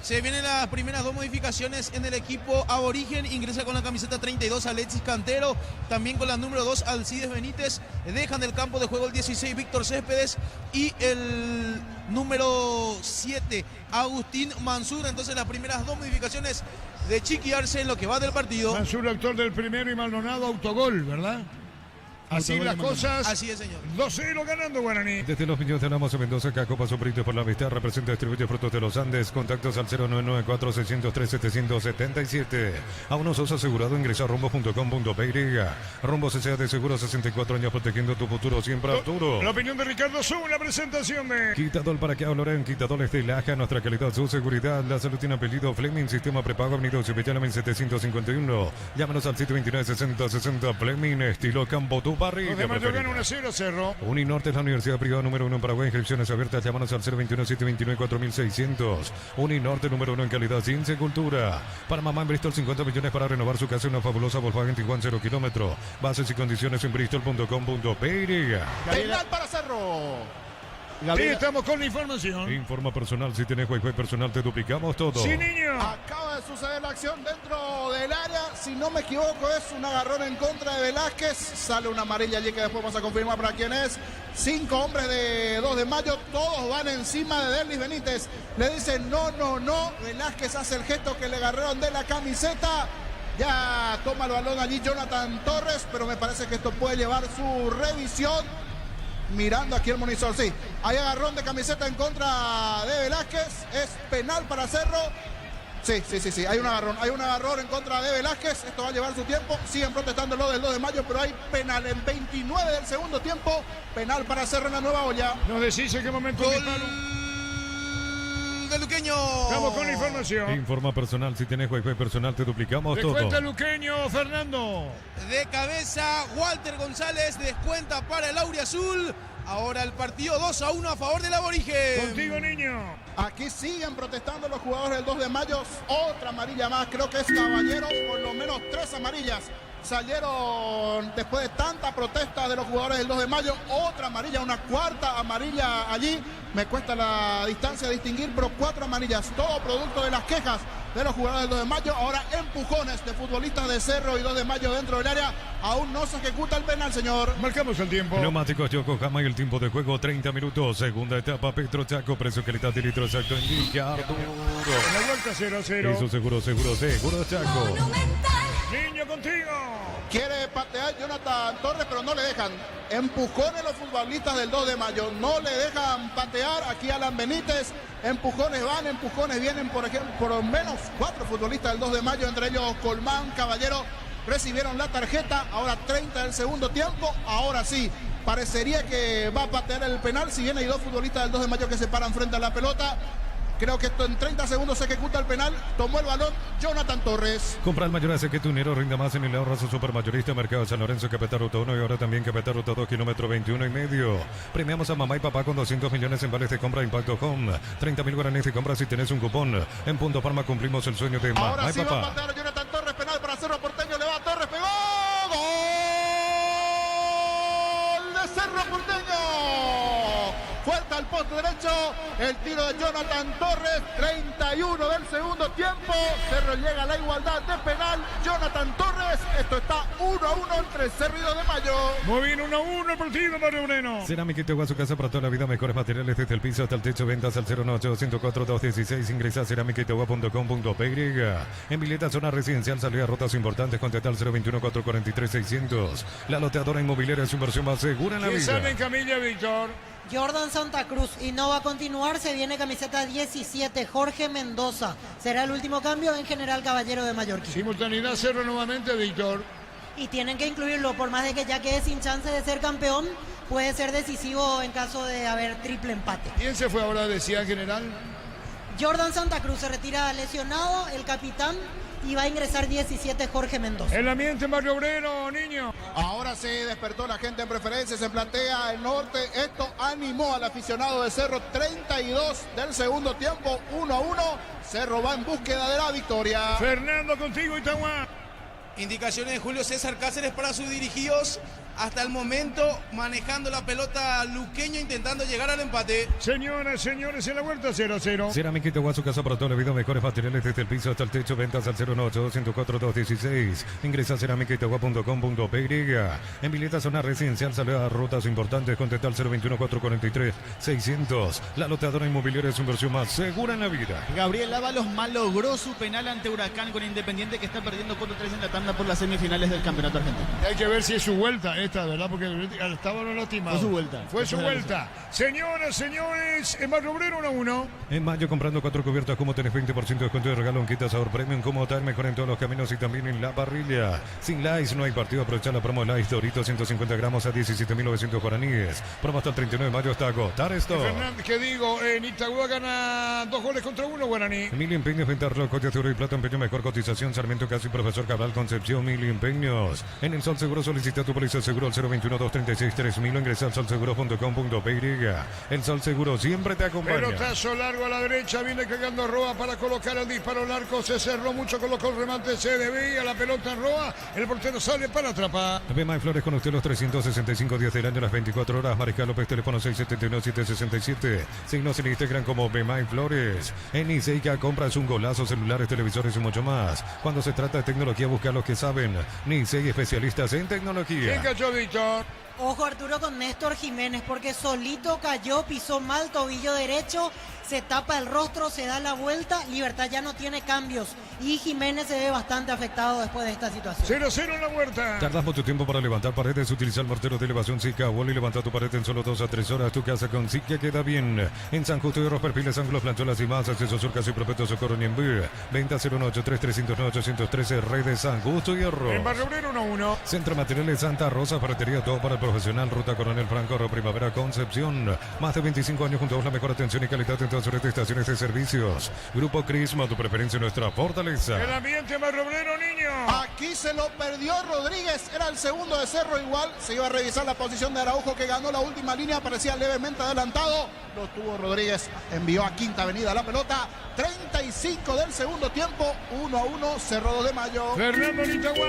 Se vienen las primeras 2 modificaciones en el equipo aborigen. Ingresa con la camiseta 32 Alexis Cantero. También con la número 2 Alcides Benítez. Dejan del campo de juego el 16 Víctor Céspedes. Y el número 7 Agustín Mansur. Entonces las primeras 2 modificaciones de Chiqui Arce en lo que va del partido. Mansur, autor del primero, y Maldonado, autogol, ¿verdad? Así las cosas. Así es, señor. 2-0 ganando Guaraní. Desde los Piños de Alamos en Mendoza, Cacopa Sobrito por la amistad, representa y distribuye frutos de los Andes. Contactos al 0994-603-777. A unos sos asegurado, ingresa a rombos.com.py. Rombos S.A. de seguro, 64 años protegiendo tu futuro, siempre Arturo. La opinión de Ricardo Zú, la presentación de Quitador para que Lorén, quitadores de Laja, nuestra calidad, su seguridad, la salud tiene apellido Fleming, sistema prepago, avenida Cipetana 1751. Llámanos al 729-6060, Fleming, estilo Campo Tour. su parrilla. Los de Mayo preferida. ganan 1-0 Cerro. Uninorte es la universidad privada número 1 en Paraguay. Inscripciones abiertas. Llámanos al 021-729-4600. Uninorte número 1 en calidad, ciencia y cultura. Para mamá en Bristol, 50 millones para renovar su casa. Una fabulosa Volkswagen Tiguan 0 kilómetro. Bases y condiciones en bristol.com.py. Penal para Cerro. Sí, estamos con la información. Informa personal. Si tienes Wi-Fi personal, te duplicamos todo. Sí, niño. Acaba de suceder la acción dentro del área. Si no me equivoco, es un agarrón en contra de Velázquez. Sale una amarilla allí que después vamos a confirmar para quién es. 5 hombres de 2 de Mayo. Todos van encima de Derlis Benítez. Le dicen no, no, no. Velázquez hace el gesto que le agarraron de la camiseta. Ya toma el balón allí Jonathan Torres. Pero me parece que esto puede llevar su revisión. Mirando aquí el monitor, sí. Hay agarrón de camiseta en contra de Velázquez. Es penal para Cerro. Sí. Hay un agarrón en contra de Velázquez. Esto va a llevar su tiempo. Siguen protestando lo del 2 de mayo, pero hay penal en 29 del segundo tiempo. Penal para Cerro en la nueva olla. Nos decís en qué momento Gol disparo. de Luqueño. Vamos con la información. Informa personal. Si tienes Wi-Fi personal, te duplicamos Descuenta todo. Luqueño, Fernando. De cabeza, Walter González descuenta para el Auriazul. Ahora el partido 2-1 a favor del Aborigen. Contigo, niño. Aquí siguen protestando los jugadores del 2 de mayo. Otra amarilla más, creo que es Caballeros. Por lo menos 3 amarillas salieron después de tanta protesta de los jugadores del 2 de mayo. Otra amarilla, una cuarta amarilla allí. Me cuesta la distancia distinguir, pero 4 amarillas. Todo producto de las quejas de los jugadores del 2 de mayo. Ahora empujones de futbolistas de Cerro y 2 de mayo dentro del área. Aún no se ejecuta el penal, señor. Marcamos el tiempo. Neumáticos Yokohama y el tiempo de juego 30 minutos. Segunda etapa Petro Chaco. Precio, calidad y litro exacto. Indica Arturo. En la vuelta 0-0. Eso seguro Chaco. Niño, contigo. Quiere patear Jonathan Torres, pero no le dejan. Empujones los futbolistas del 2 de mayo. No le dejan patear. Aquí Alan Benítez. Empujones van, empujones vienen. Por ejemplo, por lo menos 4 futbolistas del 2 de mayo, entre ellos Colmán, Caballero, recibieron la tarjeta. Ahora 30 del segundo tiempo. Ahora sí, parecería que va a patear el penal. Si bien hay 2 futbolistas del 2 de mayo que se paran frente a la pelota. Creo que esto en 30 segundos se ejecuta el penal. Tomó el balón Jonathan Torres. Compra el mayor hace que tu dinero rinda más en el ahorrazo supermayorista Mercado San Lorenzo, Capital Ruta 1 y ahora también Capital Ruta 2, kilómetro 21 y medio. Premiamos a mamá y papá con 200 millones en vales de compra Impacto Home. 30.000 guaraníes de compra si tenés un cupón. En Punto Parma cumplimos el sueño de mamá Ahora y sí va a papá. patear Jonathan Torres. Penal para Cerro Porteño. Le va a Torres. Pegó. ¡Gol de Cerro Porteño! Fuerte al poste derecho, el tiro de Jonathan Torres, 31 del segundo tiempo. Cerro llega a la igualdad de penal. Jonathan Torres, esto está 1-1 entre Cerro y 2 de mayo. Muy bien, 1-1 el partido, Mario Moreno. Cerámica Itagua, su casa para toda la vida. Mejores materiales desde el piso hasta el techo. Ventas al 098-104-216. Ingresa a cerámicaitagua.com.py. En Vileta, zona residencial, salida rutas importantes. Contacta al 021-443-600. La loteadora inmobiliaria es su inversión más segura en la ¿Quién vida. sale en camilla, Víctor? Jordan Santa Cruz y no va a continuar, se viene camiseta 17, Jorge Mendoza. Será el último cambio en General Caballero de Mallorquín. Simultaneidad Cerro nuevamente, Víctor. Y tienen que incluirlo, por más de que ya quede sin chance de ser campeón, puede ser decisivo en caso de haber triple empate. ¿Quién se fue ahora, decía general? Jordan Santa Cruz se retira lesionado, el capitán, y va a ingresar 17 Jorge Mendoza. El ambiente Mario Obrero, niño. Ahora sí despertó la gente en preferencia, se plantea el norte. Esto animó al aficionado de Cerro. 32 del segundo tiempo, 1-1. Cerro va en búsqueda de la victoria. Fernando, contigo, Itagua. Indicaciones de Julio César Cáceres para sus dirigidos. Hasta el momento manejando la pelota Luqueño, intentando llegar al empate. Señoras, señores, en la vuelta 0-0. Cerámica Itagua, su casa para toda la vida. Mejores materiales desde el piso hasta el techo. Ventas al 098-104-216. Ingresa a cerámicaitagua.com.py. En Vileta, zona residencial, salida a rutas importantes. Contacta al 021-443-600. La loteadora inmobiliaria es su inversión más segura en la vida. Gabriel Ábalos malogró su penal ante Huracán con Independiente, que está perdiendo 4-3 en la tanda por las semifinales del campeonato argentino. Hay que ver si es su vuelta esta, ¿verdad? Porque estaba no lastimado. Fue su vuelta. Fue su vuelta. Señoras, señores, en Mario Obrero 1-1. En mayo, comprando 4 cubiertas, como tenés 20% de descuento de regalo en Quita Sabor Premium, como tal, mejor en todos los caminos y también en la parrilla. Sin Lice no hay partido. Aprovechar la promo de Lice Doritos 150 gramos a 17.900 guaraníes. Promo hasta el 39 de mayo hasta agotar esto. Fernández, ¿qué digo? En Itagua gana 2 goles contra 1, Guaraní. Emilio Empeños, Ventarlo, Coches de Oro y Plata, Empeño, mejor cotización. Sarmiento, Casi, Profesor Cabral, Concepción, Emilio Empeños. En el Sol Seguro solicita tu póliza segura Seguro al 021-236-3000. Ingresa al solseguro.com.py. El Sol Seguro siempre te acompaña. Pelotazo largo a la derecha, viene cagando Roa para colocar el disparo al arco, se cerró mucho, colocó el remate, se debía la pelota en Roa, el portero sale para atrapar. Bemay Flores con usted los 365 días del año, las 24 horas. Mariscal López, teléfono 671-767. Signos en Instagram como Bemay Flores. En Niseica compras un golazo, celulares, televisores y mucho más. Cuando se trata de tecnología, busca a los que saben. Nisei, especialistas en tecnología. ¿Quién cayó, Víctor? Ojo, Arturo, con Néstor Jiménez, porque solito cayó, pisó mal, tobillo derecho, se tapa el rostro, se da la vuelta. Libertad ya no tiene cambios y Jiménez se ve bastante afectado después de esta situación. 0-0 en la Huerta. ¿Tardas mucho tiempo para levantar paredes? Utiliza el mortero de elevación Zika Wall y levanta tu pared en solo 2 a 3 horas. Tu casa con Zika queda bien. En San Justo de Hierros, Perfiles, ángulos, plancholas y más. Acceso Surcas y Propeto Socorro Niembú. Venta 0183309-813. Redes San Justo y Hierro. En Barrio Obrero 1-1. Centro Materiales Santa Rosa, ferretería, todo para el profesional. Ruta Coronel Franco, Primavera Concepción. Más de 25 años junto a vos, la mejor atención y calidad en todas sus estaciones de servicios. Grupo Crisma, tu preferencia, nuestra fortaleza. El ambiente Barrio Obrero, niño. Aquí se lo perdió Rodríguez, era el segundo de Cerro igual, se iba a revisar la posición de Araujo que ganó la última línea, parecía levemente adelantado, lo tuvo Rodríguez, envió a Quinta Avenida la pelota, 35 del segundo tiempo, 1-1, Cerro 2 de Mayo. Fernando Nitagua.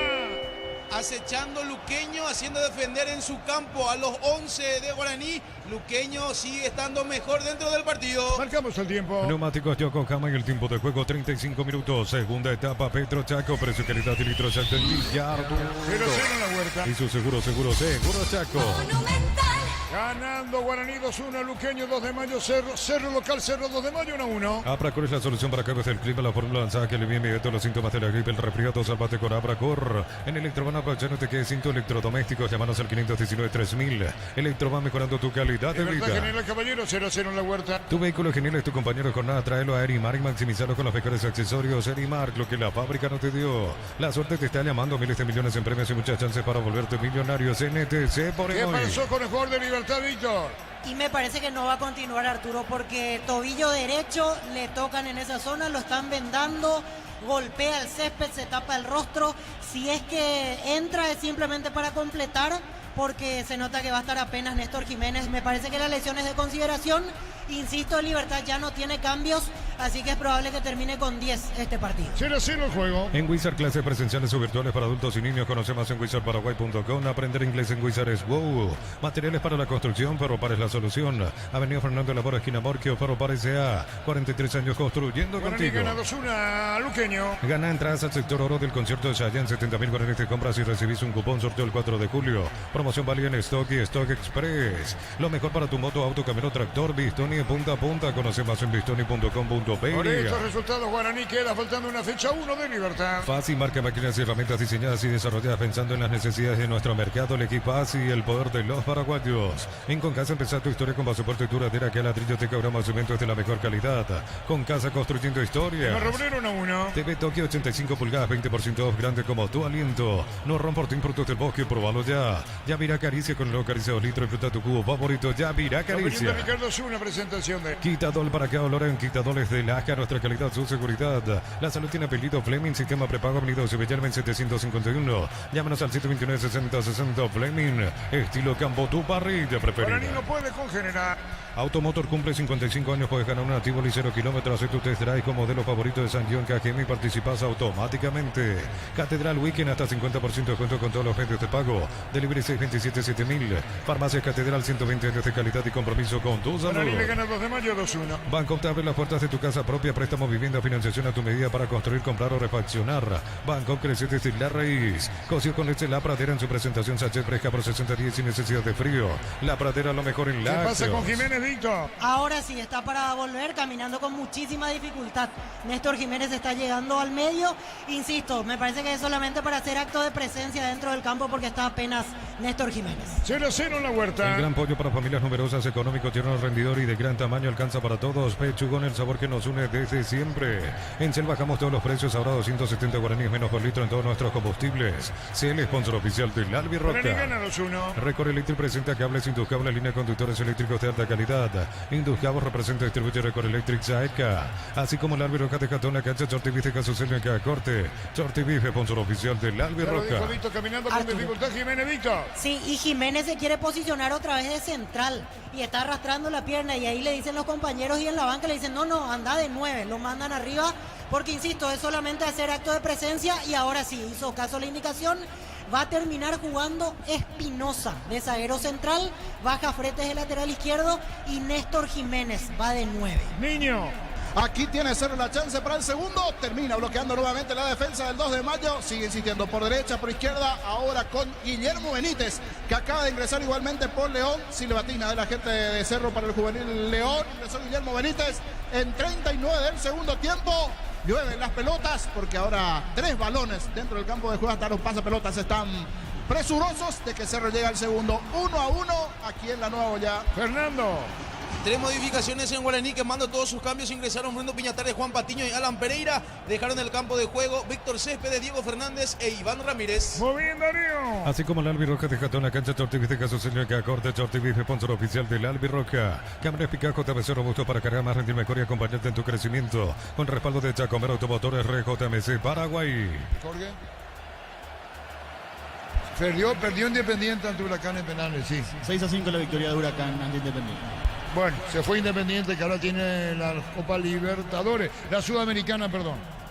Acechando Luqueño, haciendo defender en su campo a los 11 de Guaraní. Luqueño sigue estando mejor dentro del partido. Marcamos el tiempo. Neumáticos Yokohama en el tiempo de juego, 35 minutos. Segunda etapa, Petro Chaco, precio, calidad y litros Chaco en Villardo. 0-0 en la Huerta. Y su seguro Chaco. Ganando Guaraní 2-1, Luqueño 2 de Mayo, Cerro local, Cerro 2 de Mayo 1-1. Abracor es la solución para cambios del clima, la fórmula lanzada que le viene de todos los síntomas de la gripe, el resfriado. Salvate con Abracor. En Electroban, aprovechándote que es cinto electrodomésticos, llamanos al 519-3000. Electroban, mejorando tu calidad de vida. General Caballero, 0-0 en la Huerta. Tu vehículo genial es tu compañero de jornada, tráelo a Erimark y maximizarlo con los mejores accesorios. Erimark, lo que la fábrica no te dio. La suerte te está llamando, miles de millones en premios y muchas chances para volverte millonario. CNTC por ¿Qué hoy. pasó con el jugador de Libertad, Víctor? Y me parece que no va a continuar, Arturo, porque tobillo derecho le tocan en esa zona, lo están vendando, golpea el césped, se tapa el rostro. Si es que entra es simplemente para completar, porque se nota que va a estar apenas Néstor Jiménez. Me parece que la lesión es de consideración. Insisto, Libertad ya no tiene cambios, así que es probable que termine con 10 este partido. 0-0 el juego. En Wizard, clases presenciales o virtuales para adultos y niños. Conoce más en wizardparaguay.com. Aprender inglés en Wizard es wow. Materiales para la construcción, Ferropar es la solución. Avenida Fernando Labora, esquina Morquio, Ferropar S.A. 43 años construyendo Guaraní contigo. gana 2-1 Luqueño. Gana entradas al sector oro del concierto de Chayanne. 70.000 guaraníes de compras y recibís un cupón. Sorteo el 4 de julio. Promoción válida en Stock y Stock Express. Lo mejor para tu moto, auto, camión, tractor. Bistoni punta a punta. Conoce más en bistoni.com.py. Por estos resultados, Guaraní queda faltando una fecha 1 de Libertad. Fácil marca máquinas y herramientas diseñadas y desarrolladas pensando en las necesidades de nuestro mercado. El equipo ASI y el poder de los paraguayos. En Concasa, empezar tu historia con pasaporte y duradera, que a ladrillo te cobramos cimentos de la mejor calidad. Concasa, construyendo historias. Marrobrero 1-1. TV Tokio, 85 pulgadas, 20% off, grande como tu aliento. No romportín, frutos del bosque, probalo ya. Yavirá Caricia con el nuevo Caricia 2 litros. Disfruta tu cubo favorito. Yavirá Caricia. Ricardo es una presentación de Quitadol para que oloren, Quitadores de Laja, nuestra calidad, su seguridad. La salud tiene apellido Fleming, sistema prepago, avenida Sebellarmen 751. Llámanos al 729-6060 Fleming, estilo Campo, tu parrilla preferida. Guaraní no puede congenerar. Automotor cumple 55 años, puedes ganar una Tivoli 0 kilómetros. Haz tu test drive con modelo favorito de San John KGM y participas automáticamente. Catedral Weekend, hasta 50% de descuento con todos los medios de pago. Delivery 627-7000. Farmacia Catedral, 120 años de calidad y compromiso con tu salud. Guaraní le gana 2 de Mayo 2-1. Banco te abre las puertas de tu casa propia, préstamo, vivienda, financiación a tu medida para construir, comprar o refaccionar. Banco crece desde la raíz. Cosio con leche La Pradera en su presentación sachet fresca por 60 días sin necesidad de frío. La Pradera, lo mejor en ¿Qué lácteos. pasa con Jiménez, Víctor? Ahora sí, está para volver, caminando con muchísima dificultad. Néstor Jiménez está llegando al medio. Insisto, me parece que es solamente para hacer acto de presencia dentro del campo, porque está apenas Néstor Jiménez. 0-0 en la Huerta. El gran pollo para familias numerosas, económico, tierno, rendidor y de gran tamaño, alcanza para todos. Pechugón, el sabor que nos une desde siempre. En Cel bajamos todos los precios, ahora 270 guaraníes menos por litro en todos nuestros combustibles. Cel, sponsor oficial del Albirroca. Guaraní gana 2-1. Record Electric presenta cables Induscables, línea de conductores eléctricos de alta calidad. Induscables representa y distribuye Record Electric Saeca. Así como el Albirroca de Catón, la cancha Chortibife, Casusel en cada corte. Chortibife, sponsor oficial del Albirroca. Caminando con dificultad Jiménez, Víctor. Sí, y Jiménez se quiere posicionar otra vez de central y está arrastrando la pierna y ahí le dicen los compañeros y en la banca le dicen no, anda de 9, lo mandan arriba porque insisto, es solamente hacer acto de presencia y ahora sí, hizo caso a la indicación, va a terminar jugando Espinosa de zaguero central, baja Fretes de lateral izquierdo y Néstor Jiménez va de 9. Niño. Aquí tiene Cerro la chance para el segundo. Termina bloqueando nuevamente la defensa del 2 de mayo. Sigue insistiendo por derecha, por izquierda. Ahora con Guillermo Benítez, que acaba de ingresar igualmente por León. Silvatina de la gente de Cerro para el juvenil León. Ingresó Guillermo Benítez en 39 del segundo tiempo. Llueven las pelotas porque ahora 3 balones dentro del campo de juego. Hasta los pasapelotas están presurosos de que Cerro llegue al segundo. 1-1 aquí en la Nueva Olla. Fernando. 3 modificaciones en Guaraní, quemando todos sus cambios. Ingresaron Bruno Piñatares, Juan Patiño y Alan Pereira. Dejaron el campo de juego Víctor Céspedes, Diego Fernández e Iván Ramírez. Muy bien, Darío. Así como el Albirroja dejó en la cancha Chortivice, caso señor que acorde Chortivice, sponsor oficial del Albirroja. Cámaras Picajo, TBC robusto para cargar más, rendir mejor y acompañarte en tu crecimiento. Con respaldo de Chacomero Automotores RJMC Paraguay. Jorge. Perdió Independiente ante Huracán en penales, sí. 6-5 la victoria de Huracán ante Independiente. Bueno, se fue Independiente que ahora tiene la Copa Libertadores, la Sudamericana,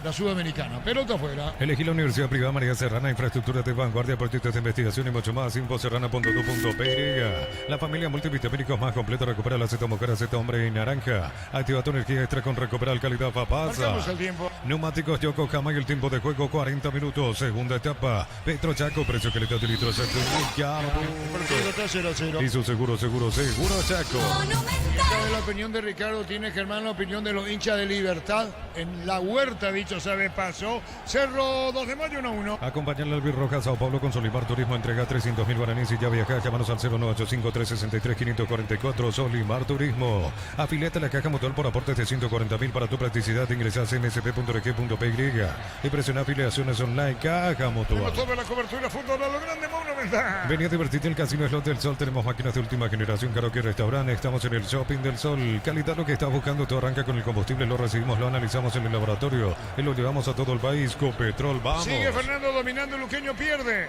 la Sudamericana. Pelota afuera. Elegí la Universidad Privada María Serrana, infraestructura de vanguardia, proyectos de investigación y mucho más. Infoserrana.edu.py. La familia multivitamínicos más completa recupera la Z mujer, Z hombre y naranja. Activa tu energía extra con recuperar calidad papasa. Marcamos el tiempo. Neumáticos Yokohama y el tiempo de juego 40 minutos. Segunda etapa. Petro Chaco, precio que le da de litro exacto. Partido está 0-0. Y su seguro Chaco. Esta es la opinión de Ricardo, tiene Germán la opinión de los hinchas de Libertad. En la huerta, dicho sabe paso. Cerro 2 de mayo 1-1. Acompañan al Albirroja Sao Paulo con Solimar Turismo. Entrega 300.000 guaraníes y ya viaja. Llámanos al 0985-363-544. Solimar Turismo. Afiliate a la caja mutual por aportes de 140.000 para tu practicidad. Ingresa a cnsp.org.py y presiona afiliaciones online. Caja mutual. Tenemos toda la cobertura fútbol a lo grande, Monumental. Vení a divertirte en el Casino Slot del Sol. Tenemos máquinas de última generación, karaoke, restaurante. Estamos en el Shopping del Sol. Calidad lo que estás buscando. Todo arranca con el combustible. Lo recibimos, lo analizamos en el laboratorio y lo llevamos a todo el país. Copetrol, vamos. Sigue Fernando dominando, Luqueño pierde.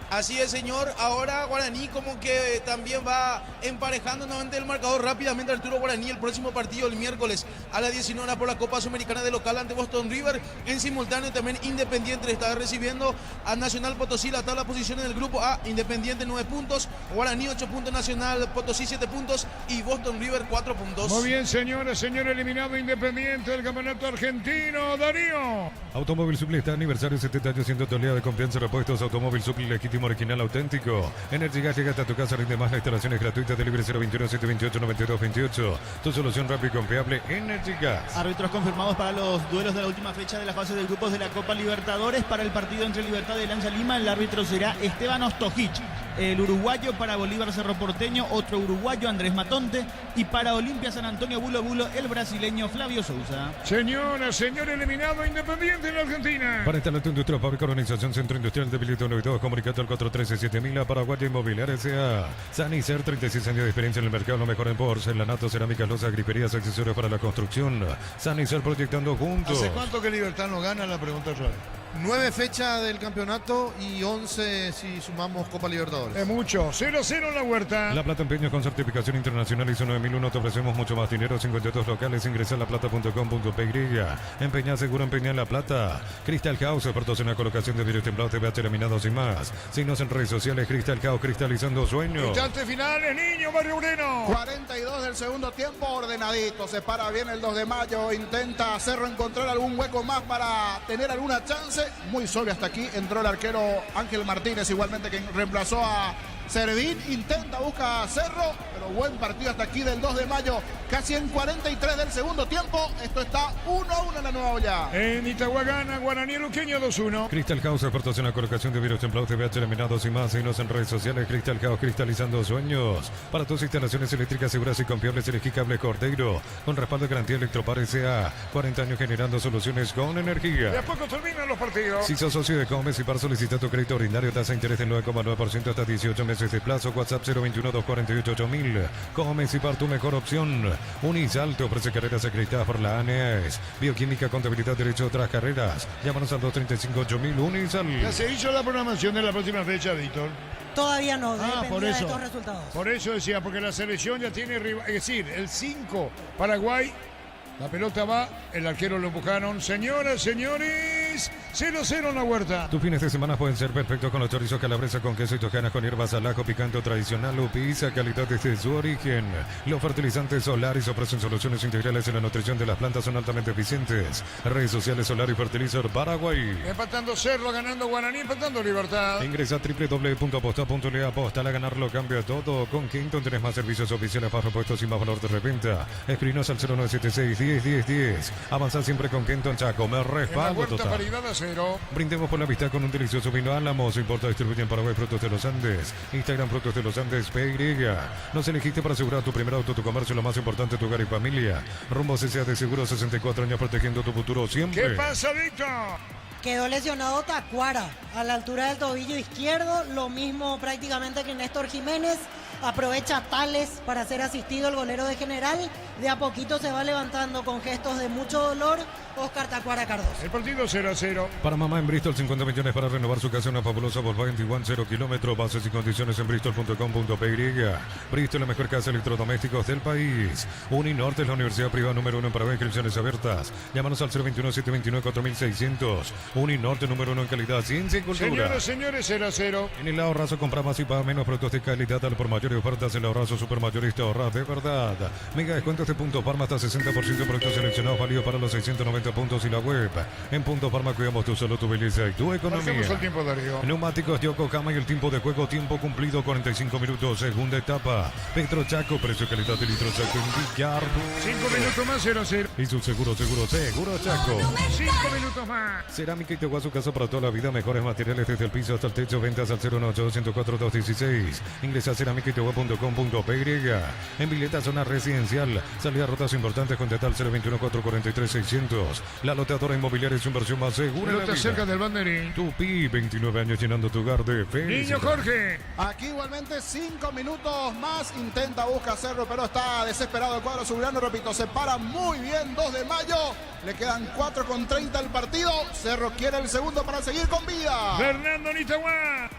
Así es, señor. Ahora Guaraní como que también va emparejando nuevamente el marcador rápidamente. Arturo Guaraní, el próximo partido el miércoles a las 19 horas por la Copa Sudamericana de local ante Boston River. En simultáneo también Independiente está recibiendo a Nacional Potosí. La tabla de posiciones del grupo A: Independiente 9 puntos, Guaraní 8 puntos, Nacional Potosí 7 puntos y Boston River 4 puntos. Muy bien, señores, señor eliminado Independiente del campeonato argentino. Darío. Automóvil Supli está aniversario 70 años siendo tu aliado de confianza. Repuestos Automóvil Supli legítimo, original, auténtico. Energy Gas llega hasta tu casa, rinde más. La instalación es gratuita. Delivery 021-728-9228. Tu solución rápida y confiable, Energy Gas. Árbitros confirmados para los duelos de la última fecha de la fase de grupos de la Copa Libertadores. Para el partido entre Libertad y Alianza Lima, el árbitro será Esteban Ostojic. El uruguayo. Para Bolívar Cerro Porteño, otro uruguayo, Andrés Matonte. Y para Olimpia San Antonio Bulo Bulo, el brasileño Flavio Sousa. Señora, señor eliminado Independiente en la Argentina. Para instalar tu industria, fábrica, organización, centro industrial de Bilito 92, comunicado al 413-7000, Paraguaya Inmobiliaria S.A. Sanicer, 36 años de experiencia en el mercado, lo mejor en porcelanato, cerámicas, losas, griferías, accesorios para la construcción. Sanicer proyectando juntos. ¿Hace cuánto que Libertad no gana? La pregunta es real. 9 fechas del campeonato y 11 si sumamos Copa Libertadores. Es mucho. 0-0 en la huerta. La Plata Empeños con certificación internacional ISO 9001. Te ofrecemos mucho más dinero. 52 locales. Ingresa a laplata.com.py. Empeña seguro, empeña en La Plata. Crystal House, expertos en la colocación de vidrios templados, TVH laminados y más. Signos en redes sociales. Crystal House, cristalizando sueños. Instantes finales, Niño, Barrio Moreno. 42 del segundo tiempo, ordenadito. Se para bien el 2 de mayo. Intenta Cerro encontrar algún hueco más para tener alguna chance. Muy solo hasta aquí. Entró el arquero Ángel Martínez, igualmente, que reemplazó a Servín. Intenta, busca a Cerro, pero buen partido hasta aquí del 2 de mayo. Casi en 43 del segundo tiempo. Esto está 1-1 en la Nueva Olla. En Itagua gana Guaraní Luqueño 2-1. Crystal House, expertos en la colocación de vidrios templados, TVH laminados y más. Signos en redes sociales. Crystal House, cristalizando sueños. Para tus instalaciones eléctricas seguras y confiables, elegí Cable Cordeiro. Con respaldo de garantía Electropar S.A. 40 años generando soluciones con energía. De a poco terminan los partidos. Si sos socio de Comes y para solicitar tu crédito ordinario, tasa de interés del 9,9% hasta 18 meses. meses de plazo. WhatsApp 021-248-8000. Come Cipar, tu mejor opción. Unisal te ofrece carreras acreditadas por la ANES. Bioquímica, contabilidad, derecho, otras carreras. Llámanos al 235-8000. Unisal. ¿Ya se hizo la programación de la próxima fecha, Víctor? Todavía no, dependía por de eso. estos resultados. Por eso decía, porque la selección ya tiene rival. Es decir, el 5, Paraguay. La pelota va, el arquero lo empujaron. Señoras, señores, 0-0 en la Huerta. Tus fines de semana pueden ser perfectos con los chorizos calabresa con queso y tojanas con hierbas al ajo picante tradicional o pizza, calidad desde su origen. Los fertilizantes Solaris ofrecen soluciones integrales en la nutrición de las plantas, son altamente eficientes. Redes sociales Fertilizar Paraguay. Empatando Cerro, ganando Guaraní, empatando Libertad. Ingresa a www.aposta.le. Apostar a ganar lo cambia todo. Con Quinton tenés más servicios oficiales, más repuestos y más valor de reventa. Escribinos al 0976 10. Avanzar siempre con Kenton Chaco. Me respaldo total. Paridad a 0. Brindemos por la vista con un delicioso vino Álamos. Importa, distribuye en Paraguay Frutos de los Andes. Instagram Frutos de los Andes PY. Nos elegiste para asegurar tu primer auto, tu comercio, lo más importante, tu hogar y familia. Rumbo CCA de Seguro, 64 años protegiendo tu futuro siempre. ¿Qué pasa, Víctor? Quedó lesionado Tacuara a la altura del tobillo izquierdo, lo mismo prácticamente que Néstor Jiménez. Aprovecha Tales para ser asistido el golero de General. De a poquito se va levantando con gestos de mucho dolor Oscar Tacuara Cardoso. El partido 0-0. Para mamá en Bristol, 50 millones para renovar su casa, una fabulosa Volkswagen Tiguan 0 kilómetros. Bases y condiciones en bristol.com.py. Bristol, la mejor casa de electrodomésticos del país. Uninorte es la universidad privada número 1 en Paraguay, inscripciones abiertas. Llámanos al 021-729-4600. Uninorte, número 1 en calidad, ciencia y cultura. Señores, 0-0. En el ahorrazo compra más y paga menos, productos de calidad al por mayor y ofertas. El ahorrazo supermayorista, ahorrar de verdad. Mega descuentos de Punto Farma hasta 60% productos seleccionados válidos para los 690 puntos y la web. En Punto Farma cuidamos tu salud, tu belleza y tu economía. Marcamos el tiempo, Darío. Neumáticos Yokohama y el tiempo de juego, tiempo cumplido 45 minutos, segunda etapa. Petro Chaco, precio calidad de litro Chaco indicar. 5 minutos más, 0-0. Y su seguro Chaco. 5 minutos más. Cerámica y Tegua, su casa para toda la vida, mejores materiales desde el piso hasta el techo, ventas al 01804-216. Ingresa a cerámicaytegua.com.py. En Vileta, zona residencial, salida a rutas importantes, contrata al 021-443-600. La loteadora inmobiliaria es su inversión más segura de la vida. Cerca del banderín. Tupi, 29 años llenando tu hogar de felicidad. Niño Jorge. Aquí igualmente 5 minutos más. Intenta buscar Cerro, pero está desesperado el cuadro azulgrano. Repito, se para muy bien 2 de mayo. Le quedan 4:30 el partido. Cerro quiere el segundo para seguir con vida. Fernando Nitaguá.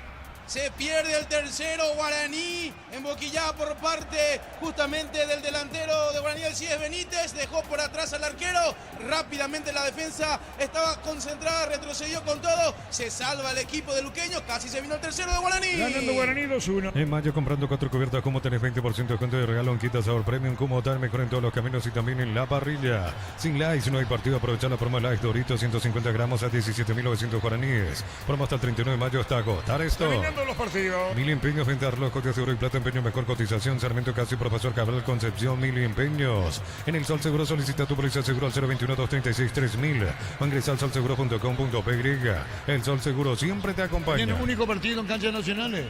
Se pierde el tercero, Guaraní, emboquillada por parte justamente del delantero de Guaraní, Alcides Benítez, dejó por atrás al arquero, rápidamente la defensa estaba concentrada, retrocedió con todo, se salva el equipo de Luqueño, casi se vino el tercero de Guaraní. Ganando Guaraní 2-1. En mayo, comprando 4 cubiertas, como tenés 20% de descuento de regalo en Quita Sabor Premium, como tal, mejor en todos los caminos y también en la parrilla. Sin likes, no hay partido, aprovechar la promo de likes Doritos, 150 gramos a 17.900 guaraníes. Promo hasta el 39 de mayo hasta agotar esto. Los partidos. Mil empeños, venta de relojes de oro y plata, empeño, mejor cotización, Sarmiento Casi, Profesor Cabral, Concepción, Mil empeños. En el Sol Seguro solicita tu póliza seguro al 021-236-3000 o ingresa al solseguro.com.py. El Sol Seguro siempre te acompaña. ¿Tiene un único partido en canchas nacionales?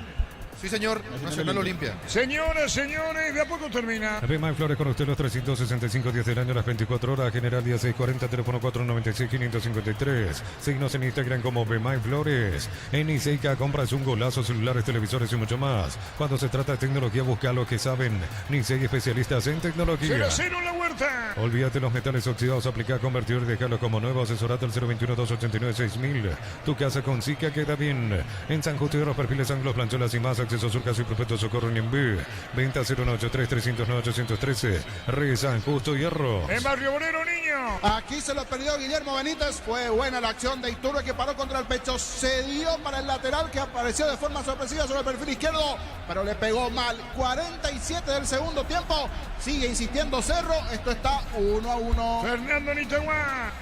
Sí, señor. Nacional Olimpia. Señoras, señores, de a poco termina. Bema y Flores con usted los 365 días del año, las 24 horas. General día 640, teléfono 496-553. Signos en Instagram como Bema y Flores. En Iseica compras un golazo, celulares, televisores y mucho más. Cuando se trata de tecnología, busca lo que saben. Nisei, especialistas en tecnología. 0-0 en la Huerta. Olvídate los metales oxidados, aplica, convertir y dejarlos como nuevo. Asesorate al 021-289-6000. Tu casa con Sica queda bien. En San Justo y los perfiles anglos, plancholas y más. Acceso Surcas y Perfecto Socorro en Niembú. Venta 093-309-813. San Justo Hierro. En Barrio Obrero, niño. Aquí se lo perdió Guillermo Benítez. Fue buena la acción de Iturbe, que paró contra el pecho. Se dio para el lateral, que apareció de forma sorpresiva sobre el perfil izquierdo, pero le pegó mal. 47 del segundo tiempo. Sigue insistiendo Cerro. Esto está 1-1. Fernando Nitaguá.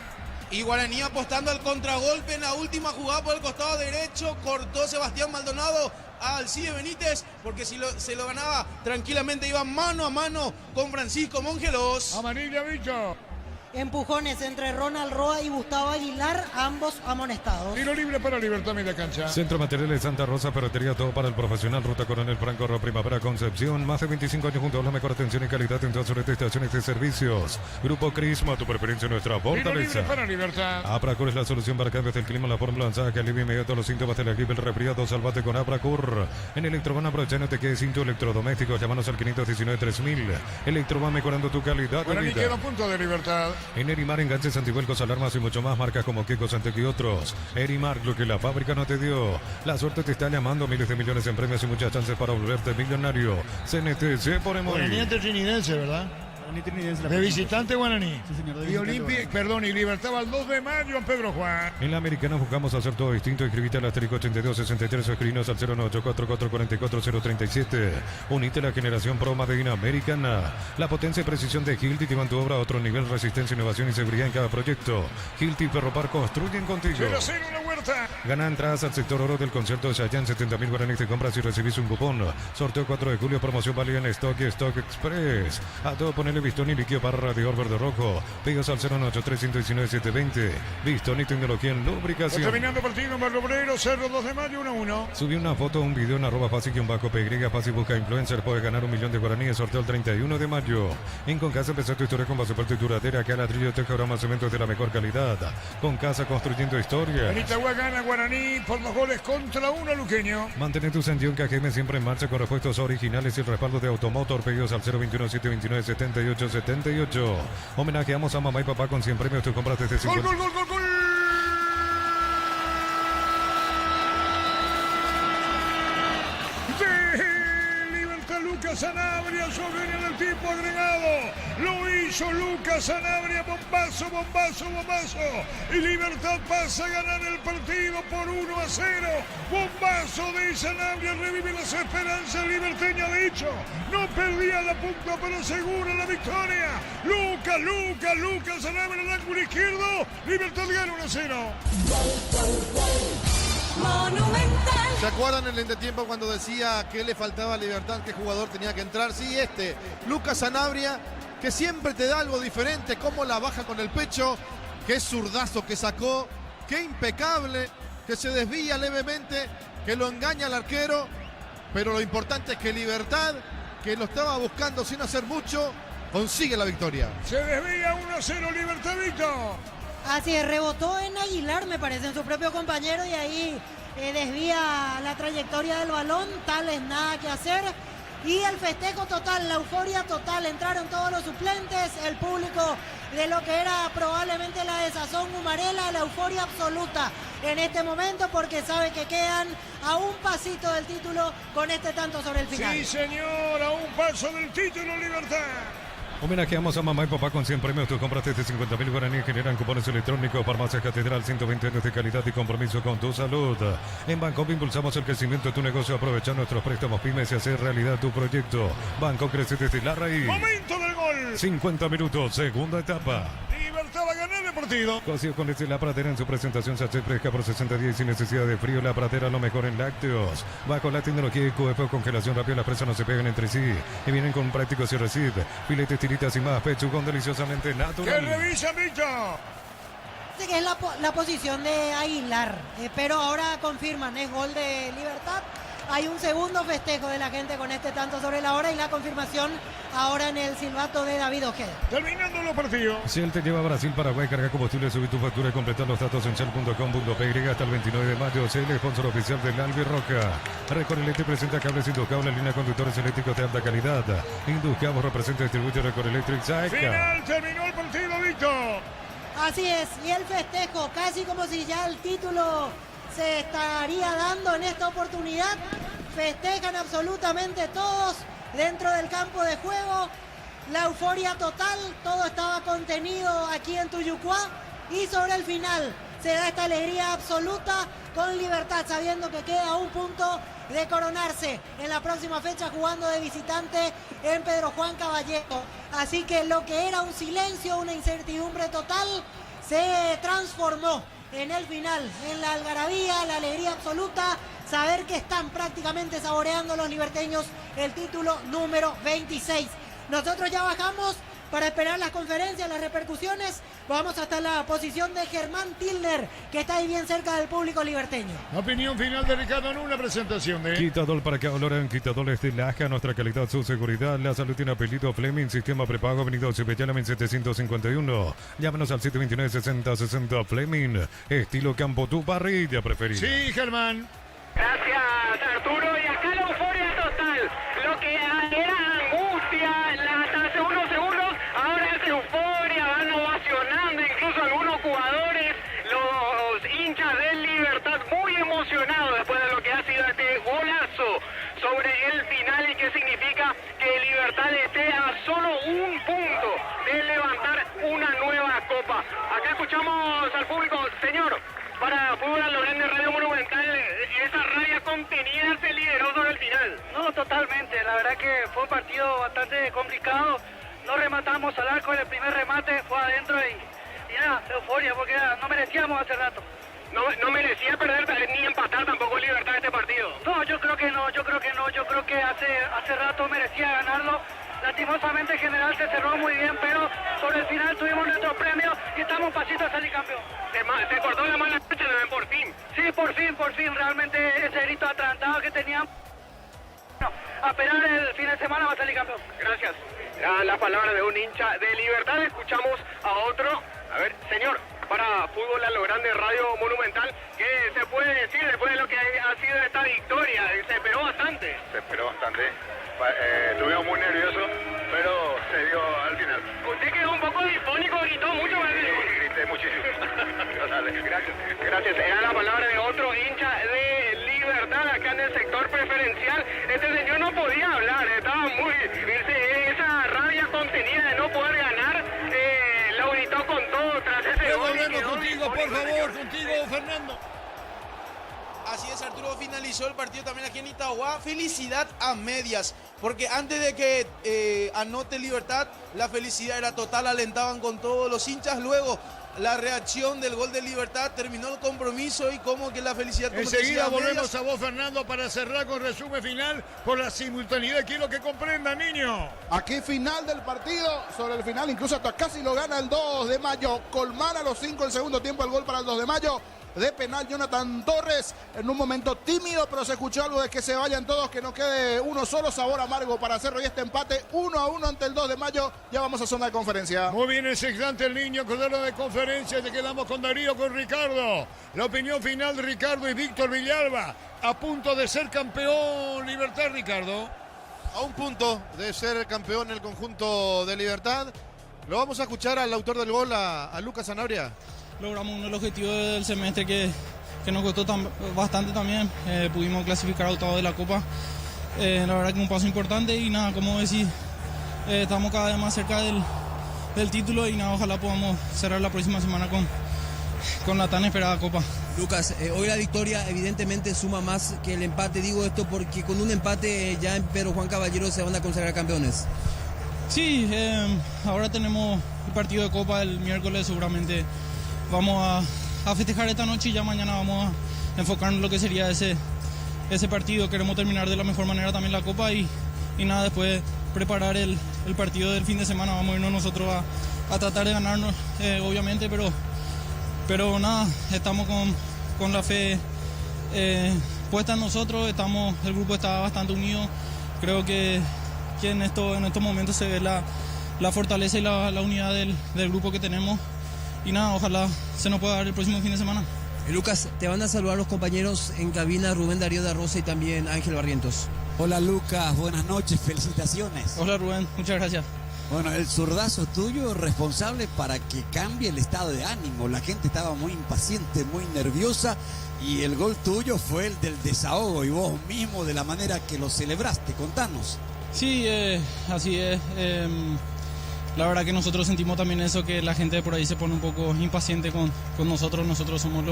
Y Guaraní apostando al contragolpe en la última jugada por el costado derecho. Cortó Sebastián Maldonado a Alcides Benítez, porque si se lo ganaba tranquilamente, iba mano a mano con Francisco Mongelos. Amarilla, bicho. empujones entre Ronald Roa y Gustavo Aguilar, ambos amonestados. Tiro libre para Libertad media cancha. Centro Materiales Santa Rosa, ferretería, todo para el profesional. Ruta Coronel Franco, Primavera, Concepción. Más de 25 años junto a la mejor atención y calidad en todas sus estaciones de servicios. Grupo Crisma, tu preferencia, nuestra Tiro libre fortaleza. para Libertad. Abracur es la solución para cambios del clima, la fórmula lanzada que alivia inmediato los síntomas de la gripe, el resfriado. Salvate con Abracur. En Electroban, aprovecha, no te quedes sin tu electrodoméstico. Llámanos al 519-3000. Electroban, mejorando tu calidad de Guaraní vida. queda a punto de Libertad. En Erimar, enganches, antivuelcos, alarmas y mucho más. Marcas como Kiko, Santec y otros. Erimar, lo que la fábrica no te dio. La suerte te está llamando. Miles de millones en premios y muchas chances para volverte millonario. CNTC por Guaraní ante Trinidense, ¿verdad? De visitante Guaraní. Sí, señor, de Y visitante perdón, y Libertad va el 2 de mayo en Pedro Juan. En la Americana buscamos hacer todo distinto. Inscribite al asterisco 8263 o escribinos al 0984444037. Unite a la generación Pro Made in Americana. La potencia y precisión de Hilti llevan tu obra a otro nivel. Resistencia, innovación y seguridad en cada proyecto. Hilti y Ferropar construyen contigo. 0-0 la Huerta. Gana entradas al sector oro del concierto de Chayanne. 70.000 guaraníes de compras y recibís un cupón. Sorteo 4 de julio. Promoción válida en Stock y Stock Express. A todo ponerle Bistoni, líquido para radiador verde rojo. Pedidos al 098319720. Bistoni, tecnología en lubricación. Terminando partido en Barrio Obrero, Cerro 2 de mayo, 1-1. Subí una foto o un video en @fácil_PY. Fácil busca influencer. Puedes ganar 1 millón de guaraníes. Sorteo el 31 de mayo. En Concasa empezó tu historia con Vasopuerto y Duradera. Que ladrillo te más cementos de la mejor calidad. Con Casa construyendo historia. En Itagua gana Guaraní por 2 goles contra 1 luqueño. Mantén tu Sandión KGM siempre en marcha con repuestos originales y el respaldo de Automotor. Pedidos al 021-729-7878. Homenajeamos a mamá y papá con 100 premios. Tú compras desde 50. ¡Gol, gol, gol, gol, gol! De Libertad, Lucas Sanabria sobre el tipo agregado. Lo hizo Lucas Sanabria. Bombazo, bombazo, bombazo. Y Libertad pasa a ganar el partido por 1-0. Bombazo de Sanabria. Revive las esperanzas liberteña. De hecho, no perdía la punta, pero segura la victoria. Lucas Sanabria en el ángulo izquierdo. Libertad gana 1-0. ¿Se acuerdan en el entretiempo cuando decía que le faltaba a Libertad, qué jugador tenía que entrar? Sí, Lucas Sanabria, que siempre te da algo diferente, cómo la baja con el pecho, qué zurdazo que sacó, qué impecable, que se desvía levemente, que lo engaña al arquero, pero lo importante es que Libertad, que lo estaba buscando sin hacer mucho, consigue la victoria. Se desvía 1-0 Libertadito. Así es, rebotó en Aguilar, me parece, en su propio compañero, y ahí desvía la trayectoria del balón. Tales nada que hacer. Y el festejo total, la euforia total. Entraron todos los suplentes, el público de lo que era probablemente la de Sazón Humarela, la euforia absoluta en este momento, porque sabe que quedan a un pasito del título con este tanto sobre el final. Sí, señor, a un paso del título Libertad. Homenajeamos a mamá y papá con 100 premios. Tus compras desde 50.000 guaraníes generan cupones electrónicos. Farmacia Catedral, 120 años de calidad y compromiso con tu salud. En Bancopp impulsamos el crecimiento de tu negocio. Aprovecha nuestros préstamos pymes y hacer realidad tu proyecto. Banco crece desde la raíz. Momento del gol. 50 minutos, segunda etapa. Libertad va a ganar el partido. Cocido con leche La Pradera en su presentación sachet fresca por 60 días sin necesidad de frío. La Pradera, lo mejor en lácteos. Bajo la tecnología QF, congelación rápida, las presas no se pegan entre sí y vienen con prácticos y recib. Filetes, tiritas y más. Pechugón deliciosamente natural. ¡Que revisa, Micho! Que es la posición de Aguilar, pero ahora confirman, es gol de Libertad. Hay un segundo festejo de la gente con este tanto sobre la hora y la confirmación ahora en el silbato de David Ojeda. Terminando los partidos. Shell te lleva a Brasil, Paraguay, carga combustible, subir tu factura y completar los datos en shell.com.py hasta el 29 de mayo. Shell, sponsor oficial del Albi Roca. Recorelete presenta cables Induscable, línea de conductores eléctricos de alta calidad. Induscable representa y distribuye Record Electric. Final, terminó el partido, Víctor. Así es, y el festejo, casi como si ya el título se estaría dando en esta oportunidad. Festejan absolutamente todos dentro del campo de juego. La euforia total, todo estaba contenido aquí en Tuyucuá. Y sobre el final se da esta alegría absoluta con Libertad, sabiendo que queda a un punto de coronarse en la próxima fecha jugando de visitante en Pedro Juan Caballero. Así que lo que era un silencio, una incertidumbre total, se transformó en el final, en la algarabía, la alegría absoluta, saber que están prácticamente saboreando los liberteños el título número 26. Nosotros ya bajamos para esperar las conferencias, las repercusiones. Vamos hasta la posición de Germán Tilner, que está ahí bien cerca del público liberteño. Opinión final de Ricardo en una presentación de... Quitador para que valoran quitadores de Laja, nuestra calidad, su seguridad. La salud tiene apellido Fleming, sistema prepago, avenida Cibellana 751. Llámenos al 729-6060 Fleming, estilo Campo, tu parrilla preferida. Sí, Germán. Gracias, Arturo. Y acá la euforia total. Lo que era angustia hace unos segundos, ahora es euforia. Van ovacionando incluso algunos jugadores, los hinchas del Libertad, muy emocionados después de lo que ha sido este golazo sobre el final y que significa que Libertad esté a solo un punto de levantar una nueva copa. Acá escuchamos al público, señor. Para Fútbol a lo Grande, Radio Monumental, esa rabia contenida se lideró sobre el final. No, totalmente. La verdad que fue un partido bastante complicado. No rematamos al arco en el primer remate, fue adentro y nada, euforia, porque no merecíamos hace rato. No merecía perder ni empatar tampoco Libertad este partido. No, yo creo que no. Yo creo que hace rato merecía ganarlo. Lastimosamente en general se cerró muy bien, pero sobre el final tuvimos nuestro premio y estamos pasitos a salir campeón. Se cortó la mala fecha, por fin. Sí, por fin. Realmente ese grito atrantado que teníamos. No, a esperar el fin de semana va a salir campeón. Gracias. La palabra de un hincha de Libertad. Escuchamos a otro. A ver, señor, para Fútbol a lo Grande, Radio Monumental, ¿qué se puede decir después de lo que ha sido esta victoria? Se esperó bastante. Se esperó bastante. Estuvimos muy nerviosos, pero se dio al final. Usted quedó un poco difónico, gritó mucho. Grité muchísimo. Gracias. Era la palabra de otro hincha de Libertad acá en el sector preferencial. Este señor no podía hablar, estaba muy... Esa rabia contenida de no poder ganar, lo gritó con todo tras ese gol. Volvemos contigo, por favor, contigo, Fernando. Así es, Arturo, finalizó el partido también aquí en Itagua. Felicidad a medias, porque antes de que anote Libertad, la felicidad era total, alentaban con todos los hinchas. Luego, la reacción del gol de Libertad, terminó el compromiso y como que la felicidad... Enseguida volvemos a vos, Fernando, para cerrar con resumen final por la simultaneidad. Quiero que comprendan, niño. Aquí final del partido, sobre el final, incluso hasta casi lo gana el 2 de mayo. Colmán a los 5 el segundo tiempo, el gol para el 2 de mayo. De penal, Jonathan Torres, en un momento tímido, pero se escuchó algo de que se vayan todos, que no quede uno solo. Sabor amargo para Cerro y este empate 1-1 ante el 2 de mayo. Ya vamos a zona de conferencia. Muy bien, ese instante el niño con la de conferencia. Te quedamos con Darío, con Ricardo. La opinión final de Ricardo y Víctor Villalba. A punto de ser campeón Libertad, Ricardo. A un punto de ser campeón el conjunto de Libertad. Lo vamos a escuchar al autor del gol, a Lucas Zanabria. Logramos uno de los objetivos del semestre que nos costó bastante también. Pudimos clasificar a octavos de la Copa. La verdad que un paso importante y nada, como decís, estamos cada vez más cerca del título y nada, ojalá podamos cerrar la próxima semana con la tan esperada Copa. Lucas, hoy la victoria evidentemente suma más que el empate. Digo esto porque con un empate ya en Pedro Juan Caballero se van a consagrar campeones. Sí, ahora tenemos el partido de Copa el miércoles, seguramente vamos a festejar esta noche y ya mañana vamos a enfocarnos en lo que sería ese partido. Queremos terminar de la mejor manera también la Copa y nada, después preparar el partido del fin de semana. Vamos a irnos nosotros a tratar de ganarnos, obviamente, pero nada, estamos con la fe puesta en nosotros. El grupo está bastante unido. Creo que en estos momentos se ve la fortaleza y la unidad del grupo que tenemos. Y nada, ojalá se nos pueda dar el próximo fin de semana. Lucas, te van a saludar los compañeros en cabina, Rubén Darío de Rosa y también Ángel Barrientos. Hola Lucas, buenas noches, felicitaciones. Hola Rubén, muchas gracias. Bueno, el zurdazo tuyo responsable para que cambie el estado de ánimo. La gente estaba muy impaciente, muy nerviosa y el gol tuyo fue el del desahogo y vos mismo de la manera que lo celebraste. Contanos. Sí, así es. La verdad que nosotros sentimos también eso, que la gente de por ahí se pone un poco impaciente con nosotros. Nosotros somos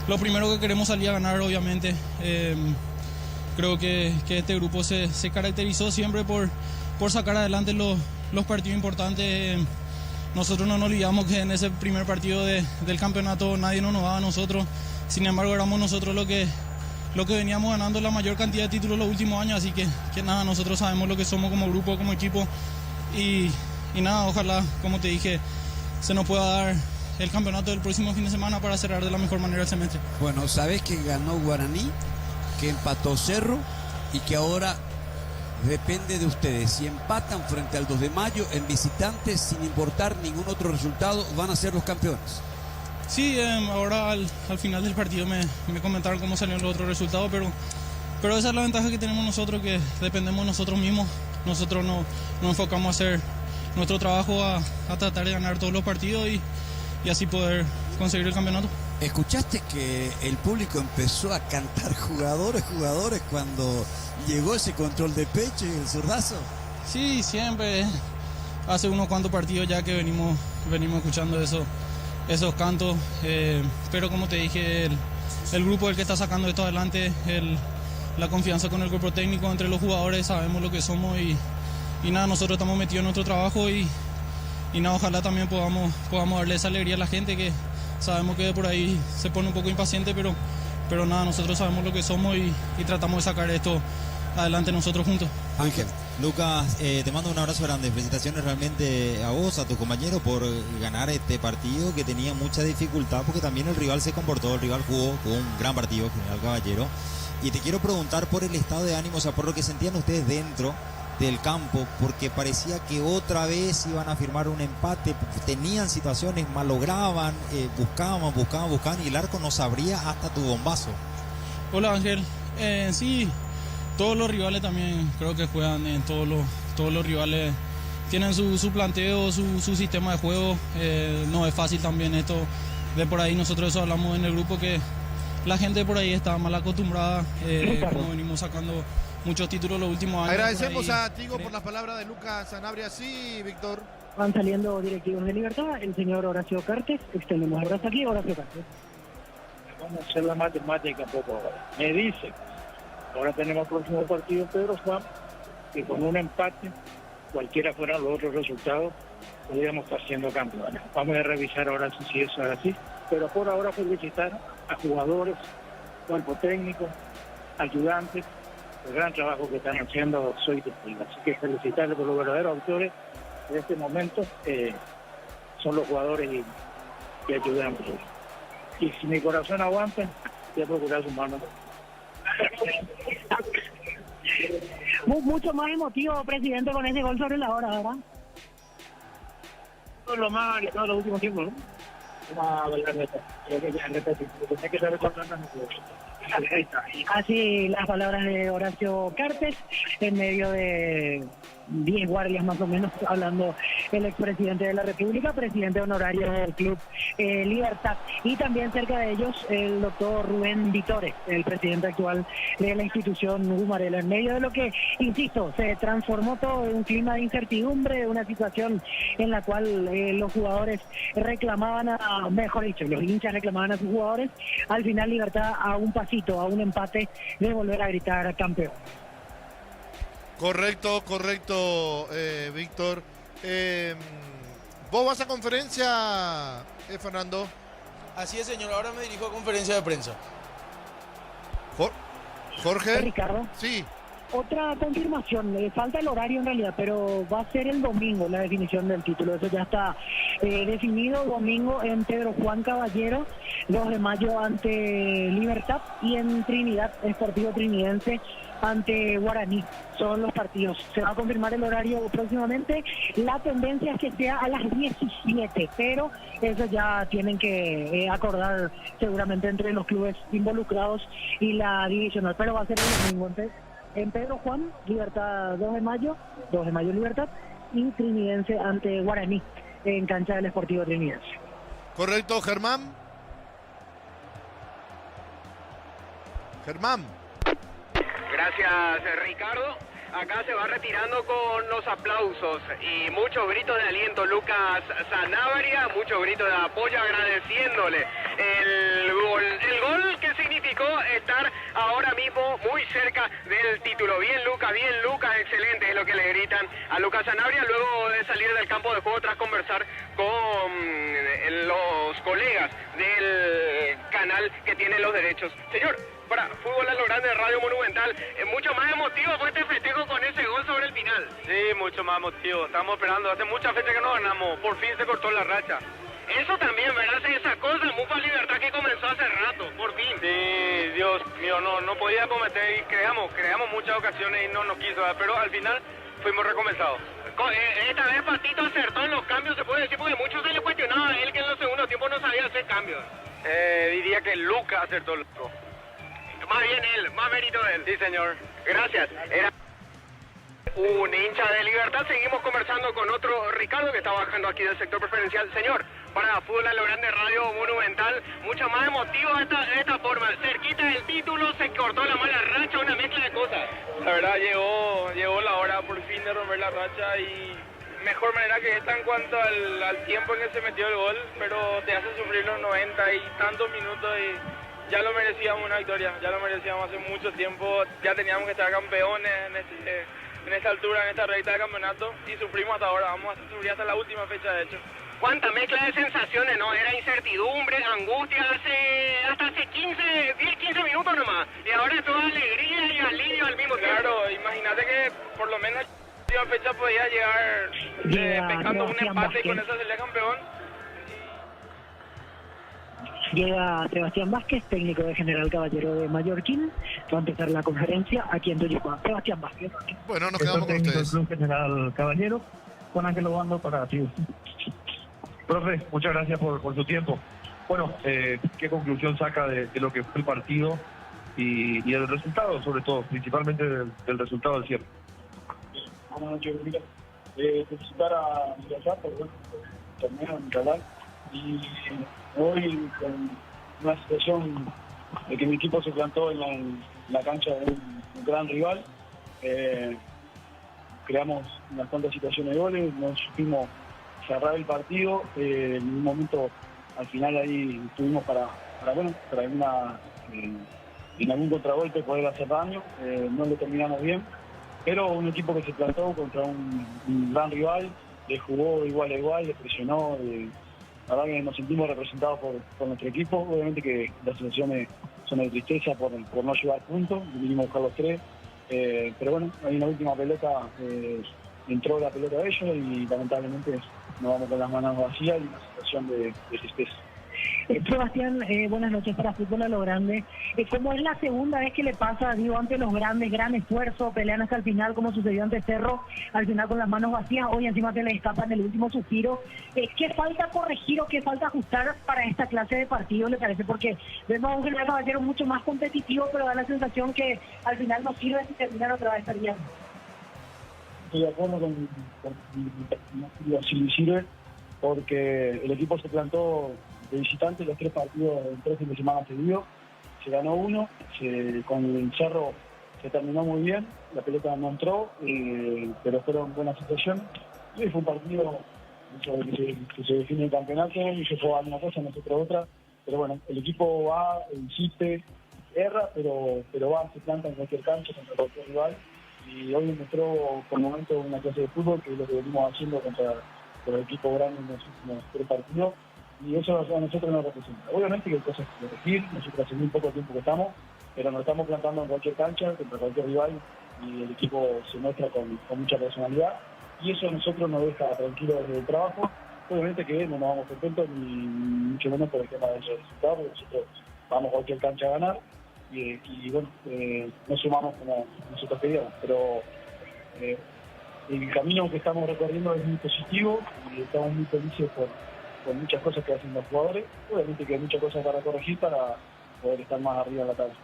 lo primero que queremos salir a ganar, obviamente. Creo que este grupo se caracterizó siempre por sacar adelante los partidos importantes. Nosotros no nos olvidamos que en ese primer partido del campeonato nadie nos daba a nosotros. Sin embargo, éramos nosotros lo que veníamos ganando la mayor cantidad de títulos los últimos años. Así que nada, nosotros sabemos lo que somos como grupo, como equipo. Y nada, ojalá, como te dije, se nos pueda dar el campeonato del próximo fin de semana para cerrar de la mejor manera el semestre. Bueno, sabes que ganó Guaraní, que empató Cerro y que ahora depende de ustedes. Si empatan frente al 2 de mayo en visitantes, sin importar ningún otro resultado, van a ser los campeones. Sí, ahora al final del partido me comentaron cómo salieron los otros resultados, pero esa es la ventaja que tenemos nosotros, que dependemos de nosotros mismos. Nosotros nos enfocamos a hacer nuestro trabajo, a tratar de ganar todos los partidos y así poder conseguir el campeonato. ¿Escuchaste que el público empezó a cantar jugadores cuando llegó ese control de pecho y el zurdazo? Sí, siempre. Hace unos cuantos partidos ya que venimos escuchando esos cantos, pero como te dije, el grupo es el que está sacando esto adelante, la confianza con el cuerpo técnico entre los jugadores, sabemos lo que somos y nada, nosotros estamos metidos en nuestro trabajo y nada, ojalá también podamos darle esa alegría a la gente, que sabemos que por ahí se pone un poco impaciente, pero nada, nosotros sabemos lo que somos y tratamos de sacar esto adelante nosotros juntos. Ángel. Lucas, te mando un abrazo grande. Felicitaciones realmente a vos, a tus compañeros por ganar este partido que tenía mucha dificultad, porque también el rival se comportó, el rival jugó un gran partido, General Caballero. Y te quiero preguntar por el estado de ánimo, o sea, por lo que sentían ustedes dentro del campo, porque parecía que otra vez iban a firmar un empate, tenían situaciones, malograban, buscaban y el arco no se abría hasta tu bombazo. Hola Ángel, sí, todos los rivales también creo que juegan, todos los rivales tienen su planteo, su sistema de juego, no es fácil también esto, de por ahí nosotros eso hablamos en el grupo, que la gente por ahí está mal acostumbrada, como venimos sacando muchos títulos los últimos años. Agradecemos a Tigo por las palabras de Lucas Sanabria. Sí, Víctor. Van saliendo directivos de Libertad, el señor Horacio Cartes, extendemos el brazo aquí, Horacio Cartes. Vamos a hacer la matemática poco ahora. Me dice, ahora tenemos el próximo partido Pedro Juan, que con un empate, cualquiera fueran los otros resultados, podríamos estar siendo campeones. Vamos a revisar ahora si eso es así, pero por ahora felicitar a jugadores, cuerpo técnico, ayudantes, el gran trabajo que están haciendo, soy testigo. Así que felicitarles por los verdaderos autores de este momento, son los jugadores y ayudantes. Y si mi corazón aguanta, voy a procurar su mano. Mucho más emotivo, presidente, con ese gol sobre la hora, ¿verdad? Lo más agregado en los últimos tiempos, ¿no? Así las palabras de Horacio Cartes en medio de 10 guardias más o menos, hablando el expresidente de la República, presidente honorario del Club Libertad, y también cerca de ellos el doctor Rubén Vitore, el presidente actual de la institución Gumarela, en medio de lo que, insisto, se transformó todo en un clima de incertidumbre, una situación en la cual los jugadores reclamaban, mejor dicho, los hinchas reclamaban a sus jugadores. Al final Libertad a un pasito, a un empate de volver a gritar campeón. Correcto, Víctor. ¿Vos vas a conferencia, Fernando? Así es, señor. Ahora me dirijo a conferencia de prensa. Jorge. Ricardo. Sí. Otra confirmación, le falta el horario en realidad, pero va a ser el domingo la definición del título. Eso ya está definido, domingo en Pedro Juan Caballero, 2 de mayo ante Libertad y en Trinidad, Sportivo Trinidense ante Guaraní. Son los partidos. Se va a confirmar el horario próximamente. La tendencia es que sea a las 17, pero eso ya tienen que acordar seguramente entre los clubes involucrados y la divisional, pero va a ser el domingo. Entonces, en Pedro Juan, Libertad 2 de mayo Libertad, y Trinidense ante Guaraní en cancha del Sportivo Trinidense. Correcto, Germán. Gracias, Ricardo. Acá se va retirando con los aplausos y muchos gritos de aliento Lucas Sanabria, muchos gritos de apoyo agradeciéndole el gol que significó estar ahora mismo muy cerca del título. Bien Lucas, excelente, es lo que le gritan a Lucas Sanabria luego de salir del campo de juego tras conversar con los colegas del canal que tiene los derechos. Señor. para Fútbol a lo Grande de Radio Monumental. Mucho más emotivo fue este festejo con ese gol sobre el final. Sí, mucho más emotivo. Estamos esperando, hace muchas fechas que no ganamos. Por fin se cortó la racha. Eso también, ¿verdad? Se sacó esa Mufa Libertad que comenzó hace rato, por fin. Sí, Dios mío, no podía cometer y creamos muchas ocasiones y no nos quiso dar, pero al final fuimos recompensados. Esta vez Patito acertó en los cambios, se puede decir, porque muchos se le cuestionaba a él que en los segundos tiempos no sabía hacer cambios. Diría que Luca acertó. Más bien él, más mérito de él. Sí, señor. Gracias. Era un hincha de Libertad. Seguimos conversando con otro Ricardo que está bajando aquí del sector preferencial. Señor, para Fútbol a lo Grande Radio Monumental, mucho más emotivo de esta forma. Cerquita del título, se cortó la mala racha, una mezcla de cosas. La verdad llegó la hora por fin de romper la racha y mejor manera que esta en cuanto al tiempo en que se metió el gol, pero te hace sufrir los 90 y tantos minutos y ya lo merecíamos una victoria, ya lo merecíamos hace mucho tiempo, ya teníamos que estar campeones en esta altura, en esta recta de campeonato y sufrimos hasta ahora, vamos a sufrir hasta la última fecha de hecho. ¿Cuánta mezcla de sensaciones, no? Era incertidumbre, angustia, hasta hace 10-15 minutos nomás. Y ahora es toda alegría y alivio al mismo tiempo. Claro, imagínate que por lo menos la última fecha podía llegar pescando un empate y con eso sería campeón. Llega Sebastián Vázquez, técnico de General Caballero de Mallorquín. Va a empezar la conferencia aquí en Tuyucuán. Sebastián Vázquez. Bueno, nos quedamos con ustedes. Club General Caballero, con Ángel Obando para ti. Profe, muchas gracias por su tiempo. Bueno, ¿qué conclusión saca de lo que fue el partido y del resultado, sobre todo, principalmente del resultado del cierre? Buenas noches, mira. Felicitar a Villar por el torneo en Catalán y hoy con una situación de que mi equipo se plantó en la cancha de un gran rival. Creamos unas cuantas situaciones de goles, no supimos cerrar el partido. En un momento, al final ahí estuvimos para en algún contragolpe poder hacer daño. No lo terminamos bien, pero un equipo que se plantó contra un gran rival, le jugó igual a igual, le presionó. La verdad que nos sentimos representados por nuestro equipo. Obviamente que las sensaciones son de tristeza por no llevar puntos, vinimos a buscar los 3. Pero bueno, ahí en la última pelota entró la pelota de ellos y lamentablemente nos vamos con las manos vacías y una situación de tristeza. Sebastián, buenas noches para Fútbol a lo Grande. Como es la segunda vez que le pasa, ante los grandes, gran esfuerzo, pelean hasta el final como sucedió ante Cerro, al final con las manos vacías, hoy encima te le escapan el último suspiro. ¿Qué falta corregir o qué falta ajustar para esta clase de partido, le parece? Porque vemos a un General Caballero mucho más competitivo, pero da la sensación que al final no sirve si terminan otra vez perdiendo. Estoy de acuerdo con si sirve, porque el equipo se plantó de visitante los 3 partidos en 3 fines de semana seguidos. Se ganó uno, con el Cerro se terminó muy bien, la pelota no entró, pero fueron buenas situaciones. Y fue un partido que se define el campeonato, y se juega una cosa, nosotros otra. Pero bueno, el equipo va, insiste, erra, pero va, se planta en cualquier cancha contra cualquier rival. Y hoy mostró por momento una clase de fútbol, que es lo que venimos haciendo contra el equipo grande en los últimos 3 partidos. Y eso a nosotros nos representa. Obviamente que hay cosas que corregir, nosotros hace muy poco tiempo que estamos, pero nos estamos plantando en cualquier cancha, contra cualquier rival, y el equipo se muestra con mucha personalidad, y eso a nosotros nos deja tranquilos desde el trabajo. Obviamente que no nos vamos contentos, ni mucho menos por el tema de esos resultados, porque nosotros vamos a cualquier cancha a ganar, y bueno, no sumamos como nosotros queríamos, pero el camino que estamos recorriendo es muy positivo, y estamos muy felices por muchas cosas que hacen los jugadores. Obviamente que hay muchas cosas para corregir para poder estar más arriba en la tabla.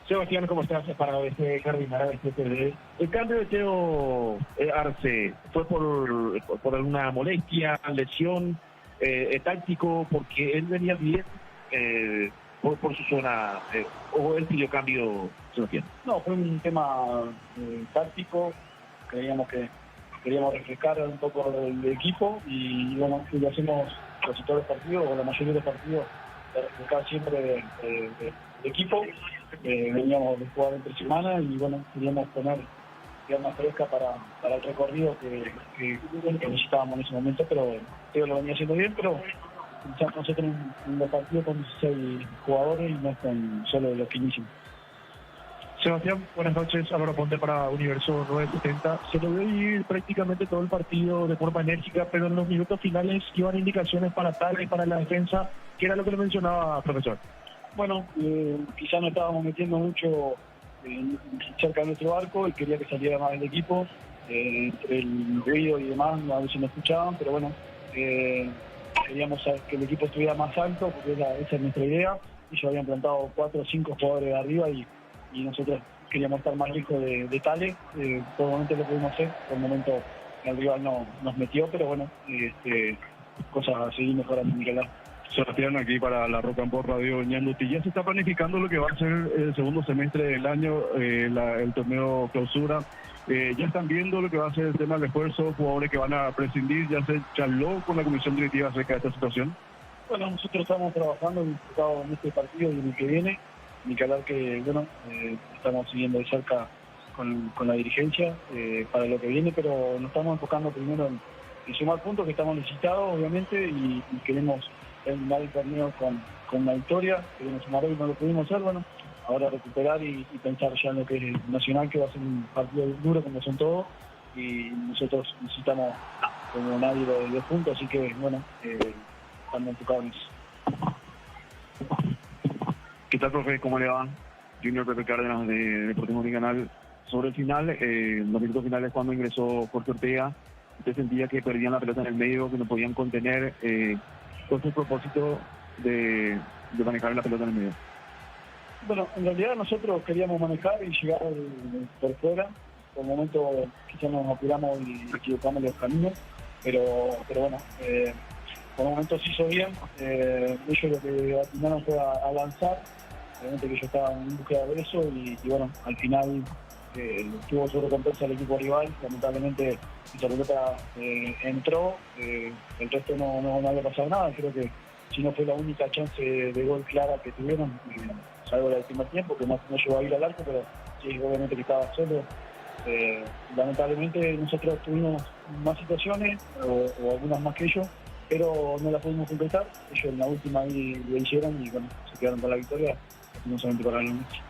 Sebastián, ¿cómo estás para terminar este TV? El cambio de Teo Arce, ¿fue por alguna molestia, lesión, táctico, porque él venía bien por su zona, o él pidió cambio, Sebastián? No, fue un tema táctico. Queríamos refrescar un poco el equipo, y bueno, lo hacemos casi todos los partidos, o la mayoría de los partidos, de refrescar siempre el equipo. Veníamos de jugar entre semana, y bueno, queríamos poner pierna fresca para el recorrido que necesitábamos en ese momento, pero Teo lo venía haciendo bien, pero ya nosotros en los partidos con 16 jugadores y no con solo los que inician. Sebastián, buenas noches. Álvaro Ponte para Universo 970. Se lo vio ir prácticamente todo el partido de forma enérgica, pero en los minutos finales iban indicaciones para Tales, para la defensa, que era lo que le mencionaba, profesor. Bueno, quizá no estábamos metiendo mucho cerca de nuestro arco y quería que saliera más el equipo. Entre el ruido y demás, a ver si me escuchaban, pero bueno, queríamos que el equipo estuviera más alto, porque esa es nuestra idea. Ellos habían plantado 4 o 5 jugadores de arriba y nosotros queríamos estar más lejos de Tales. Por el momento lo pudimos hacer, por el momento el rival no nos metió, pero bueno, cosas a seguir mejorando, Nicolás. Sebastián, aquí para la Rock and Pop Radio Ñanduti. Ya se está planificando lo que va a ser el segundo semestre del año, el torneo clausura. Ya están viendo lo que va a ser el tema del esfuerzo, jugadores que van a prescindir. ¿Ya se charló con la comisión directiva acerca de esta situación? Bueno, nosotros estamos trabajando en este partido y en el que viene. Ni que hablar que, bueno, estamos siguiendo de cerca con la dirigencia para lo que viene, pero nos estamos enfocando primero en sumar puntos, que estamos necesitados, obviamente, y queremos terminar el torneo con una victoria. Queremos sumar hoy, no lo pudimos hacer, bueno, ahora recuperar y pensar ya en lo que es el Nacional, que va a ser un partido duro como son todos, y nosotros necesitamos como nadie los 10 puntos, así que, bueno, estamos enfocados en eso. ¿Qué tal, profe? ¿Cómo le va? Junior Pepe Cárdenas de Deportivo Canal. Sobre el final, los minutos finales cuando ingresó Jorge Ortega, usted sentía que perdían la pelota en el medio, que no podían contener. ¿Cuál fue el propósito de manejar la pelota en el medio? Bueno, en realidad nosotros queríamos manejar y llegar por fuera. Por el momento quizás nos apuramos y equivocamos los caminos, pero bueno, por el momento se hizo bien. Ellos lo que atinaron fue a lanzar. Obviamente que ellos estaban en búsqueda de eso y bueno, al final tuvo su recompensa el equipo rival. Lamentablemente esa pelota entró, el resto no había pasado nada. Creo que si no fue la única chance de gol clara que tuvieron, salvo la del primer tiempo, que no llegó a ir al arco, pero sí, obviamente que estaba solo. Lamentablemente nosotros tuvimos más situaciones o algunas más que ellos, pero no la pudimos completar. Ellos en la última ahí lo hicieron y bueno, se quedaron con la victoria, no solamente para la noche.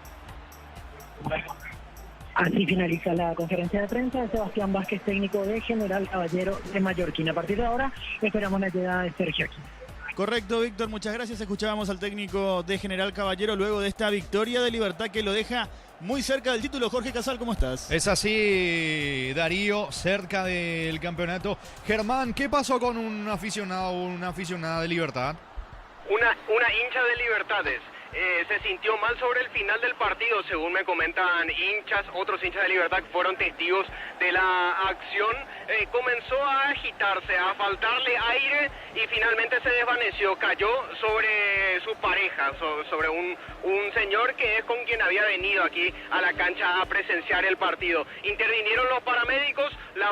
Así finaliza la conferencia de prensa de Sebastián Vázquez, técnico de General Caballero de Mallorquín. A partir de ahora esperamos la llegada de Sergio aquí. Correcto, Víctor, muchas gracias. Escuchábamos al técnico de General Caballero luego de esta victoria de Libertad que lo deja muy cerca del título. Jorge Casal, ¿cómo estás? Es así, Darío, cerca del campeonato. Germán, ¿qué pasó con un aficionado o una aficionada de Libertad? Una hincha de Libertades. Se sintió mal sobre el final del partido, según me comentan otros hinchas de Libertad que fueron testigos de la acción. Comenzó a agitarse, a faltarle aire y finalmente se desvaneció, cayó sobre su pareja, sobre un señor que es con quien había venido aquí a la cancha a presenciar el partido. Intervinieron los paramédicos, la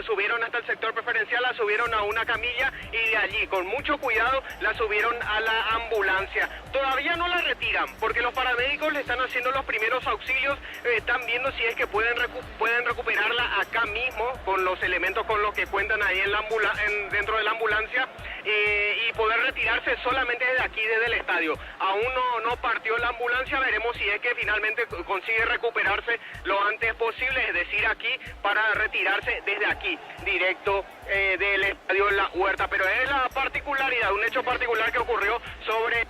subieron hasta el sector preferencial, la subieron a una camilla y de allí, con mucho cuidado, la subieron a la ambulancia. Todavía no la retiran porque los paramédicos le están haciendo los primeros auxilios, están viendo si es que pueden recuperarla acá mismo con los elementos con los que cuentan ahí dentro de la ambulancia y poder retirarse solamente desde aquí, desde el estadio. Aún no partió la ambulancia, veremos si es que finalmente consigue recuperarse lo antes posible, es decir, aquí para retirarse desde aquí, directo del estadio La Huerta. Pero es la particularidad, un hecho particular que ocurrió sobre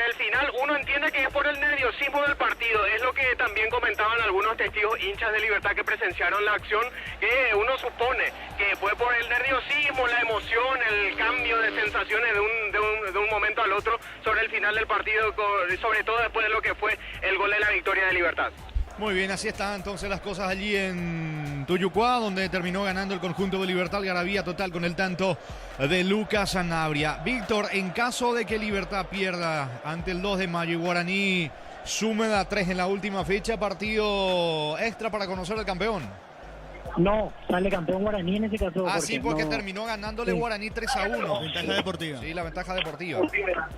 el final. Uno entiende que es por el nerviosismo del partido, es lo que también comentaban algunos testigos hinchas de Libertad que presenciaron la acción, que uno supone que fue por el nerviosismo, la emoción, el cambio de sensaciones de un momento al otro sobre el final del partido, sobre todo después de lo que fue el gol de la victoria de Libertad. Muy bien, así están entonces las cosas allí en Tuyucuá, donde terminó ganando el conjunto de Libertad. Algarabía total con el tanto de Lucas Sanabria. Víctor, en caso de que Libertad pierda ante el 2 de mayo y Guaraní sume a 3 en la última fecha, partido extra para conocer al campeón. No, sale campeón Guaraní en ese caso. Sí, porque terminó ganándole Guaraní 3-1. Ventaja deportiva. Sí, la ventaja deportiva.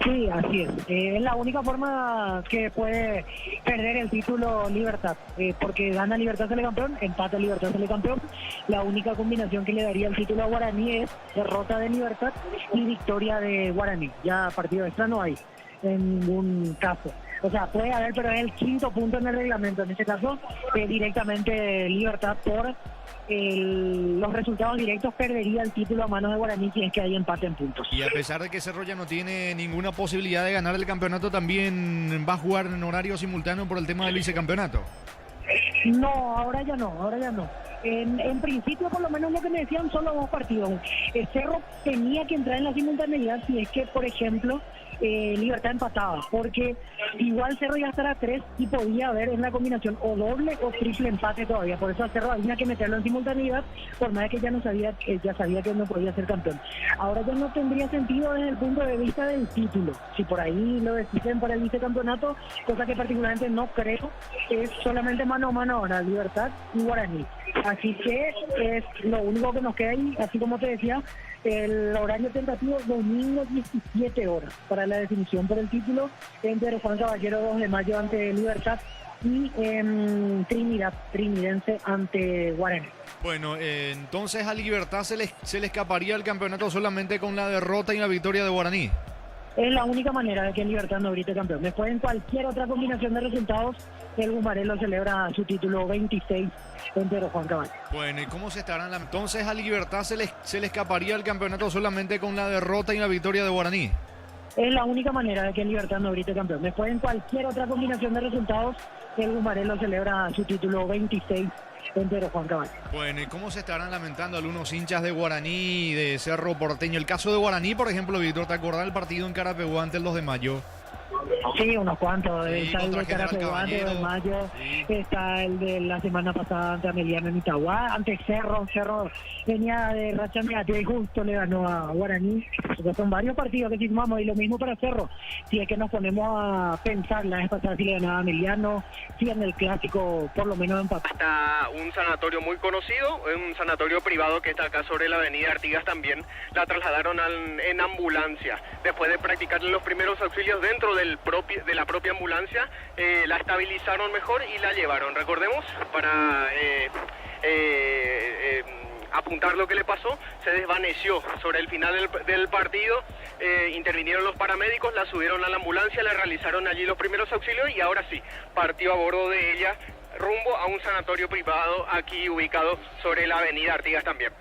Sí, así es. Es la única forma que puede perder el título Libertad. Porque gana Libertad, sale campeón, empata Libertad, sale campeón. La única combinación que le daría el título a Guaraní es derrota de Libertad y victoria de Guaraní. Ya partido extra no hay en ningún caso. O sea, puede haber, pero es el quinto punto en el reglamento. En este caso, directamente Libertad por los resultados directos perdería el título a manos de Guaraní si es que hay empate en puntos. Y a pesar de que Cerro ya no tiene ninguna posibilidad de ganar el campeonato, también va a jugar en horario simultáneo por el tema del vicecampeonato. No, ahora ya no. En principio, por lo menos lo que me decían, solo 2 partidos. Cerro tenía que entrar en la simultaneidad si es que, por ejemplo, Libertad empataba, porque igual Cerro ya estará 3 y podía haber en la combinación o doble o triple empate todavía. Por eso a Cerro había que meterlo en simultaneidad, por más que ya sabía que no podía ser campeón. Ahora ya no tendría sentido desde el punto de vista del título. Si por ahí lo deciden para el vicecampeonato, cosa que particularmente no creo, es solamente mano a mano ahora, Libertad y Guaraní. Así que es lo único que nos queda ahí, así como te decía, el horario tentativo domingo 17 horas para la definición por el título entre Juan Caballero 2 de mayo ante Libertad y Trinidense ante Guaraní. Bueno, entonces a Libertad se le escaparía el campeonato solamente con la derrota y la victoria de Guaraní. Es la única manera de que Libertad no grite campeón. Después, en cualquier otra combinación de resultados, el Bumarelo celebra su título 26 entre Juan Caballero. Bueno, ¿y cómo se estarán? Entonces a Libertad se le escaparía el campeonato solamente con la derrota y la victoria de Guaraní. Es la única manera de que Libertad no grite campeón. Después, en cualquier otra combinación de resultados, el Bumarelo celebra su título 26 entre Juan Caballero. Bueno, ¿y cómo se estarán lamentando algunos hinchas de Guaraní y de Cerro Porteño? El caso de Guaraní, por ejemplo, Víctor, ¿te acordás del partido en Carapeguá ante el 2 de mayo? Sí, unos cuantos. Sí, Está el de Carapeguá, de mayo. Sí. Está el de la semana pasada ante Ameliano en Itagua. Ante Cerro venía de racha negativa y justo le ganó a Guaraní. Entonces son varios partidos que firmamos y lo mismo para Cerro. Si es que nos ponemos a pensar la vez pasada si le ganaba a Ameliano, si en el clásico por lo menos empató. Hasta un sanatorio muy conocido, un sanatorio privado que está acá sobre la avenida Artigas también, la trasladaron en ambulancia. Después de practicar los primeros auxilios dentro de la propia ambulancia, la estabilizaron mejor y la llevaron. Recordemos, para apuntar lo que le pasó, se desvaneció sobre el final del partido, intervinieron los paramédicos, la subieron a la ambulancia, le realizaron allí los primeros auxilios y ahora sí, partió a bordo de ella rumbo a un sanatorio privado aquí ubicado sobre la avenida Artigas también.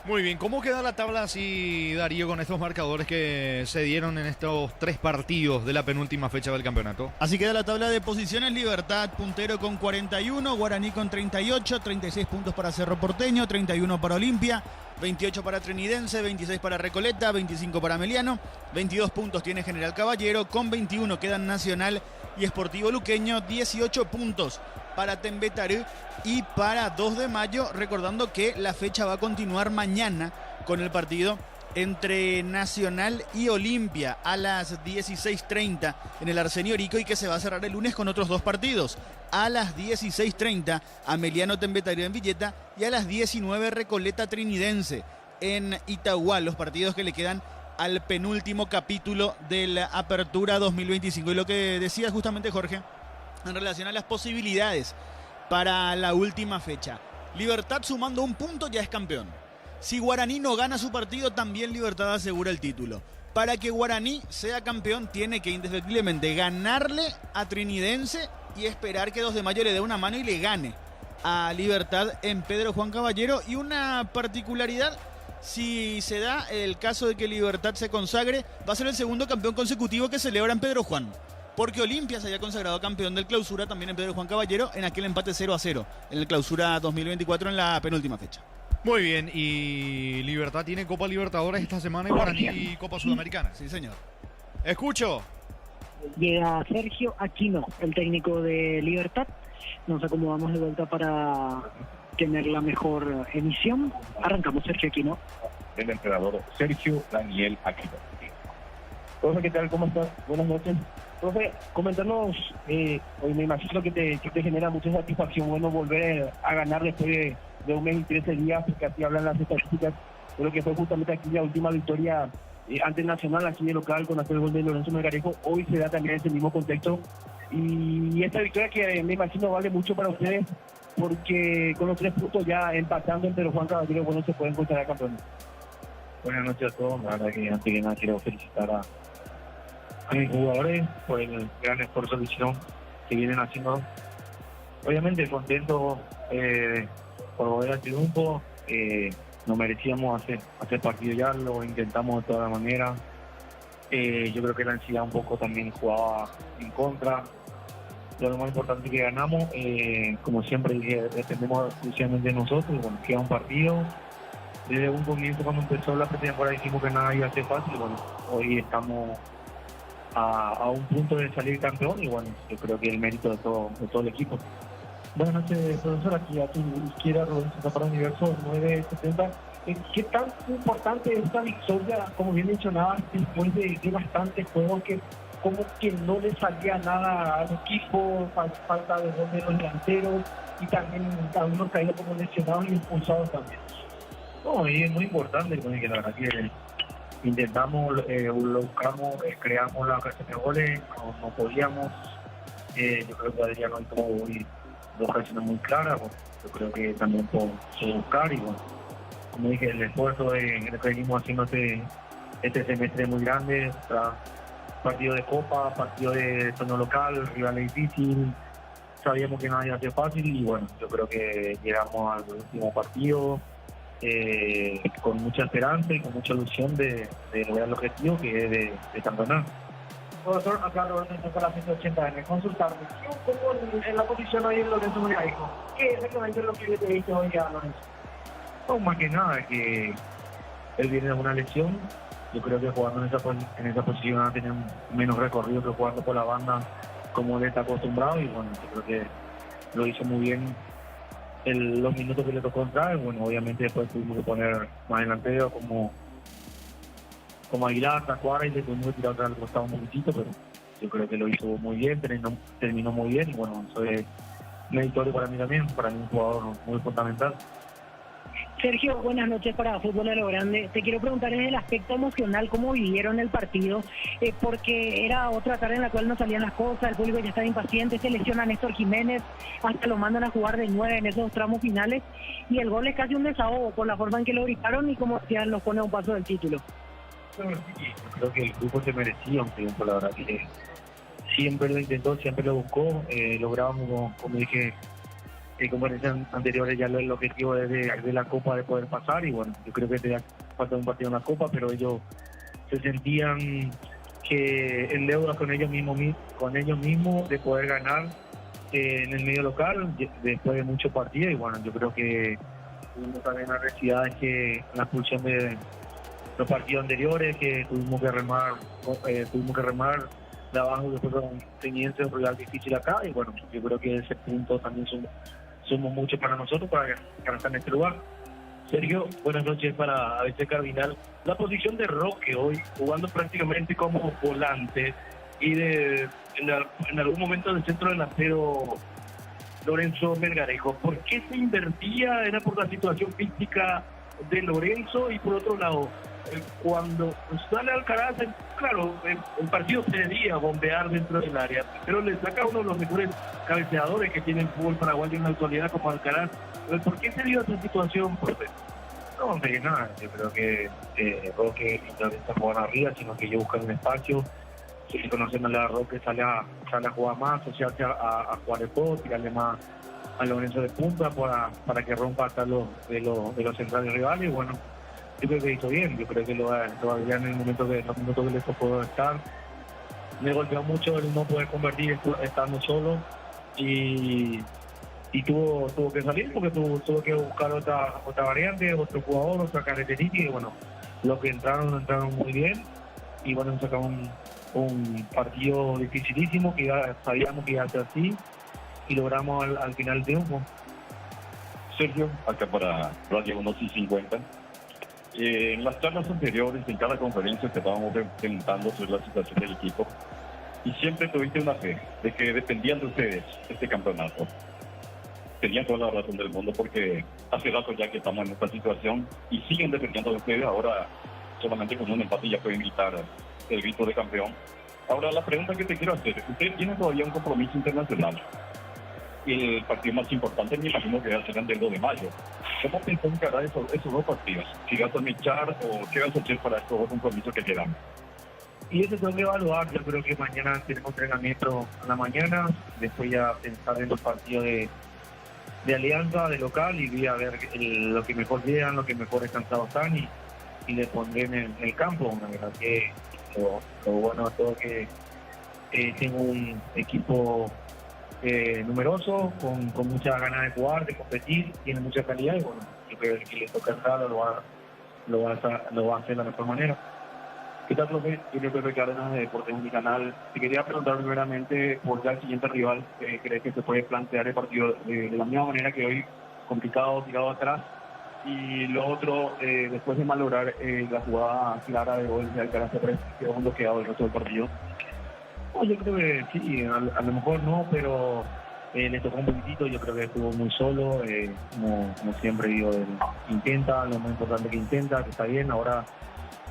Muy bien, ¿cómo queda la tabla así, Darío, con estos marcadores que se dieron en estos 3 partidos de la penúltima fecha del campeonato? Así queda la tabla de posiciones: Libertad puntero con 41, Guaraní con 38, 36 puntos para Cerro Porteño, 31 para Olimpia, 28 para Trinidense, 26 para Recoleta, 25 para Ameliano, 22 puntos tiene General Caballero, con 21 quedan Nacional y Sportivo Luqueño, 18 puntos para Tembetarú y para 2 de mayo, recordando que la fecha va a continuar mañana con el partido entre Nacional y Olimpia a las 16:30 en el Arsenio Orico y que se va a cerrar el lunes con otros 2 partidos. A las 16:30 Ameliano Tembetarú en Villeta y a las 19 Recoleta Trinidense en Itagua, los partidos que le quedan al penúltimo capítulo de la Apertura 2025. Y lo que decía justamente Jorge en relación a las posibilidades para la última fecha: Libertad sumando un punto ya es campeón. Si Guaraní no gana su partido, también Libertad asegura el título. Para que Guaraní sea campeón, tiene que indefectiblemente ganarle a Trinidense y esperar que 2 de mayo le dé una mano y le gane a Libertad en Pedro Juan Caballero. Y una particularidad: si se da el caso de que Libertad se consagre, va a ser el segundo campeón consecutivo que celebra en Pedro Juan, porque Olimpia se había consagrado campeón del Clausura también en Pedro Juan Caballero en aquel empate 0-0 en el Clausura 2024 en la penúltima fecha. Muy bien, y Libertad tiene Copa Libertadores esta semana y Guaraní y Copa Sudamericana. Sí, señor. Escucho. Llega Sergio Aquino, el técnico de Libertad. Nos acomodamos de vuelta para tener la mejor emisión. Arrancamos, Sergio Aquino. El entrenador Sergio Daniel Aquino. Profe, ¿qué tal? ¿Cómo estás? Buenas noches. Profe, comentarnos, hoy me imagino que te genera mucha satisfacción, bueno, volver a ganar después de 1 mes y 13 días, porque así hablan las estadísticas. Creo que fue justamente aquí la última victoria ante Nacional, aquí de local, con aquel gol de Lorenzo Melgarejo. Hoy se da también ese mismo contexto. Y esta victoria que me imagino vale mucho para ustedes, porque con los 3 puntos ya empatando entre los Juan Caballero, bueno, se pueden considerar campeones. Buenas noches a todos. La verdad que antes que nada quiero felicitar a mis jugadores por el gran esfuerzo que vienen haciendo. Obviamente contento por volver al triunfo. Nos merecíamos hacer partido ya, lo intentamos de todas las maneras. Yo creo que la ansiedad un poco también jugaba en contra. Lo más importante es que ganamos, como siempre dije, dependemos exclusivamente de nosotros. Bueno, queda un partido. Desde un comienzo, cuando empezó la pretemporada, dijimos que nada iba a ser fácil. Bueno, hoy estamos a un punto de salir campeón y bueno, yo creo que el mérito de todo el equipo. Buenas noches, profesor. Aquí a tu izquierda, Roberto para Universo 970. ¿Qué tan importante es esta victoria, como bien mencionabas, después de bastantes juegos que como que no le salía nada al equipo, falta de gol de los delanteros y también algunos caídos como lesionados y expulsados también? No, y es muy importante, porque la verdad que intentamos, lo buscamos, creamos la ocasión de goles, no podíamos. Yo creo que Adriano tuvo dos ocasiones muy claras, bueno, yo creo que también por buscar y bueno, como dije, el esfuerzo que venimos haciendo este semestre muy grande, partido de Copa, partido de torneo local, rival difícil, sabíamos que no iba a ser fácil y bueno, yo creo que llegamos al último partido con mucha esperanza y con mucha ilusión de lograr el objetivo que es de campeonar. Profesor, acá Lorenzo para la 180, consultarme, ¿cómo en la posición hoy en Lorenzo Muraico? ¿Qué es exactamente lo que le pediste hoy a Lorenzo? No, más que nada, que él viene de una lesión. Yo creo que jugando en esa posición va a tener menos recorrido que jugando por la banda como él está acostumbrado y bueno, yo creo que lo hizo muy bien los minutos que le tocó entrar. Bueno, obviamente después tuvimos que poner más delantero como Aguilar, Tacuara y le tuvimos que tirar otra al costado un momentito, pero yo creo que lo hizo muy bien, terminó muy bien y bueno, eso es meritorio para mí también, para mí un jugador muy fundamental. Sergio, buenas noches para Fútbol a lo Grande. Te quiero preguntar en el aspecto emocional cómo vivieron el partido, porque era otra tarde en la cual no salían las cosas, el público ya estaba impaciente, se lesiona a Néstor Jiménez, hasta lo mandan a jugar de 9 en esos tramos finales y el gol es casi un desahogo por la forma en que lo gritaron y como decían, los pone a un paso del título. Bueno, sí, creo que el grupo se merecía un triunfo, la verdad que siempre lo intentó, siempre lo buscó, lográbamos, como dije, en conferencias anteriores ya el objetivo de la Copa de poder pasar y bueno, yo creo que tenía falta un partido en la Copa, pero ellos se sentían que en deuda con ellos mismos de poder ganar en el medio local después de muchos partidos y bueno, yo creo que tuvimos también la necesidad de que la expulsión de los partidos anteriores que tuvimos que remar de abajo después teniendo un rival difícil acá y bueno, yo creo que ese punto también somos mucho para nosotros para estar en este lugar. Sergio, buenas noches para ABC Cardinal. La posición de Roque hoy, jugando prácticamente como volante y en algún momento del centro delantero Lorenzo Melgarejo, ¿por qué se invertía? ¿Era por la situación física de Lorenzo? Y por otro lado, cuando sale Alcaraz, claro, el partido se debía bombear dentro del área, pero le saca uno de los mejores cabeceadores que tiene el fútbol paraguayo en la actualidad como Alcaraz. ¿Por qué se dio esa situación, profe? No, hombre, nada, yo creo que Roque no está jugando arriba, sino que yo busco un espacio. Si conociéndole a Roque sale a jugar más, asociarse a jugar de todo, tirarle más a Lorenzo de punta para que rompa hasta de los centrales rivales. Y bueno, yo creo que hizo bien, yo creo que lo había en el momento que le tocó estar. Me golpeó mucho el no poder convertir estando solo y tuvo que salir porque tuvo que buscar otra variante, otro jugador, otra característica y bueno, los que entraron muy bien y bueno, sacamos un partido dificilísimo que ya sabíamos que iba a ser así y logramos al final el triunfo. Sergio, acá para Radio 150. En las charlas anteriores, en cada conferencia te estábamos preguntando sobre la situación del equipo y siempre tuviste una fe de que dependían de ustedes este campeonato. Tenían toda la razón del mundo porque hace rato ya que estamos en esta situación y siguen dependiendo de ustedes. Ahora solamente con un empate ya pueden gritar el grito de campeón. Ahora la pregunta que te quiero hacer, ustedes tienen todavía un compromiso internacional y el partido más importante me imagino que será el 2 de mayo. ¿Cómo pensás encarar esos dos partidos? ¿Si vas a echar o qué vas a hacer para estos dos compromisos que quedan? Y eso tengo que evaluar. Yo creo que mañana tenemos entrenamiento a la mañana, después ya pensar en los partidos de Alianza, de local, y voy a ver lo que mejor llegan, lo que mejor descansados están, y le pondré en el campo. La verdad que lo bueno es todo que tengo un equipo numeroso, con muchas ganas de jugar, de competir, tiene mucha calidad, y bueno, yo creo que le toca entrar lo va a hacer de la mejor manera. ¿Qué tal, profe? Yo Pepe Cárdenas de Deportes Unicanal. Te quería preguntar primeramente por ya el siguiente rival. ¿Crees que se puede plantear el partido de la misma manera que hoy, complicado, tirado atrás? Y lo otro, después de malograr la jugada clara de gol de Alcaraz, quedó bloqueado el resto del partido. Yo creo que sí, a lo mejor no, pero le tocó un poquitito. Yo creo que estuvo muy solo, como siempre digo, él intenta, lo más importante que intenta, que está bien. Ahora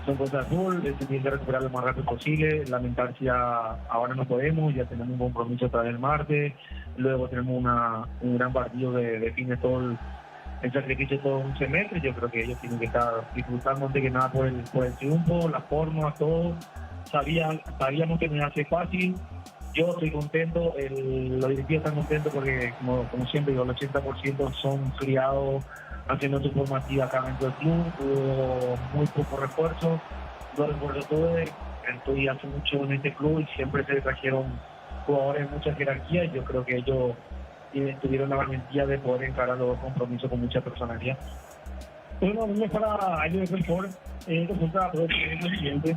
son cosas de fútbol, se tiene que recuperar lo más rápido posible. Lamentarse ya ahora no podemos, ya tenemos un compromiso para el martes, luego tenemos un gran partido de fin de todo el sacrificio de todo un semestre. Yo creo que ellos tienen que estar disfrutando antes que nada por el triunfo, la forma, todo. Sabíamos que no iba a ser fácil. Yo estoy contento, los directivos están contentos porque, como siempre digo, el 80% son criados haciendo su formativa acá dentro del club. Hubo muy poco refuerzo. Los refuerzos tuve, estoy hace mucho en este club y siempre se trajeron jugadores de mucha jerarquía, y yo creo que ellos tuvieron la valentía de poder encarar los compromisos con mucha personalidad. Bueno, no es para ellos de mejor, resulta lo siguiente.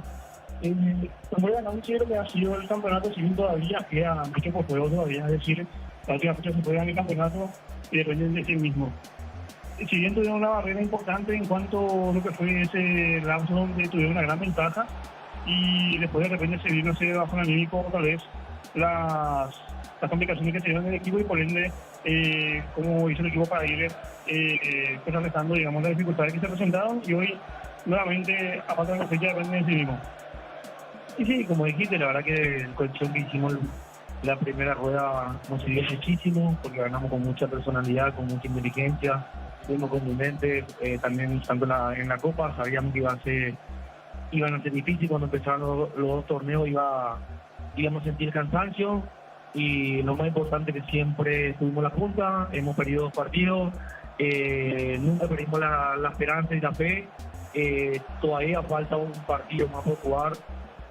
Como ya no quiero que ha sido el campeonato, si bien todavía queda mucho por juego todavía, es decir, la última fecha se puede ganar el campeonato y depende de sí mismo. Si bien tuvieron una barrera importante en cuanto a lo que fue ese lapso donde tuvieron una gran ventaja, y después de repente se vino ese bajo anímico otra vez las complicaciones que se dieron en el equipo, y por ende como hizo el equipo para ir pues alejando, digamos, las dificultades que se presentaron, y hoy nuevamente a falta de la fecha depende de sí mismo. Y sí, como dijiste, la verdad que el colchón que hicimos la primera rueda nos sirvió muchísimo, porque ganamos con mucha personalidad, con mucha inteligencia, fuimos contundentes, también tanto en la Copa, sabíamos que iban a ser difícil. Cuando empezaron los dos torneos íbamos a sentir cansancio, y lo más importante que siempre tuvimos la punta, hemos perdido 2 partidos, nunca perdimos la esperanza y la fe. Todavía falta un partido más por jugar,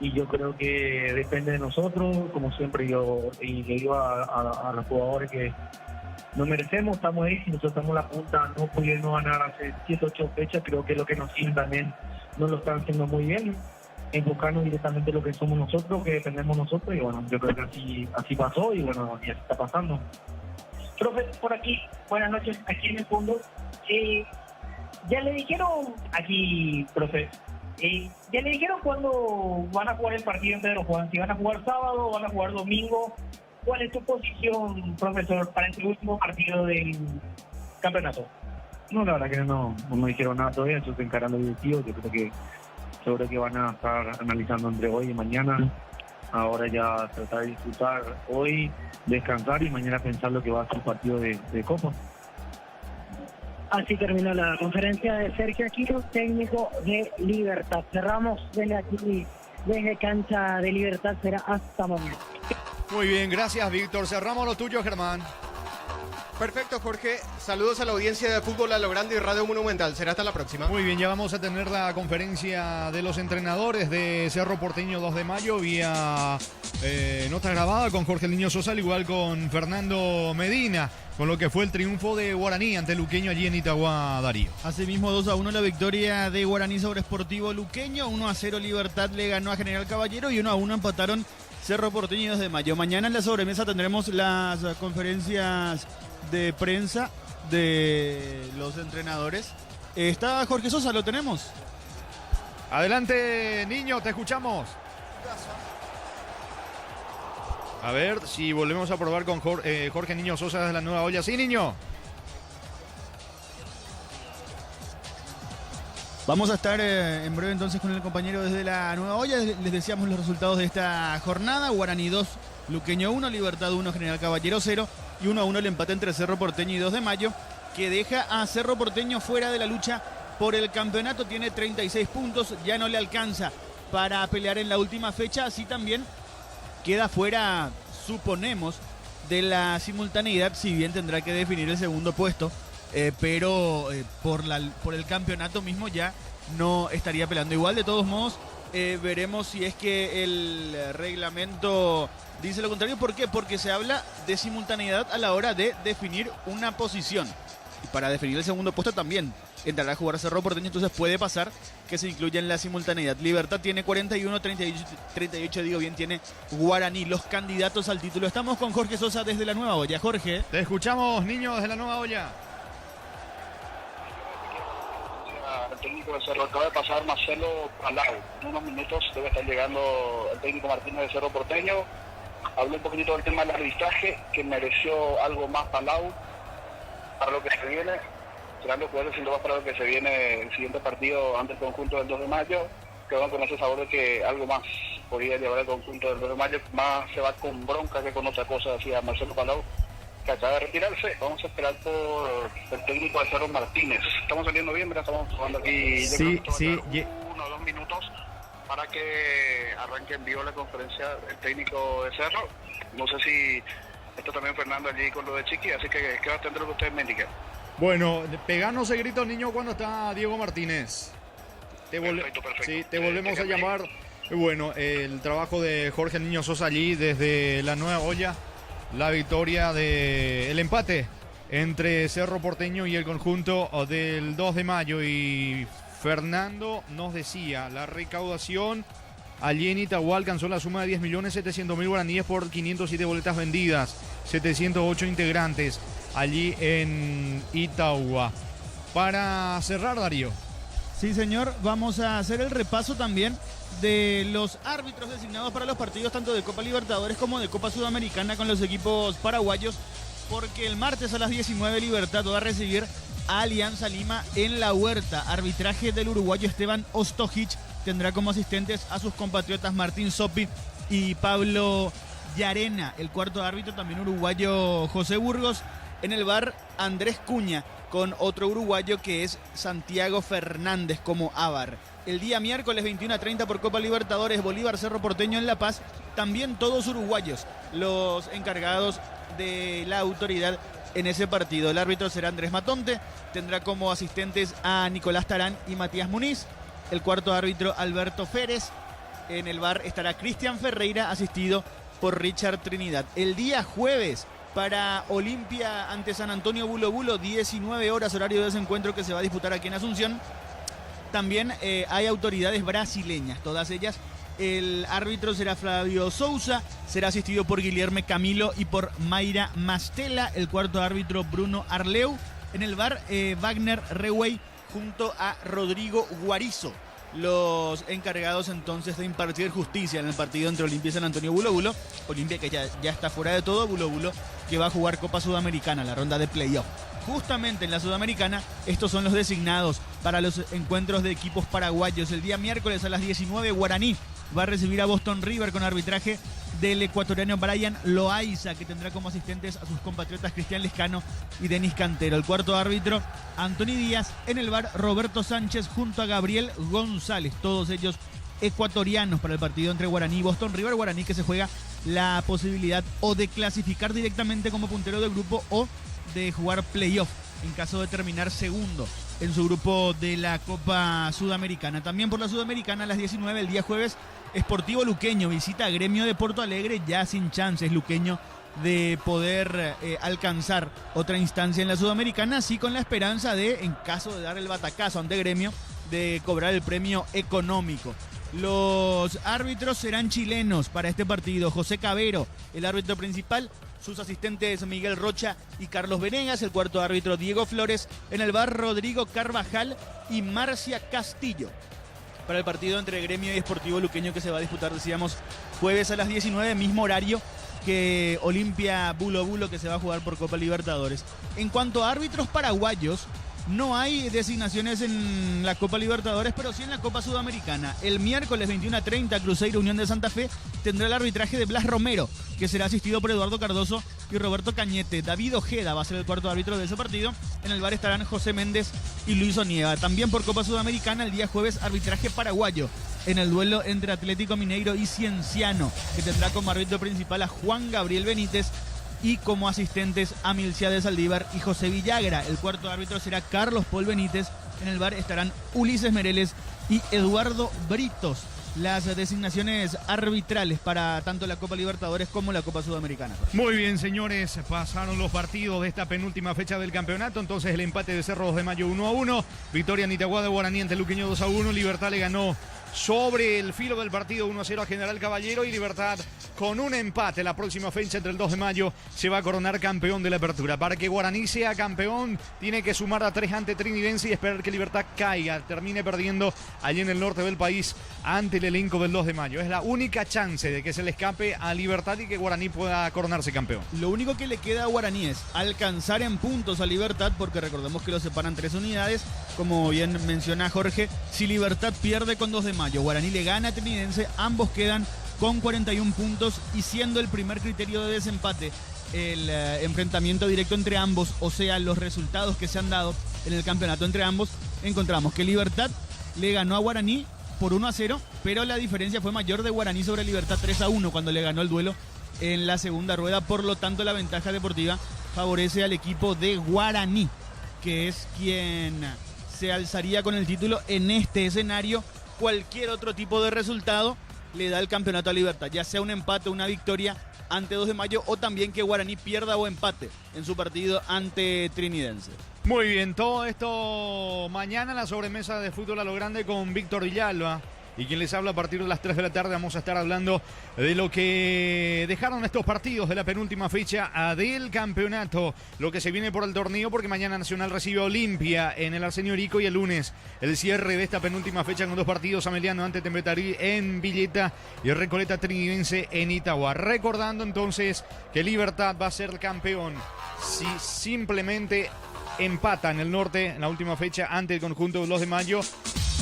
y yo creo que depende de nosotros, como siempre yo le digo a los jugadores que nos merecemos, estamos ahí. Si nosotros estamos en la punta, no pudiendo ganar hace 7 o 8 fechas, creo que lo que nos siguen también no lo están haciendo muy bien, enfocarnos directamente en lo que somos nosotros, que dependemos nosotros, y bueno, yo creo que así pasó, y bueno, y así está pasando. Profe, por aquí, buenas noches, aquí en el fondo. Ya le dijeron aquí, profe, ya le dijeron cuándo van a jugar el partido en Pedro Juan, si van a jugar sábado o van a jugar domingo. ¿Cuál es tu posición, profesor, para este último partido del campeonato? No, la verdad que no dijeron nada todavía, yo estoy encarando el directivo. Yo creo que seguro que van a estar analizando entre hoy y mañana. Ahora ya tratar de disfrutar hoy, descansar, y mañana pensar lo que va a ser el partido de Copa. Así terminó la conferencia de Sergio Aquino, técnico de Libertad. Cerramos desde aquí, desde cancha de Libertad, será hasta mañana. Muy bien, gracias, Víctor. Cerramos lo tuyo, Germán. Perfecto, Jorge. Saludos a la audiencia de Fútbol a lo Grande y Radio Monumental. Será hasta la próxima. Muy bien, ya vamos a tener la conferencia de los entrenadores de Cerro Porteño 2 de mayo vía nota grabada con Jorge Niño Sosa, al igual con Fernando Medina, con lo que fue el triunfo de Guaraní ante Luqueño allí en Itagua, Darío. Asimismo, 2-1 la victoria de Guaraní sobre Sportivo Luqueño, 1-0 Libertad le ganó a General Caballero, y 1-1 empataron Cerro Porteño y 2 de mayo. Mañana en la sobremesa tendremos las conferencias de prensa de los entrenadores. ¿Está Jorge Sosa? ¿Lo tenemos? Adelante, Niño, te escuchamos. A ver si volvemos a probar con Jorge Niño Sosa desde la Nueva Olla. Sí, Niño. Vamos a estar en breve entonces con el compañero desde la Nueva Olla. Les decíamos los resultados de esta jornada. Guaraní 2, Luqueño 1, Libertad 1, General Caballero 0, y 1-1 el empate entre Cerro Porteño y 2 de mayo, que deja a Cerro Porteño fuera de la lucha por el campeonato. Tiene 36 puntos, ya no le alcanza para pelear en la última fecha. Así también queda fuera, suponemos, de la simultaneidad, si bien tendrá que definir el segundo puesto, pero por el campeonato mismo ya no estaría peleando. Igual, de todos modos, veremos si es que el reglamento dice lo contrario. ¿Por qué? Porque se habla de simultaneidad a la hora de definir una posición. Y para definir el segundo puesto también entrará a jugar Cerro Porteño, entonces puede pasar que se incluya en la simultaneidad. Libertad tiene 41, 38 digo bien, tiene Guaraní, los candidatos al título. Estamos con Jorge Sosa desde la Nueva Olla. Jorge. Te escuchamos, niño, desde la Nueva Olla. El técnico de Cerro acaba de pasar Marcelo Palau. En unos minutos debe estar llegando el técnico Martínez de Cerro Porteño. Habló un poquitito del tema del arbitraje, que mereció algo más Palau para lo que se viene. Serán los jugadores sin duda para lo que se viene el siguiente partido ante el conjunto del 2 de mayo, que van con ese sabor de que algo más podría llevar el conjunto del 2 de mayo, más se va con bronca que con otra cosa, decía Marcelo Palau, que acaba de retirarse. Vamos a esperar por el técnico de Cerro Martínez. Estamos saliendo bien, mira, estamos jugando aquí. Sí. 1 o 2 minutos para que arranque en vivo la conferencia del técnico de Cerro. No sé si esto también Fernando allí con lo de Chiqui, así que queda atento a lo que ustedes me indiquen. Bueno, peganos el grito, niño, cuando está Diego Martínez. Perfecto. Sí, te volvemos a llamar. Bueno, el trabajo de Jorge Niño Sosa allí desde la Nueva Olla. La victoria el empate entre Cerro Porteño y el conjunto del 2 de mayo. Y Fernando nos decía, la recaudación allí en Itagua alcanzó la suma de 10.700.000 guaraníes por 507 boletas vendidas, 708 integrantes allí en Itagua. Para cerrar, Darío. Sí, señor, vamos a hacer el repaso también de los árbitros designados para los partidos tanto de Copa Libertadores como de Copa Sudamericana con los equipos paraguayos, porque el martes a las 19 Libertad va a recibir a Alianza Lima en La Huerta. Arbitraje del uruguayo Esteban Ostojic, tendrá como asistentes a sus compatriotas Martín Sopi y Pablo Llarena. El cuarto árbitro también uruguayo José Burgos. En el VAR Andrés Cuña, con otro uruguayo que es Santiago Fernández como AVAR. El día miércoles 21:30 por Copa Libertadores, Bolívar Cerro Porteño en La Paz, también todos uruguayos los encargados de la autoridad en ese partido. El árbitro será Andrés Matonte, tendrá como asistentes a Nicolás Tarán y Matías Muniz. El cuarto árbitro Alberto Férez. En el VAR estará Cristian Ferreira, asistido por Richard Trinidad. El día jueves para Olimpia ante San Antonio Bulo Bulo, 19 horas horario de ese encuentro que se va a disputar aquí en Asunción. También hay autoridades brasileñas, todas ellas. El árbitro será Flavio Souza, será asistido por Guilherme Camilo y por Mayra Mastela. El cuarto árbitro Bruno Arleu. En el VAR Wagner Rewey junto a Rodrigo Guarizo, los encargados entonces de impartir justicia en el partido entre Olimpia y San Antonio Bulo Bulo. Olimpia que ya está fuera de todo, Bulo Bulo que va a jugar Copa Sudamericana, la ronda de playoff. Justamente en la Sudamericana, estos son los designados para los encuentros de equipos paraguayos. El día miércoles a las 19, Guaraní va a recibir a Boston River con arbitraje del ecuatoriano Brian Loaiza, que tendrá como asistentes a sus compatriotas Cristian Lescano y Denis Cantero. El cuarto árbitro, Anthony Díaz. En el VAR, Roberto Sánchez junto a Gabriel González, todos ellos ecuatorianos para el partido entre Guaraní y Boston River. Guaraní que se juega la posibilidad o de clasificar directamente como puntero del grupo o de jugar playoff en caso de terminar segundo en su grupo de la Copa Sudamericana. También por la Sudamericana a las 19 el día jueves, Sportivo Luqueño visita a Gremio de Porto Alegre, ya sin chances Luqueño de poder alcanzar otra instancia en la Sudamericana, sí con la esperanza de, en caso de dar el batacazo ante Gremio, de cobrar el premio económico. Los árbitros serán chilenos para este partido. José Cabero, el árbitro principal, sus asistentes Miguel Rocha y Carlos Venegas, el cuarto árbitro Diego Flores. En el VAR, Rodrigo Carvajal y Marcia Castillo para el partido entre Gremio y Sportivo Luqueño que se va a disputar, decíamos, jueves a las 19, mismo horario que Olimpia Bulo Bulo que se va a jugar por Copa Libertadores. En cuanto a árbitros paraguayos, no hay designaciones en la Copa Libertadores, pero sí en la Copa Sudamericana. El miércoles 21:30, Cruzeiro Unión de Santa Fe tendrá el arbitraje de Blas Romero, que será asistido por Eduardo Cardoso y Roberto Cañete. David Ojeda va a ser el cuarto árbitro de ese partido. En el VAR estarán José Méndez y Luis Onieva. También por Copa Sudamericana, el día jueves, arbitraje paraguayo en el duelo entre Atlético Mineiro y Cienciano, que tendrá como árbitro principal a Juan Gabriel Benítez y como asistentes a Milciades Saldívar y José Villagra. El cuarto árbitro será Carlos Paul Benítez. En el VAR estarán Ulises Mereles y Eduardo Britos. Las designaciones arbitrales para tanto la Copa Libertadores como la Copa Sudamericana. Muy bien, señores, pasaron los partidos de esta penúltima fecha del campeonato. Entonces el empate de Cerro 2 de Mayo 1-1, victoria en Itagua de Guaraní ante Luqueño 2-1, Libertad le ganó sobre el filo del partido 1-0 a General Caballero, y Libertad con un empate la próxima fecha entre el 2 de mayo se va a coronar campeón de la apertura. Para que Guaraní sea campeón tiene que sumar a 3 ante Trinidense y esperar que Libertad caiga, termine perdiendo allí en el norte del país ante el elenco del 2 de mayo. Es la única chance de que se le escape a Libertad y que Guaraní pueda coronarse campeón. Lo único que le queda a Guaraní es alcanzar en puntos a Libertad, porque recordemos que lo separan 3 unidades. Como bien menciona Jorge, si Libertad pierde con 2 de mayo, Guaraní le gana a Trinidense, ambos quedan con 41 puntos, y siendo el primer criterio de desempate el enfrentamiento directo entre ambos, o sea, los resultados que se han dado en el campeonato entre ambos, encontramos que Libertad le ganó a Guaraní por 1-0, pero la diferencia fue mayor de Guaraní sobre Libertad 3-1 cuando le ganó el duelo en la segunda rueda. Por lo tanto, la ventaja deportiva favorece al equipo de Guaraní, que es quien se alzaría con el título en este escenario. Cualquier otro tipo de resultado le da el campeonato a Libertad, ya sea un empate o una victoria ante 2 de mayo, o también que Guaraní pierda o empate en su partido ante Trinidense. Muy bien, todo esto mañana en la sobremesa de Fútbol a lo Grande con Víctor Villalba. Y quien les habla a partir de las 3 de la tarde, vamos a estar hablando de lo que dejaron estos partidos de la penúltima fecha del campeonato, lo que se viene por el torneo, porque mañana Nacional recibe a Olimpia en el Arsenio Rico, y el lunes el cierre de esta penúltima fecha con 2 partidos, Ameliano ante Tembetarí en Villeta y Recoleta Trinidense en Itagua. Recordando entonces que Libertad va a ser campeón si simplemente empata en el norte en la última fecha ante el conjunto del 2 de mayo.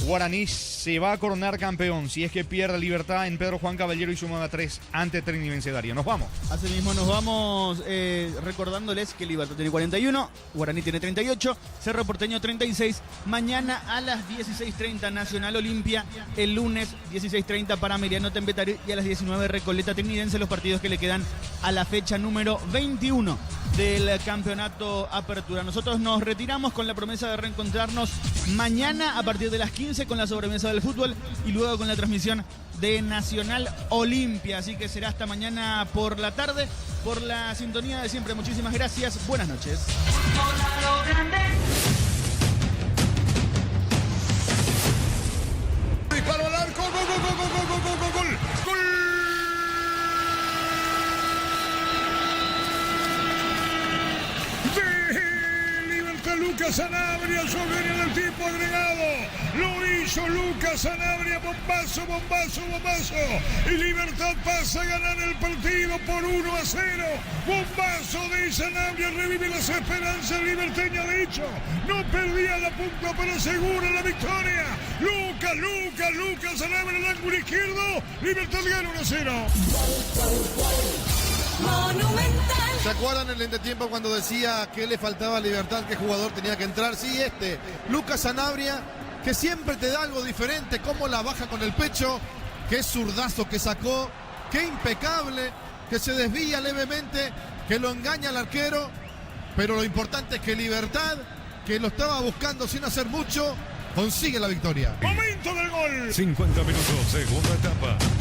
Guaraní se va a coronar campeón si es que pierde Libertad en Pedro Juan Caballero y suma a 3 ante Trinidense. Darío, nos vamos. Asimismo nos vamos recordándoles que Libertad tiene 41, Guaraní tiene 38, Cerro Porteño 36. Mañana a las 16:30 Nacional Olimpia, el lunes 16:30 para Ameliano Tembetarí, y a las 19 Recoleta Trinidense, los partidos que le quedan a la fecha número 21 del campeonato Apertura. Nosotros nos retiramos con la promesa de reencontrarnos mañana a partir de las 15 con la sobremesa del fútbol y luego con la transmisión de Nacional Olimpia. Así que será hasta mañana por la tarde, por la sintonía de siempre. Muchísimas gracias, buenas noches. Disparo al arco, gol, gol, gol, gol, gol, gol, gol, gol, gol. Lucas Sanabria sobre el tiempo agregado. Lo hizo Lucas Sanabria. Bombazo, bombazo, bombazo. Y Libertad pasa a ganar el partido por 1-0. Bombazo de Sanabria. Revive las esperanzas liberteñas. De hecho, no perdía la punta, pero asegura la victoria. Lucas Sanabria en el ángulo izquierdo. Libertad gana 1-0. ¿Se acuerdan en el entretiempo cuando decía que le faltaba Libertad, qué jugador tenía que entrar? Sí, Lucas Sanabria, que siempre te da algo diferente, cómo la baja con el pecho, qué zurdazo que sacó, qué impecable, que se desvía levemente, que lo engaña al arquero, pero lo importante es que Libertad, que lo estaba buscando sin hacer mucho, consigue la victoria. Momento del gol. 50 minutos, segunda etapa.